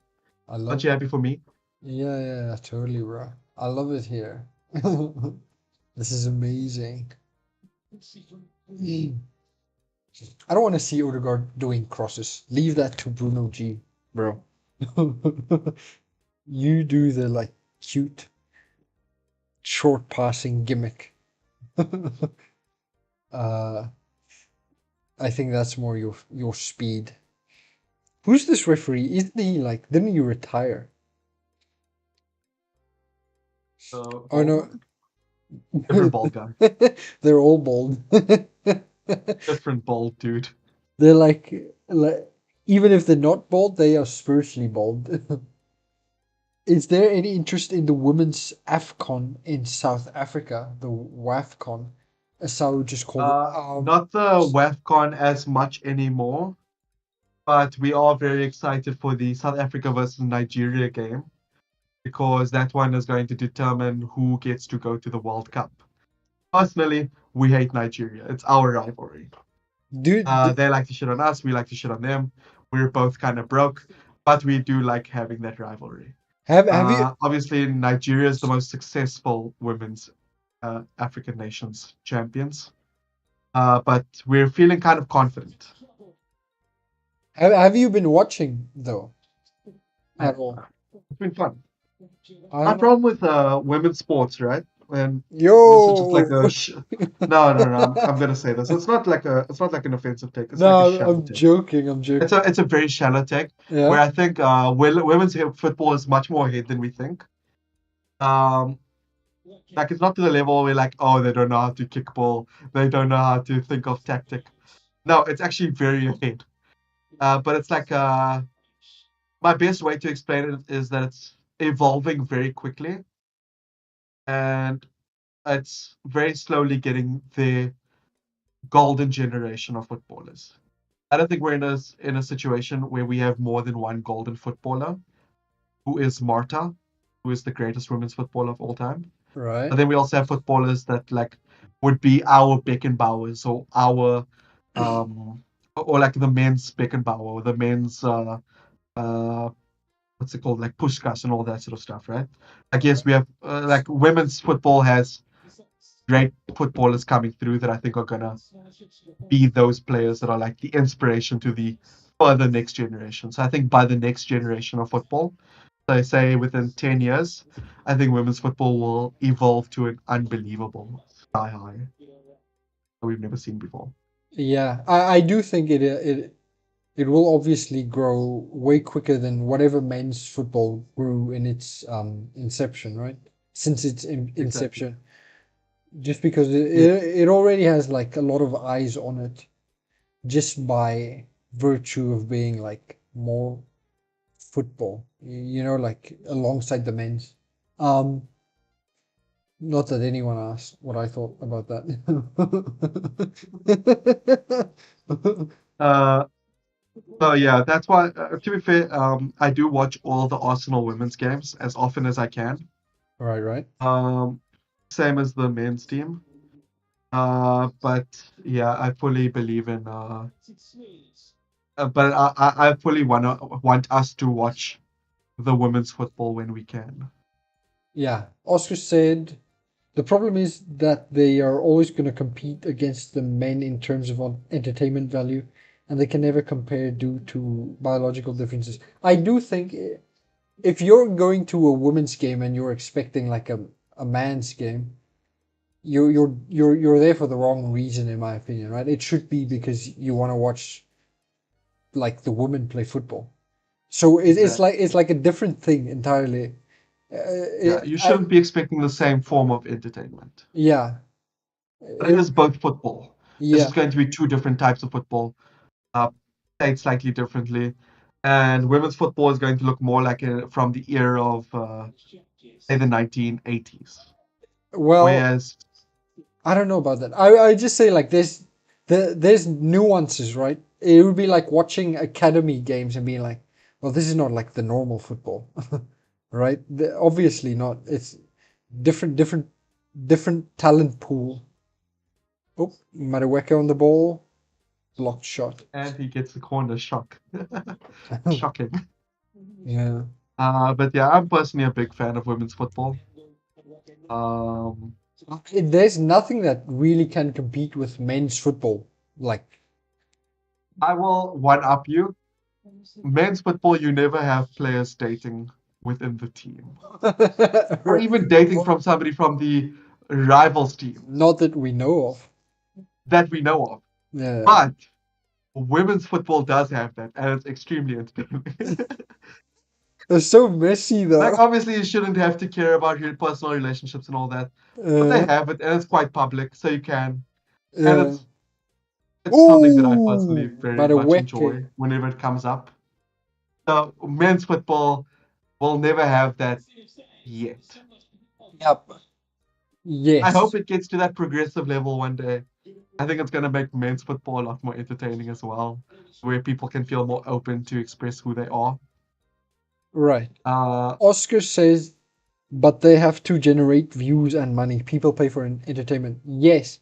I Aren't love. you happy for me? Yeah, yeah, yeah, totally, bro. I love it here. This is amazing. I don't want to see Odegaard doing crosses. Leave that to Bruno G, bro. You do the like cute short passing gimmick. uh, I think that's more your speed. Who's this referee? Isn't he like? Didn't he retire? Oh Bald no, one? Different bald guy. they're all bald. Different bald dude. They're like even if they're not bald, they are spiritually bald. Is there any interest in the women's AFCON in South Africa, the WAFCON, as I would just call it? Not the WAFCON as much anymore, but we are very excited for the South Africa versus Nigeria game because that one is going to determine who gets to go to the World Cup. Personally, we hate Nigeria. It's our rivalry. Dude, They like to shit on us. We like to shit on them. We're both kind of broke, but we do like having that rivalry. have you Obviously, Nigeria is the most successful women's African nations champions, but we're feeling kind of confident. have you been watching though Uh, at all? it's been fun. My I'm problem with women's sports, right? And this is just like yo. no, no, no. I'm gonna say this. It's not like an offensive take. It's like a No, shallow I'm take. joking. I'm It's joking. a very shallow take Yeah. where I think women's football is much more ahead than we think. Um, like it's not to the level where we're like, oh, they don't know how to kick ball, they don't know how to think of tactic. No, it's actually very ahead. But it's like my best way to explain it is that it's evolving very quickly and it's very slowly getting the golden generation of footballers. I don't think we're in a situation where we have more than one golden footballer, who is Marta, who is the greatest women's footballer of all time. Right. And then we also have footballers that like would be our Beckenbauers or our or like the men's Beckenbauer or the men's uh what's it called, like Puskas and all that sort of stuff, right? I guess we have like women's football has great footballers coming through that I think are gonna be those players that are like the inspiration to the further next generation. So I think by the next generation of football, so I say within 10 years, I think women's football will evolve to an unbelievable sky high that we've never seen before. Yeah, I do think it will obviously grow way quicker than whatever men's football grew in its inception, right? Since its Exactly. inception, just because Yeah. it already has like a lot of eyes on it, just by virtue of being like more football, like alongside the men's. Um, Not that anyone asked what I thought about that. Uh, so yeah, that's why. To be fair, I do watch all the Arsenal women's games as often as I can. Right, right. Um, Same as the men's team. But yeah, I fully believe in. But I fully want us to watch the women's football when we can. Yeah. Oscar said the problem is that they are always going to compete against the men in terms of entertainment value, and they can never compare due to biological differences. I do think if you're going to a women's game and you're expecting like a man's game, you're there for the wrong reason, in my opinion, right? It should be because you want to watch like the women play football. So it's Exactly. like a different thing entirely. Yeah, you shouldn't be expecting the same form of entertainment. Yeah, But it it, is both football. It's yeah. just going to be two different types of football, uh, played slightly differently. And women's football is going to look more like from the era of, say, the 1980s. Well, Whereas, I don't know about that. I just say like there's nuances, right? It would be like watching academy games and being like, well, this is not like the normal football, right? Obviously not. It's different, different talent pool. Oh, Madueke on the ball, blocked shot. and he gets the corner shock. Shocking. Yeah. But yeah, I'm personally a big fan of women's football. Um, There's nothing that really can compete with men's football. Like, I will one up you. Men's football, you never have players dating within the team, or even dating from somebody from the rivals team not that we know of. that we know of. Yeah. But women's football does have that, and it's extremely entertaining. It's so messy Like, though. obviously, you shouldn't have to care about your personal relationships and all that, but they Uh, have it, and it's quite public, so you can. And yeah. it's something that I personally Ooh, very much Madueke. enjoy whenever it comes up. So men's football will never have that yet. Yep. I hope Yes. it gets to that progressive level one day. I think it's going to make men's football a lot more entertaining as well, where people can feel more open to express who they are. Right. Uh, Oscar says, but they have to generate views and money. People pay for entertainment. Yes.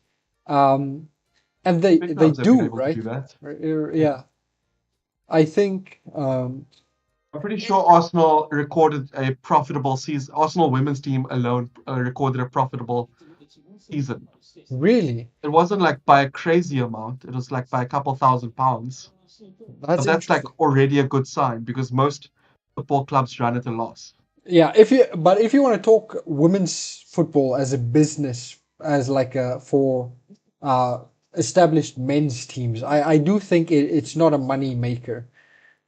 And Big they clubs have been do, able to right? do that. Yeah. Yeah. I think I'm pretty sure Arsenal recorded a profitable season. Arsenal women's team alone recorded a profitable season. really, It wasn't like by a crazy amount. It was like by a couple £1,000. that's But that's like interesting. already a good sign because most football clubs run at a loss. Yeah, if you want to talk women's football as a business, as like a for uh established men's teams, I do think it's not a money maker,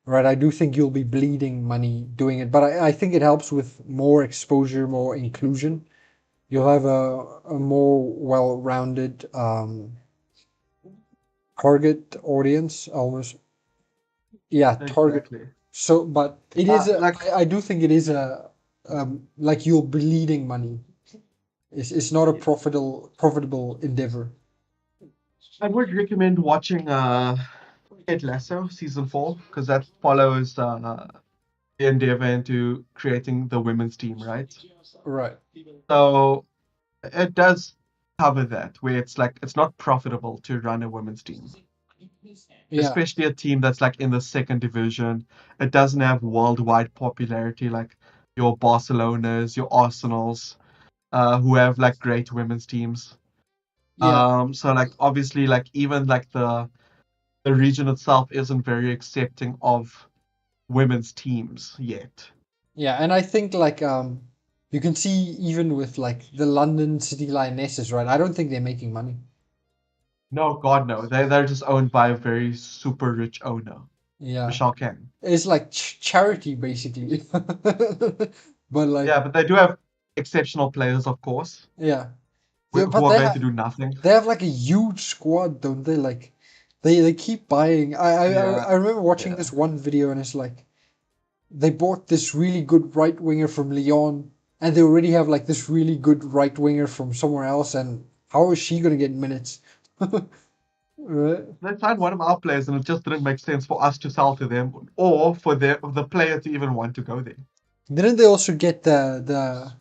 right? I do think you'll be bleeding money doing it, but I think it helps with more exposure, more inclusion. You'll have a more well-rounded target audience, almost. Yeah, target. Exactly. So, but it is Like I do think it is like you're bleeding money. It's not a profitable endeavor. I would recommend watching Ted Lasso season 4 because that follows the endeavor into creating the women's team, right? Right. So it does cover that where it's like it's not profitable to run a women's team, Yeah. especially a team that's like in the second division. It doesn't have worldwide popularity like your Barcelonas, your Arsenals, who have like great women's teams. Yeah. So like obviously like even like the region itself isn't very accepting of women's teams yet. Yeah, and I think like you can see even with like the London City Lionesses, right? I don't think they're making money. No, God no. They're just owned by a very super rich owner, Yeah. Michelle Kang. It's like charity basically. But like Yeah, but they do have exceptional players, of course, yeah. Yeah, who but are going to do nothing. they have like a huge squad, don't they? Like they keep buying. Yeah, I remember watching yeah. this one video and it's like they bought this really good right winger from Lyon and they already have like this really good right winger from somewhere else and how is she gonna get minutes? Right? They signed one of our players, and it just didn't make sense for us to sell to them, or for the player to even want to go there. Didn't they also get the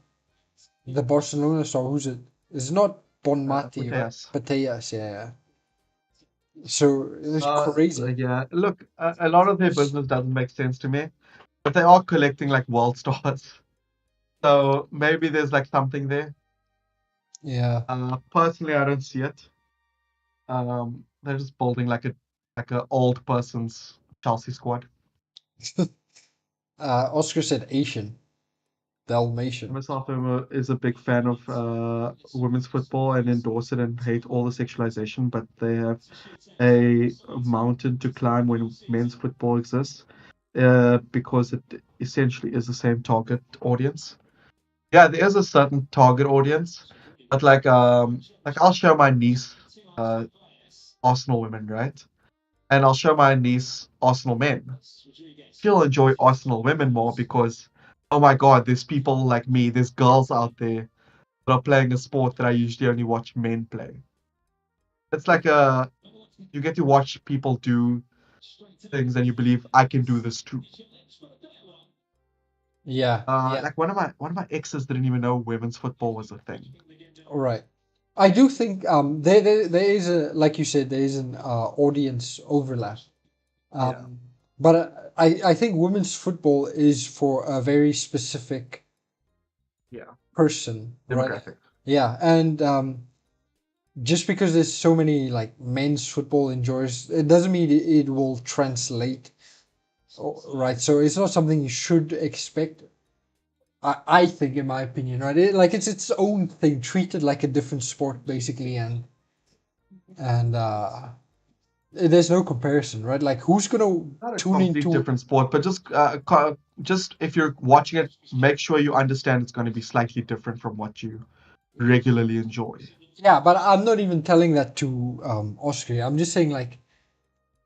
Barcelona star? Who's it? It's not Bonmati, right? Mateus. Mateas, yeah, yeah. So it's crazy. Yeah. Look, a lot of their business doesn't make sense to me, but they are collecting like world stars. So maybe there's like something there. Yeah. Personally, I don't see it. They're just building like a old person's Chelsea squad. Oscar said Asian, Dalmatian. Myself is a big fan of women's football and endorse it and hate all the sexualization, but they have a mountain to climb when men's football exists because it essentially is the same target audience. Yeah, there is a certain target audience, but like I'll show my niece uh, Arsenal women, right? And I'll show my niece Arsenal men. She'll enjoy Arsenal women more because, oh my God, there's people like me, there's girls out there that are playing a sport that I usually only watch men play. It's like you get to watch people do things and you believe I can do this too. Yeah, yeah, Like one of my exes didn't even know women's football was a thing. all right. I do think there is a like you said there is an audience overlap. Yeah, Um, but I think women's football is for a very specific yeah, person, right? demographic. Yeah, and just because there's so many like men's football enjoyers, it doesn't mean it will translate, right? So it's not something you should expect. I think, in my opinion, right? Like it's its own thing, treated like a different sport, basically, and there's no comparison, right? Like who's gonna Not a tune complete into? different sport, but just if you're watching it, make sure you understand it's going to be slightly different from what you regularly enjoy. Yeah, but I'm not even telling that to Oscar. I'm just saying like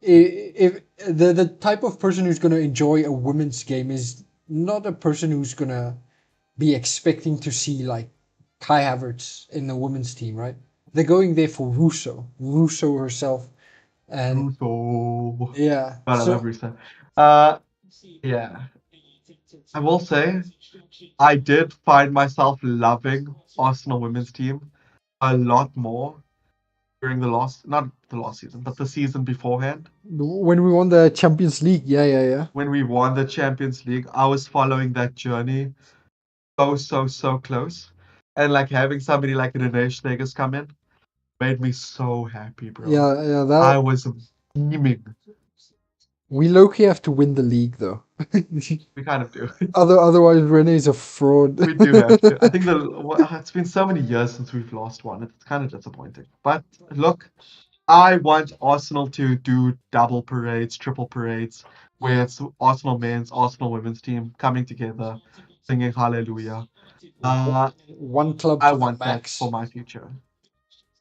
if the type of person who's gonna enjoy a women's game is not a person who's gonna be expecting to see like Kai Havertz in the women's team, right? They're going there for Russo herself, and Russo. yeah. God, I love So Russo. Yeah, I will say I did find myself loving Arsenal women's team a lot more during not the last season, but the season beforehand. when we won the Champions League, yeah, yeah, yeah, When we won the Champions League, I was following that journey so close. And like having somebody like Renee Schlegers come in made me so happy, bro. yeah, yeah. I That was beaming. We low-key have to win the league, though. We kind of do. Otherwise, Rene's a fraud. We do have to. I think it's been so many years since we've lost one. It's kind of disappointing. But look, I want Arsenal to do double parades, triple parades, where Yeah. it's Arsenal men's, Arsenal women's team coming together, singing Hallelujah. Uh, One club I to the want that for max. my future.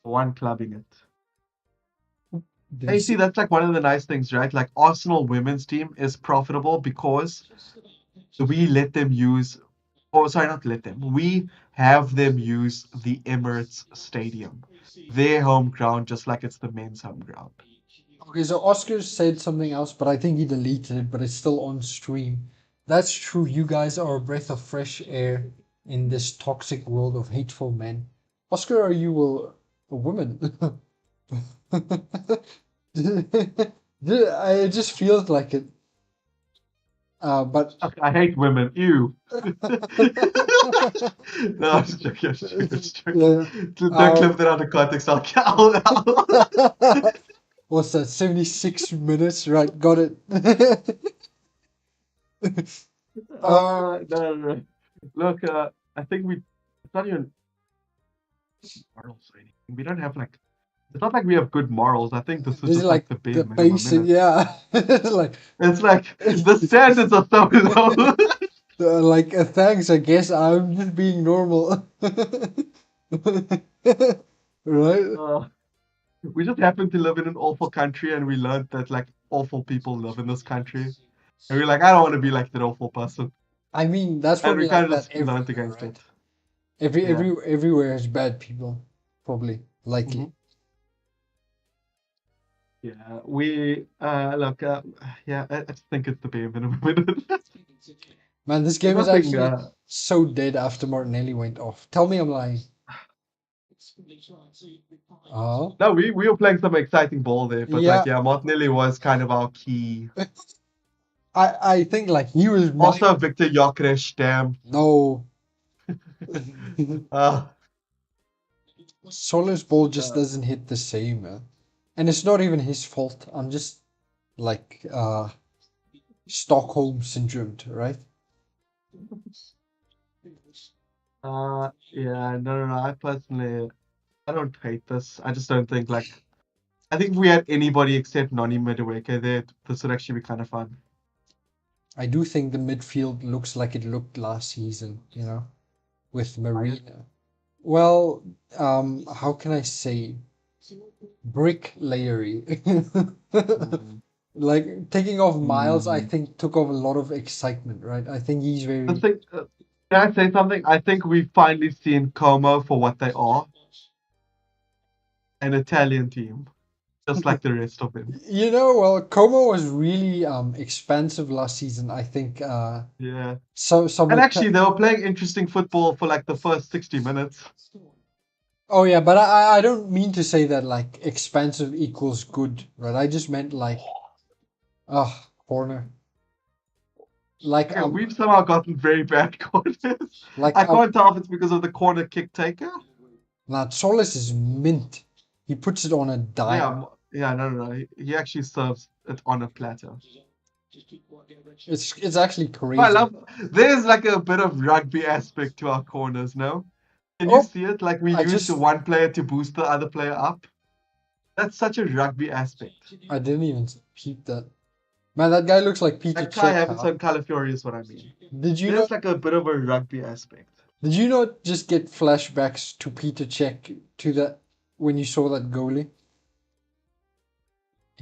One clubbing it. Did you Hey, see, see? that's like one of the nice things, right? Like Arsenal women's team is profitable because we let them use, oh, sorry, not let them. We have them use the Emirates Stadium, their home ground, just like it's the men's home ground. Okay, so Oscar said something else, but I think he deleted it, but it's still on stream. That's true. You guys are a breath of fresh air in this toxic world of hateful men. Oscar, are you a woman? It just feels like it. But Ugh, I hate women. Ew. No, I'm just joking. I'm just joking. I'm just joking. yeah. Don't clip that out of context. I'll. What's that? 76 minutes, right? Got it. uh, No, no, no. Look, I think it's not even morals or anything. We don't have like, it's not like we have good morals. I think this is this is just like like the bare the minimum, basic, innit? yeah. like, It's like the standards are so low. thanks. I guess I'm just being normal, right? Uh, we just happen to live in an awful country and we learned that like awful people live in this country. And we're like, I don't want to be like that awful person. I mean, that's And we probably kind like of that just learned everywhere, against right? it. Yeah. Everywhere has bad people, probably, likely. Hmm. Yeah. We, look, yeah, I just think it's the bare minimum. Man, this There's game is nothing, actually so dead after Martinelli went off. Tell me I'm lying. Oh, no, we were playing some exciting ball there, but like, yeah. yeah, Martinelli was kind of our key. I think like he was my Also, Victor Gyökeres, damn. no. Uh, Solar's ball just uh, doesn't hit the same, man. And it's not even his fault. I'm just like Stockholm syndrome, right? yeah, no. I personally, I don't hate this. I just don't think like, I think if we had anybody except Noni Madueke there, this would actually be kind of fun. I do think the midfield looks like it looked last season, with Marina. Well, how can I say bricklayery? Mm. Like taking off Miles, I Mm. think took off a lot of excitement, right? I think he's I very. think, can I say something? I think we've finally seen Como for what they are, an Italian team, just like the rest of them. Well, Como was really expansive last season. I think Yeah. so some And actually, they were playing interesting football for like the first 60 minutes. Oh yeah, but I don't mean to say that like expansive equals good, right? I just meant like corner. Like Okay, we've somehow gotten very bad corners. like I can't tell if it's because of the corner kick taker. now Solis is mint. He puts it on a dime. Yeah, yeah, no. He actually serves it on a platter. It's actually I crazy. love. There's like a bit of rugby aspect to our corners, no? Can you Oh, see it? Like we I use the just one player to boost the other player up. That's such a rugby aspect. I didn't even peep that. Man, that guy looks like Peter Like Kai Cech, huh? Havertz Calafiori is what I mean. Did you There's not like a bit of a rugby aspect. did you not just get flashbacks to Peter Cech to that when you saw that goalie?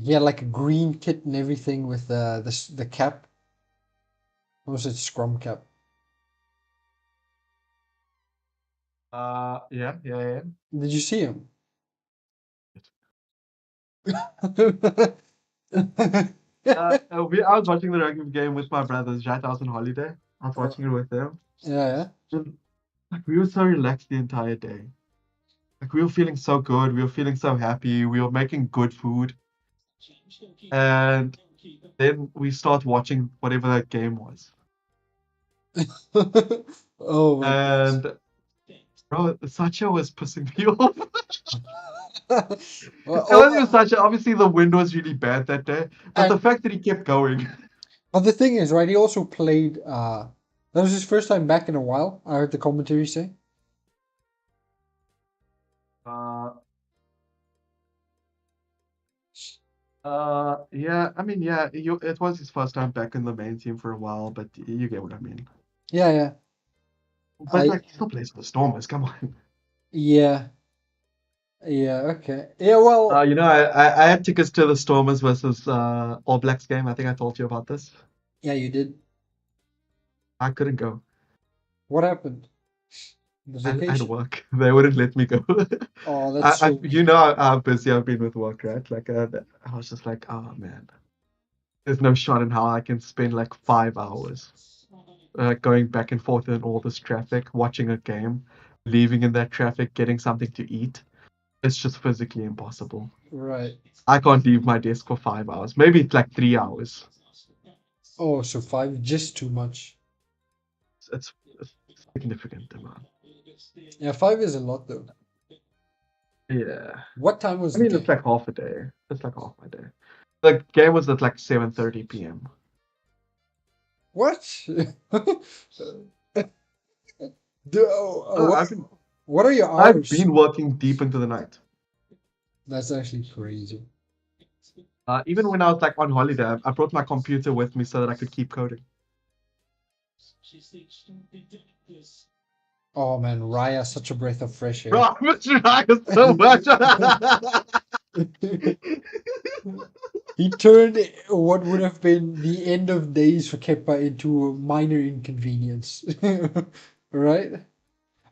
He had like a green kit and everything with the cap. What was it, scrum cap? Yeah. Did you see him? I was watching the rugby game with my brothers, right? I was on holiday. I was watching it with them. Yeah, And, like we were so relaxed the entire day. Like we were feeling so good. We were feeling so happy. We were making good food. And then we start watching whatever that game was. yeah. Oh my gosh. And bro, Sacha was pissing me off. Well, It was such a, obviously the wind was really bad that day, but the and fact that he kept going. but the thing is, right? He also played. That was his first time back in a while. I heard the commentary say. Uh, yeah, I mean, yeah, it was his first time back in the main team for a while, but you get what I mean. Yeah, yeah. But I like, he still plays for the Stormers. Come on. yeah, yeah. Okay. Yeah. Well. I had tickets to the Stormers versus All Blacks game. I think I told you about this. Yeah, you did. I couldn't go. What happened? The I had vacation. work. They wouldn't let me go. Oh, that's I so you mean. know how busy I've been with work, right? Like I was just like, oh man, there's no shot in how I can spend like 5 hours going back and forth in all this traffic, watching a game, leaving in that traffic, getting something to eat. It's just physically impossible. Right. I can't leave my desk for 5 hours. Maybe it's like 3 hours. Oh, so five, just too much. It's significant amount. Yeah, five is a lot though. Yeah. What time was I the mean, it's game? like half a day. It's like half my day. The game was at like 7:30 p.m. What? Oh, What? What are your I've hours? been working deep into the night. That's actually crazy. Even when I was like on holiday, I brought my computer with me so that I could keep coding. Oh man, Raya, such a breath of fresh Bro, air. I miss Ryan so much. He turned what would have been the end of days for Keppa into a minor inconvenience. Right?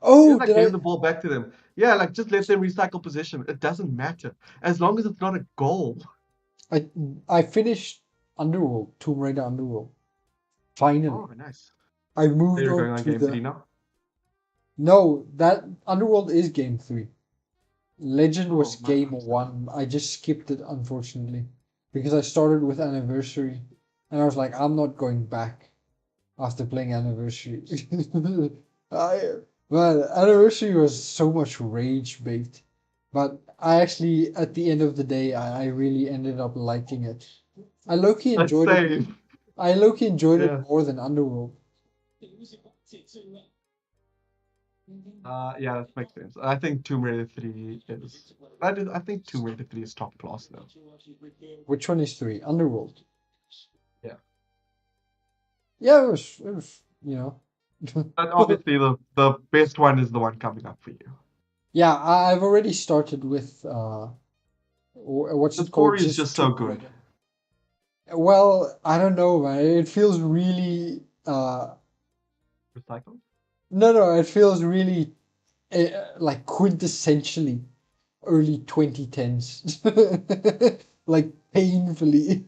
Oh, Even like did I? gave the ball back to them. Yeah, like just let them recycle possession. It doesn't matter as long as it's not a goal. I I finished Underworld, Tomb Raider Underworld. Finally. Oh, nice. I moved You're on going on to game the three now. no, that Underworld is game three. Legend was Oh, my game bad. one. I just skipped it unfortunately. Because I started with Anniversary and I was like, I'm not going back after playing Anniversary. I man, Anniversary was so much rage bait. But I actually at the end of the day I really ended up liking it. I low-key Let's enjoyed it. save. I low-key enjoyed it Yeah. more than Underworld. Yeah, that makes sense. I think Tomb Raider 3 is. I think Tomb Raider 3 is top class though. Which one is three? Underworld. Yeah. Yeah, it was. But obviously the best one is the one coming up for you. Yeah, I've already started with what's The it called? story is Just just so Tomb good. Raider. Well, I don't know, man. It feels really Recycled? no, it feels really like quintessentially early 2010s. Like painfully.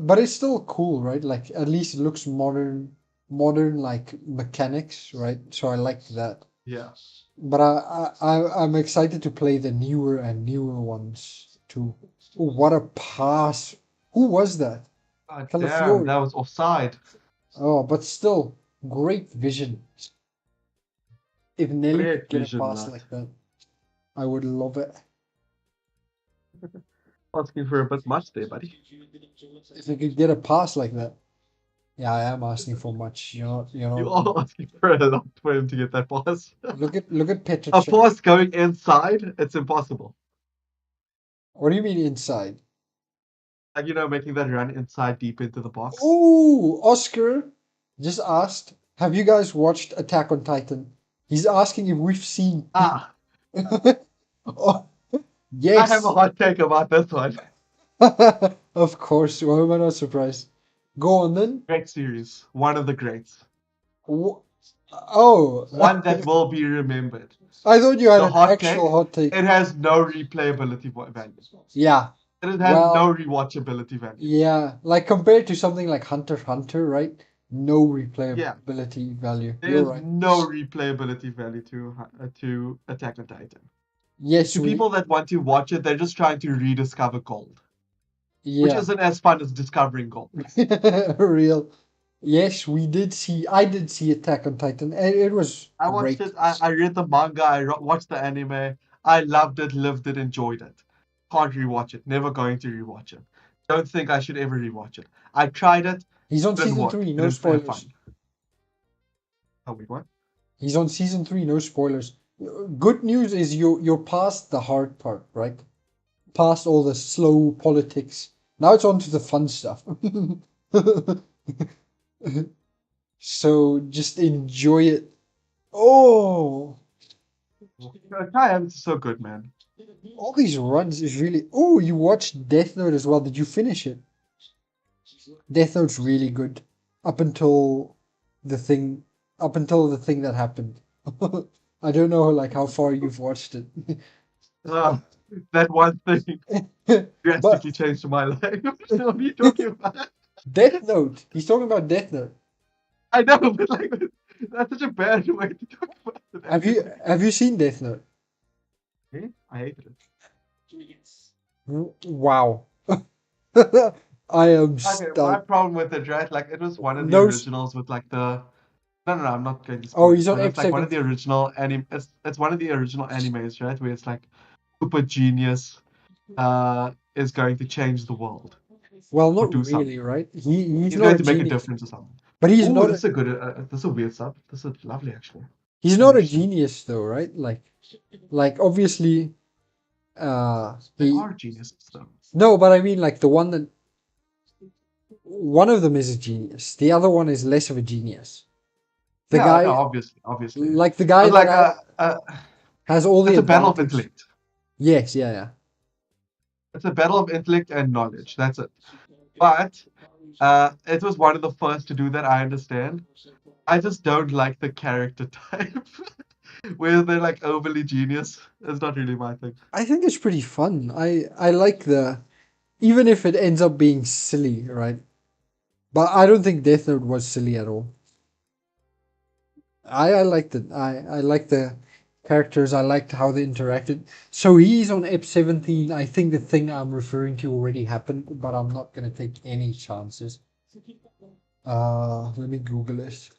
But it's still cool, right? Like at least it looks modern like mechanics, right? So I like that. Yeah. But I'm excited to play the newer and newer ones too. Oh, what a pass! Who was that? God damn, Calafiori. that was offside. Oh, but still, great vision. If Nelly could Great get a vision, pass lad. like that, I would love it. Asking for a bit much there, buddy. If he could get a pass like that. Yeah, I am asking for much. You're You not. are asking for a lot for him to get that pass. Look at Petr A Cech. pass going inside, it's impossible. What do you mean inside? Like, making that run inside deep into the box. Oh, Oscar just asked, have you guys watched Attack on Titan? He's asking if we've seen Pete. Ah, Oh, I have a yes. hot take about this one. Of course. Why am I not surprised? Go on then. Great series. One of the greats. Wh- Oh, One that will be remembered. I thought you had The an hot actual take, hot take. it has no replayability value. Yeah. It has no Well, rewatchability value. yeah. Like compared to something like Hunter x Hunter, right? No Yeah, replayability value. You're there's right. no replayability value to Attack on Titan. Yes, To we. people that want to watch it, they're just trying to rediscover gold, which Yeah. isn't as fun as discovering gold. Real. Yes, we did see. I did see Attack on Titan, and it was I watched great. it. I read the manga. Watched the anime. I loved it, lived it, enjoyed it. Can't rewatch it. Never going to rewatch it. Don't think I should ever rewatch it. I tried it. He's on Didn't season work. 3. No Didn't have spoilers. fun. Oh wait, what? He's on season 3. No spoilers. Good news is you're past the hard part, right? Past all the slow politics. Now it's on to the fun stuff. So just enjoy it. Oh, Kaya is so good, man. all these runs is really. Oh, you watched Death Note as well. Did you finish it? Death Note's really good. Up until the thing, up until the thing that happened. I don't know, like how far you've watched it. Uh, that one thing But drastically changed my life. What are you talking about? Death Note. He's talking about Death Note. I know, but like that's such a bad way to talk about it. Anyway. Have you seen Death Note? Eh? I hated it. Wow. I am Okay, my stunned. problem with it, right? Like it was one of the No. originals with like the no, I'm not going to Oh, spoil he's it, on but it's Ep like one of the 17. original it's one of the original animes, right? Where it's like super genius is going to change the world Well, or not do really, something. right? He's He's not going a to make a genius, difference or something. but he's Oh, not this a is a good this is a weird sub. This is lovely actually. he's I'm not a interested. genius though, right? Like obviously, They he are geniuses though. no, but I mean like the one that one of them is a genius. The other one is less of a genius. The Yeah, no, guy, obviously. like the guy But that like has all the it's a battle of advantage. intellect. Yes, yeah, yeah. It's a battle of intellect and knowledge. That's it. But it was one of the first to do that. I understand. I just don't like the character type where they're like overly genius. It's not really my thing. I think it's pretty fun. I like the even if it ends up being silly, right? But I don't think Death Note was silly at all. I liked it. I liked the characters. I liked how they interacted. So he's on Ep 17. I think the thing I'm referring to already happened, but I'm not gonna take any chances. Let me Google it.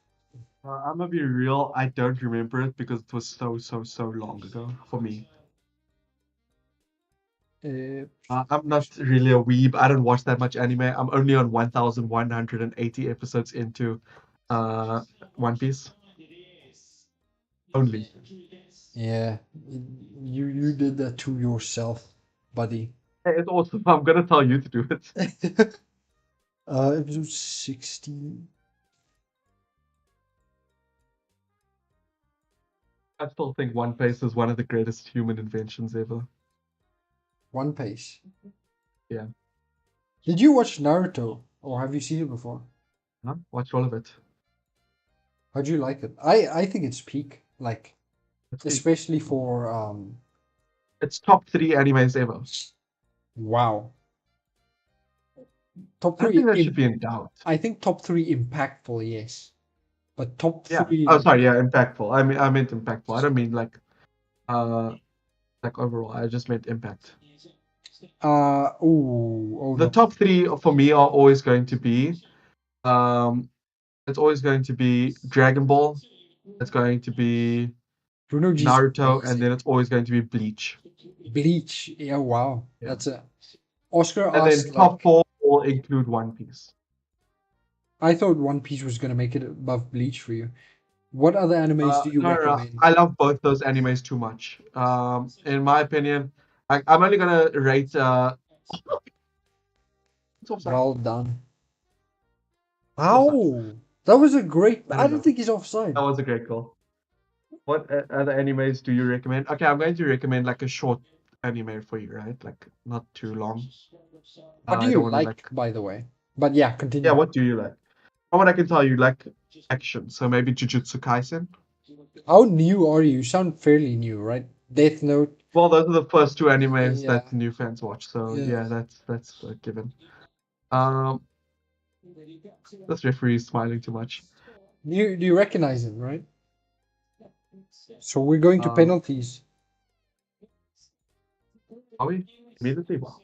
I'm gonna be real. I don't remember it because it was so long ago for me. Uh, I'm not really a weeb. I don't watch that much anime. I'm only on 1,180 episodes into uh, One Piece. Only. yeah, you did that to yourself, buddy. Hey, it's awesome. I'm gonna tell you to do it. Episode 16. I still think One Piece is one of the greatest human inventions ever. One Piece. Yeah. Did you watch Naruto, or have you seen it before? Huh? Watch all of it. How'd you like it? I think it's peak, like It's peak. especially for It's top three animes ever. wow. Top I don't three think that should be in doubt. I think top three impactful, yes. But top Yeah. three Oh, like sorry. Yeah, impactful. I meant impactful. I don't mean uh like overall. I just meant impact. oh The no. top three for me are always going to be um it's always going to be Dragon Ball. It's going to be Bruno G's Naruto, and then amazing. it's always going to be Bleach. Bleach, yeah, wow. Yeah. That's a Oscar And then asked top like four will include One Piece. I thought One Piece was gonna make it above Bleach for you. What other animes do you No. recommend? I love both those animes too much. In my opinion, I'm only gonna rate. It's offside. Well done. It's offside. How? That was a great. I I don't don't know. think he's offside. That was a great goal. What other animes do you recommend? Okay, I'm going to recommend like a short anime for you, right? Like not too long. What do I you don't want to like, like. by the way? But yeah, Yeah, continue. what do you like? From what I can tell you, like action. So maybe Jujutsu Kaisen. How new are you? You sound fairly new, right? Death Note. Well, those are the first two animes Yeah, that new fans watch. So yeah. yeah, that's a given. Um, this referee is smiling too much. Do you recognize him, right? So we're going to Um, penalties. are we? Immediately? Wow.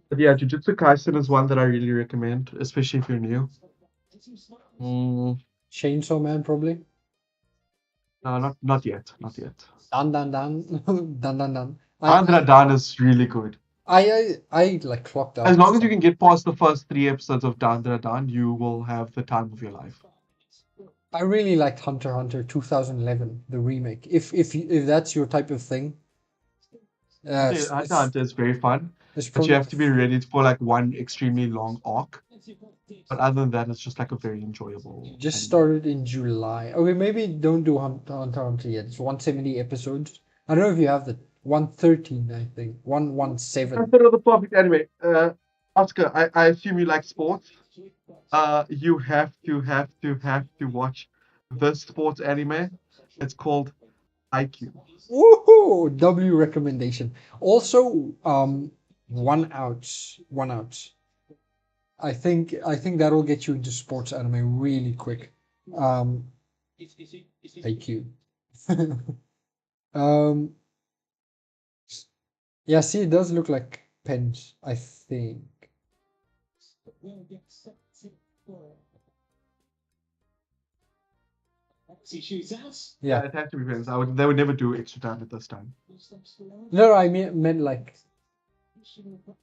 But yeah, Jujutsu Kaisen is one that I really recommend, especially if you're new. Mm, Chainsaw Man, probably. no, not yet, not yet. Dan dan dan dan dan dan. Andra Dan is really good. I like clocked As out long as you some. can get past the first three episodes of Dandra Dan, you will have the time of your life. I really liked Hunter x Hunter 2011, the remake. If that's your type of thing, Hunter Hunter Hunter is very fun, it's but you probably have to be ready for like one extremely long arc. But other than that, it's just like a very enjoyable just anime. started in July. Okay, maybe don't do Hunter x Hunter yet. It's 170 episodes. I don't know if you have the 113. I think 117. Consider the perfect anime. Oscar, I assume you like sports. You have to watch this sports anime. It's called IQ. Woohoo! W recommendation. Also, one outs, one outs. I think that'll get you into sports anime really quick. Um, IQ. um, yeah. See, it does look like pens. I think. Yeah, Yeah. it had to be friends. They would never do extra time at this time. No, I meant like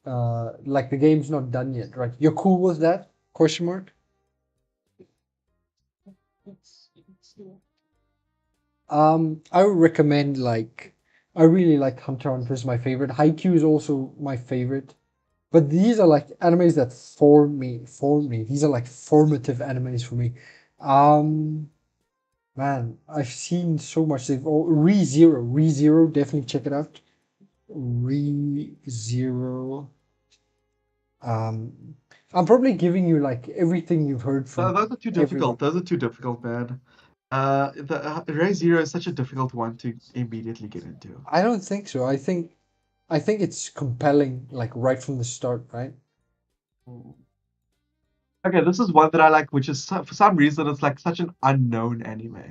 the game's not done yet, right? You're cool with that? Question mark. I would recommend I really like Hunter x Hunter is my favorite. Haikyuu is also my favorite. But these are like animes that form me. These are like formative animes for me. Um, man, I've seen so much. They've all ReZero, definitely check it out. ReZero. Um, I'm probably giving you like everything you've heard from Those are too everyone. difficult. Those are too difficult, man. The Ray Zero is such a difficult one to immediately get into. I don't think so. I think it's compelling like right from the start, right? Mm. Okay, this is one that I like, which is for some reason it's like such an unknown anime.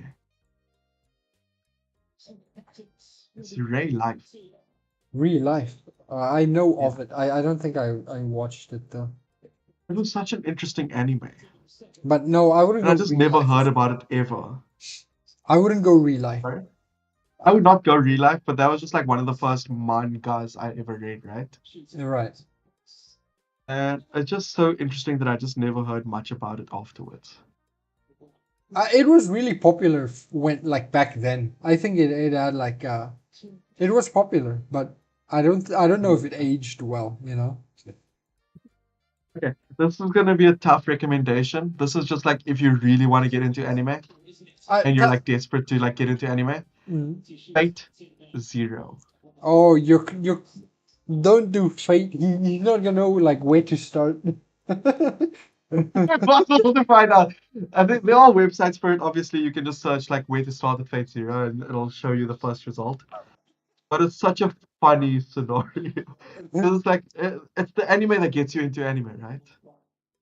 It's Ray Life. Real life. I know Yeah, of it. I don't think I watched it though. it was such an interesting anime, But no, I wouldn't and I go just real never life. heard about it ever. I wouldn't go real life. Right? I would not go real life, but that was just like one of the first mangas I ever read, right? You're right. And it's just so interesting that I just never heard much about it afterwards. It was really popular when like back then. I think it had it was popular, but I don't know if Mm. it aged well. You know. Okay, this is gonna be a tough recommendation. This is just like if you really want to get into anime I and you're ta- like desperate to like get into anime, mm. Fate Zero. Oh, you don't do fate. He's not gonna know like where to start. Impossible to find out. I think there are websites for it. Obviously, you can just search like where to start with Fate Zero, and it'll show you the first result. But it's such a funny scenario because it's like it's the anime that gets you into anime, right? It's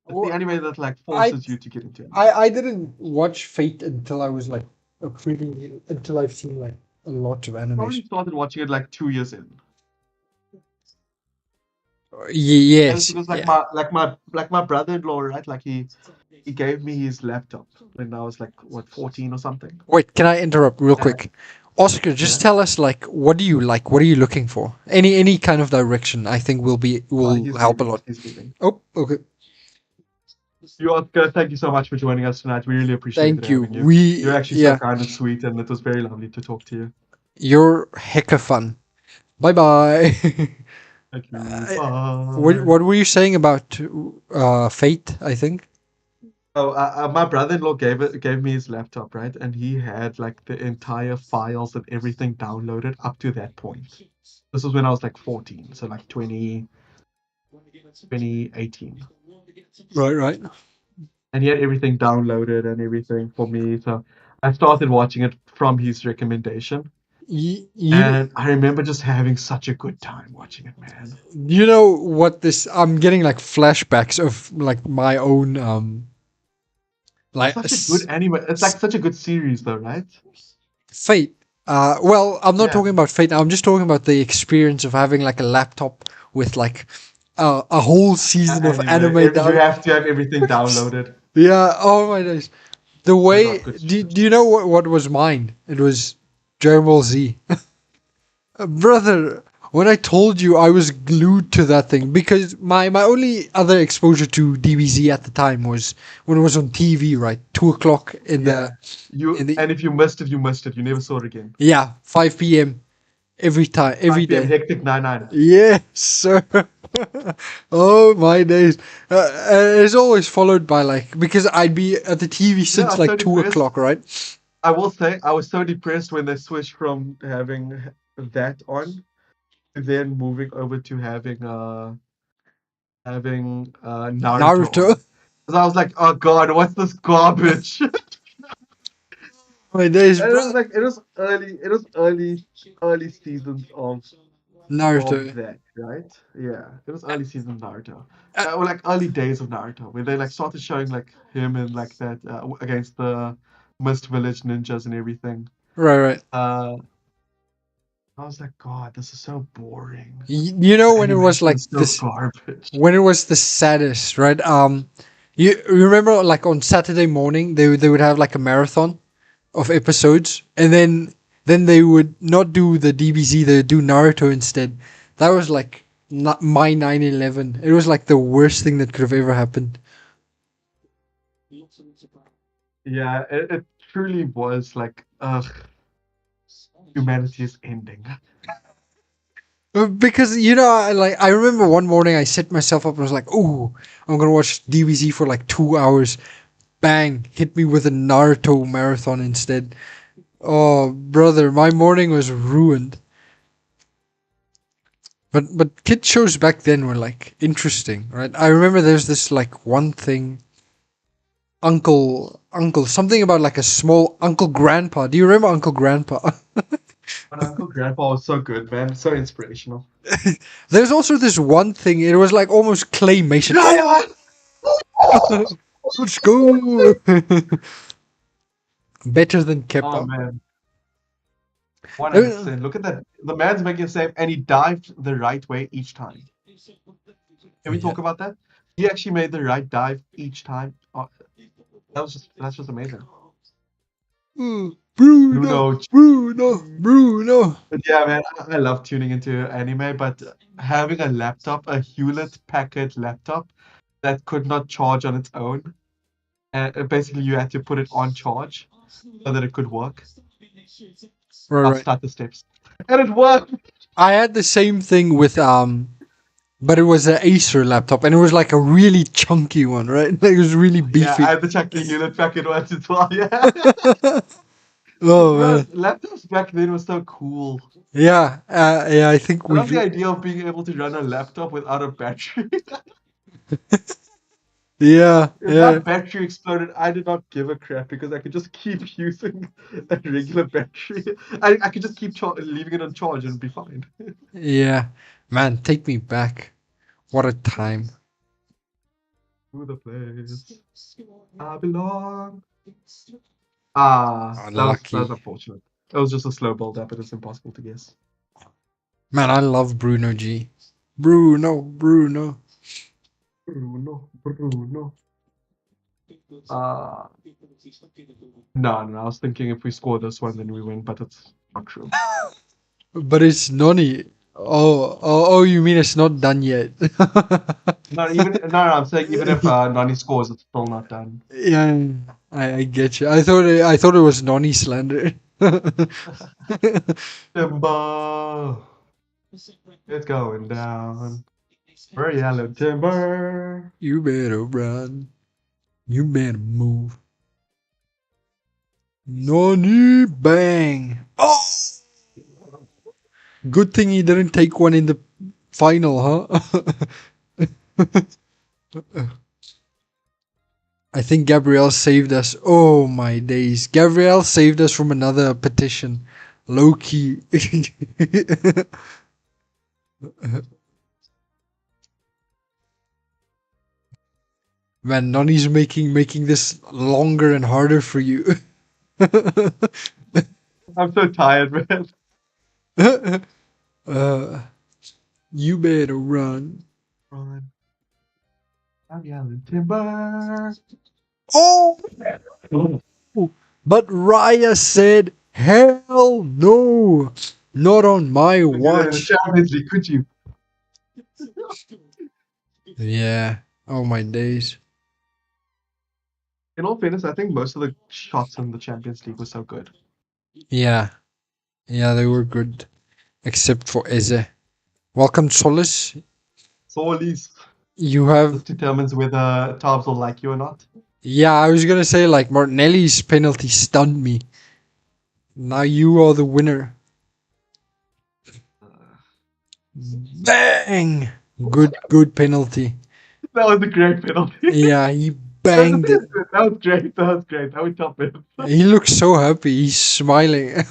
the Well, anime that like I forces you to get into anime. I didn't watch Fate until I was like until I've seen like a lot of Probably animation. started watching it like 2 years in, and it's Yes, because yeah. like my brother-in-law, right? Like he gave me his laptop when I was like what 14 or something. Wait, can I interrupt real And quick? Oscar, just yeah, tell us like what do you like? What are you looking for? Any kind of direction I think will he's help a leaving. lot. He's leaving. Oh, okay. You Oscar, thank you so much for joining us tonight. We really appreciated Thank you. having you. You're actually so Yeah, kind and sweet, and it was very lovely to talk to you. you're hecka fun. Bye bye. Thank you. Uh, what Bye. what were you saying about Fate? I think. Oh, my brother-in-law gave me his laptop, right? And he had like the entire files and everything downloaded up to that point. This was when I was like 14, so like 2018. Right, right. And he had everything downloaded and everything for me. So I started watching it from his recommendation. You And I remember just having such a good time watching it, man. you know what this? I'm getting like flashbacks of like my own It's like such a good anime. It's like such a good series, though, right? Fate. Well, I'm not Yeah. talking about Fate. I'm just talking about the experience of having like a laptop with like a whole season of Anime. anime You down. have to have everything downloaded. Yeah. Oh my days. The way Not good do shit. you know what was mine? It was Dragon Ball Z. Brother, when I told you I was glued to that thing because my only other exposure to DBZ at the time was when it was on TV, right? 2 o'clock Yeah. in You the and if you missed it, you missed it. You never saw it again. yeah, 5 p.m. every time, every 5 p.m. day. Hectic 99. Yes, sir. Oh my days. It's always followed by like because I'd be at the TV You know, I since was so like two depressed. o'clock, right? I will say I was so depressed when they switched from having that on to then moving over to having Naruto Naruto. on. Because I was like, oh god, what's this garbage? My days, And it bro. was like early seasons of Naruto. that, right? Yeah, it was early season Naruto. Uh, Or like early days of Naruto, where they like started showing like him and like that against the Mist Village ninjas and everything. right, right. Uh, I was like, God, this is so boring. You know The when it was animation like is so this, garbage. when it was the saddest, right? You remember like on Saturday morning they would have like a marathon of episodes, and then they would not do the DBZ, they would do Naruto instead. That was like not my 9/11. It was like the worst thing that could have ever happened. Yeah, it truly was like, ugh, humanity is ending. Because I remember one morning I set myself up and was like, "Ooh, I'm gonna watch DBZ for like 2 hours." Bang! Hit me with a Naruto marathon instead. Oh, brother, my morning was ruined. But kid shows back then were like interesting, right? I remember there's this like one thing, Uncle, something about like a small Uncle Grandpa. Do you remember Uncle Grandpa? But Uncle Grandpa was so good, man. So inspirational. There's also this one thing. It was like almost claymation. Yeah! Let's go. Better than Oh Keppa. man, Uh, 100%. Look at that. The man's making a save and he dived the right way each time. Can we Yeah. talk about that? He actually made the right dive each time. Oh, that's just amazing. Bruno, Bruno. Bruno, Bruno. But yeah, man, I love tuning into anime, but having a laptop, a Hewlett Packard laptop that could not charge on its own, basically you had to put it on charge so that it could work. Right, I'll right. start the steps. And it worked! I had the same thing with but it was an Acer laptop, and it was like a really chunky one, right? Like, it was really Yeah, I beefy. had to check the Hewlett Packard ones as well, yeah. Oh Bro, man, laptops back then were so cool. yeah, yeah. I think I love we've the idea of being able to run a laptop without a battery. yeah, If yeah, that battery exploded, I did not give a crap because I could just keep using a regular battery. I could just keep leaving it on charge and be fine. yeah. Man, take me back. What a time. To the place I belong. Ah, that was Unlucky. unfortunate. It was just a slow build up. It is impossible to guess. Man, I love Bruno G. Bruno, Bruno. Bruno, Bruno. Uh, no, no, I was thinking if we score this one, then we win, but it's not true. But it's Noni. Oh, you mean it's not done yet? No, I'm saying even if Nani scores, it's still not done. Yeah, I get you. I thought it was Noni slander. Timber, it's going down. We're yelling timber. You better run. You better move. Noni bang. Oh, good thing he didn't take one in the final, huh? I think Gabrielle saved us. Oh my days. Gabrielle saved us from another petition. Low key. Man, Nani's making this longer and harder for you. I'm so tired, man. uh, you better run. Run. I'm yelling timber. Oh, but Raya said, "Hell no, not on my The watch." Champions League, could you? Yeah. Oh my days. In all fairness, I think most of the shots in the Champions League were so good. Yeah. Yeah, they were good, except for Eze. Welcome, Solis. So at least You have. this determines whether Tabs will like you or not. Yeah, I was gonna say like Martinelli's penalty stunned me. Now you are the winner. Bang! Good penalty. That was a great penalty. Yeah, he That banged it. was great. That was great. That would top it. He looks so happy. He's smiling.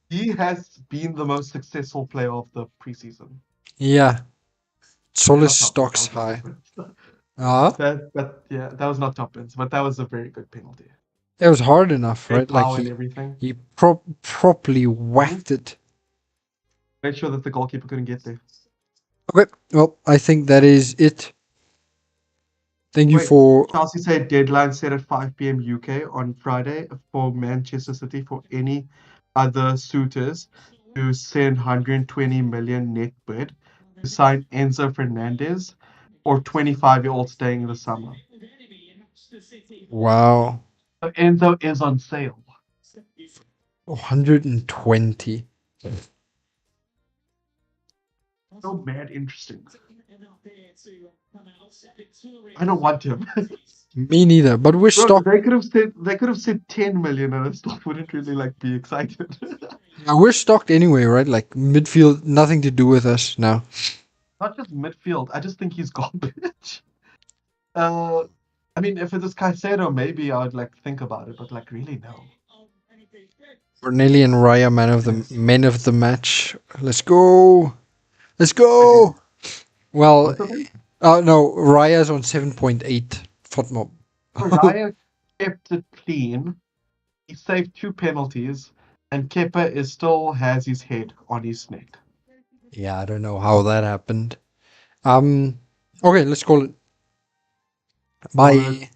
He has been the most successful player of the preseason. Yeah, Solis Not top bins. stocks That was high. different. Ah, That was not top bins, but that was a very good penalty. it was hard enough, Great right? Like power and he everything. he properly Mhm. whacked it. Made sure that the goalkeeper couldn't get there. Okay, well, I think that is it. Thank you Wait, for. Chelsea said deadline set at 5 p.m. UK on Friday for Manchester City for any other suitors to send 120 million net bid to sign Enzo Fernandez or 25-year-old staying in the summer. Wow, So Enzo is on sale. 120. So mad interesting. I don't want him. Me neither, but we're Bro, stocked. they could have said 10 million and I still wouldn't really like be excited. Yeah, we're stocked anyway, right? Like midfield, nothing to do with us now. Not just midfield. I just think he's garbage. Uh, I mean, if it is Caicedo, maybe I would like think about it, but like really no. Corneli and Raya, men of the match. Let's go. Let's go. Again, Well, both of them. no, Raya's on 7.8 FOTMOB. Raya kept it clean. He saved two penalties, and Kepa is still has his head on his neck. Yeah, I don't know how that happened. Um, okay, let's call it. Call it Bye.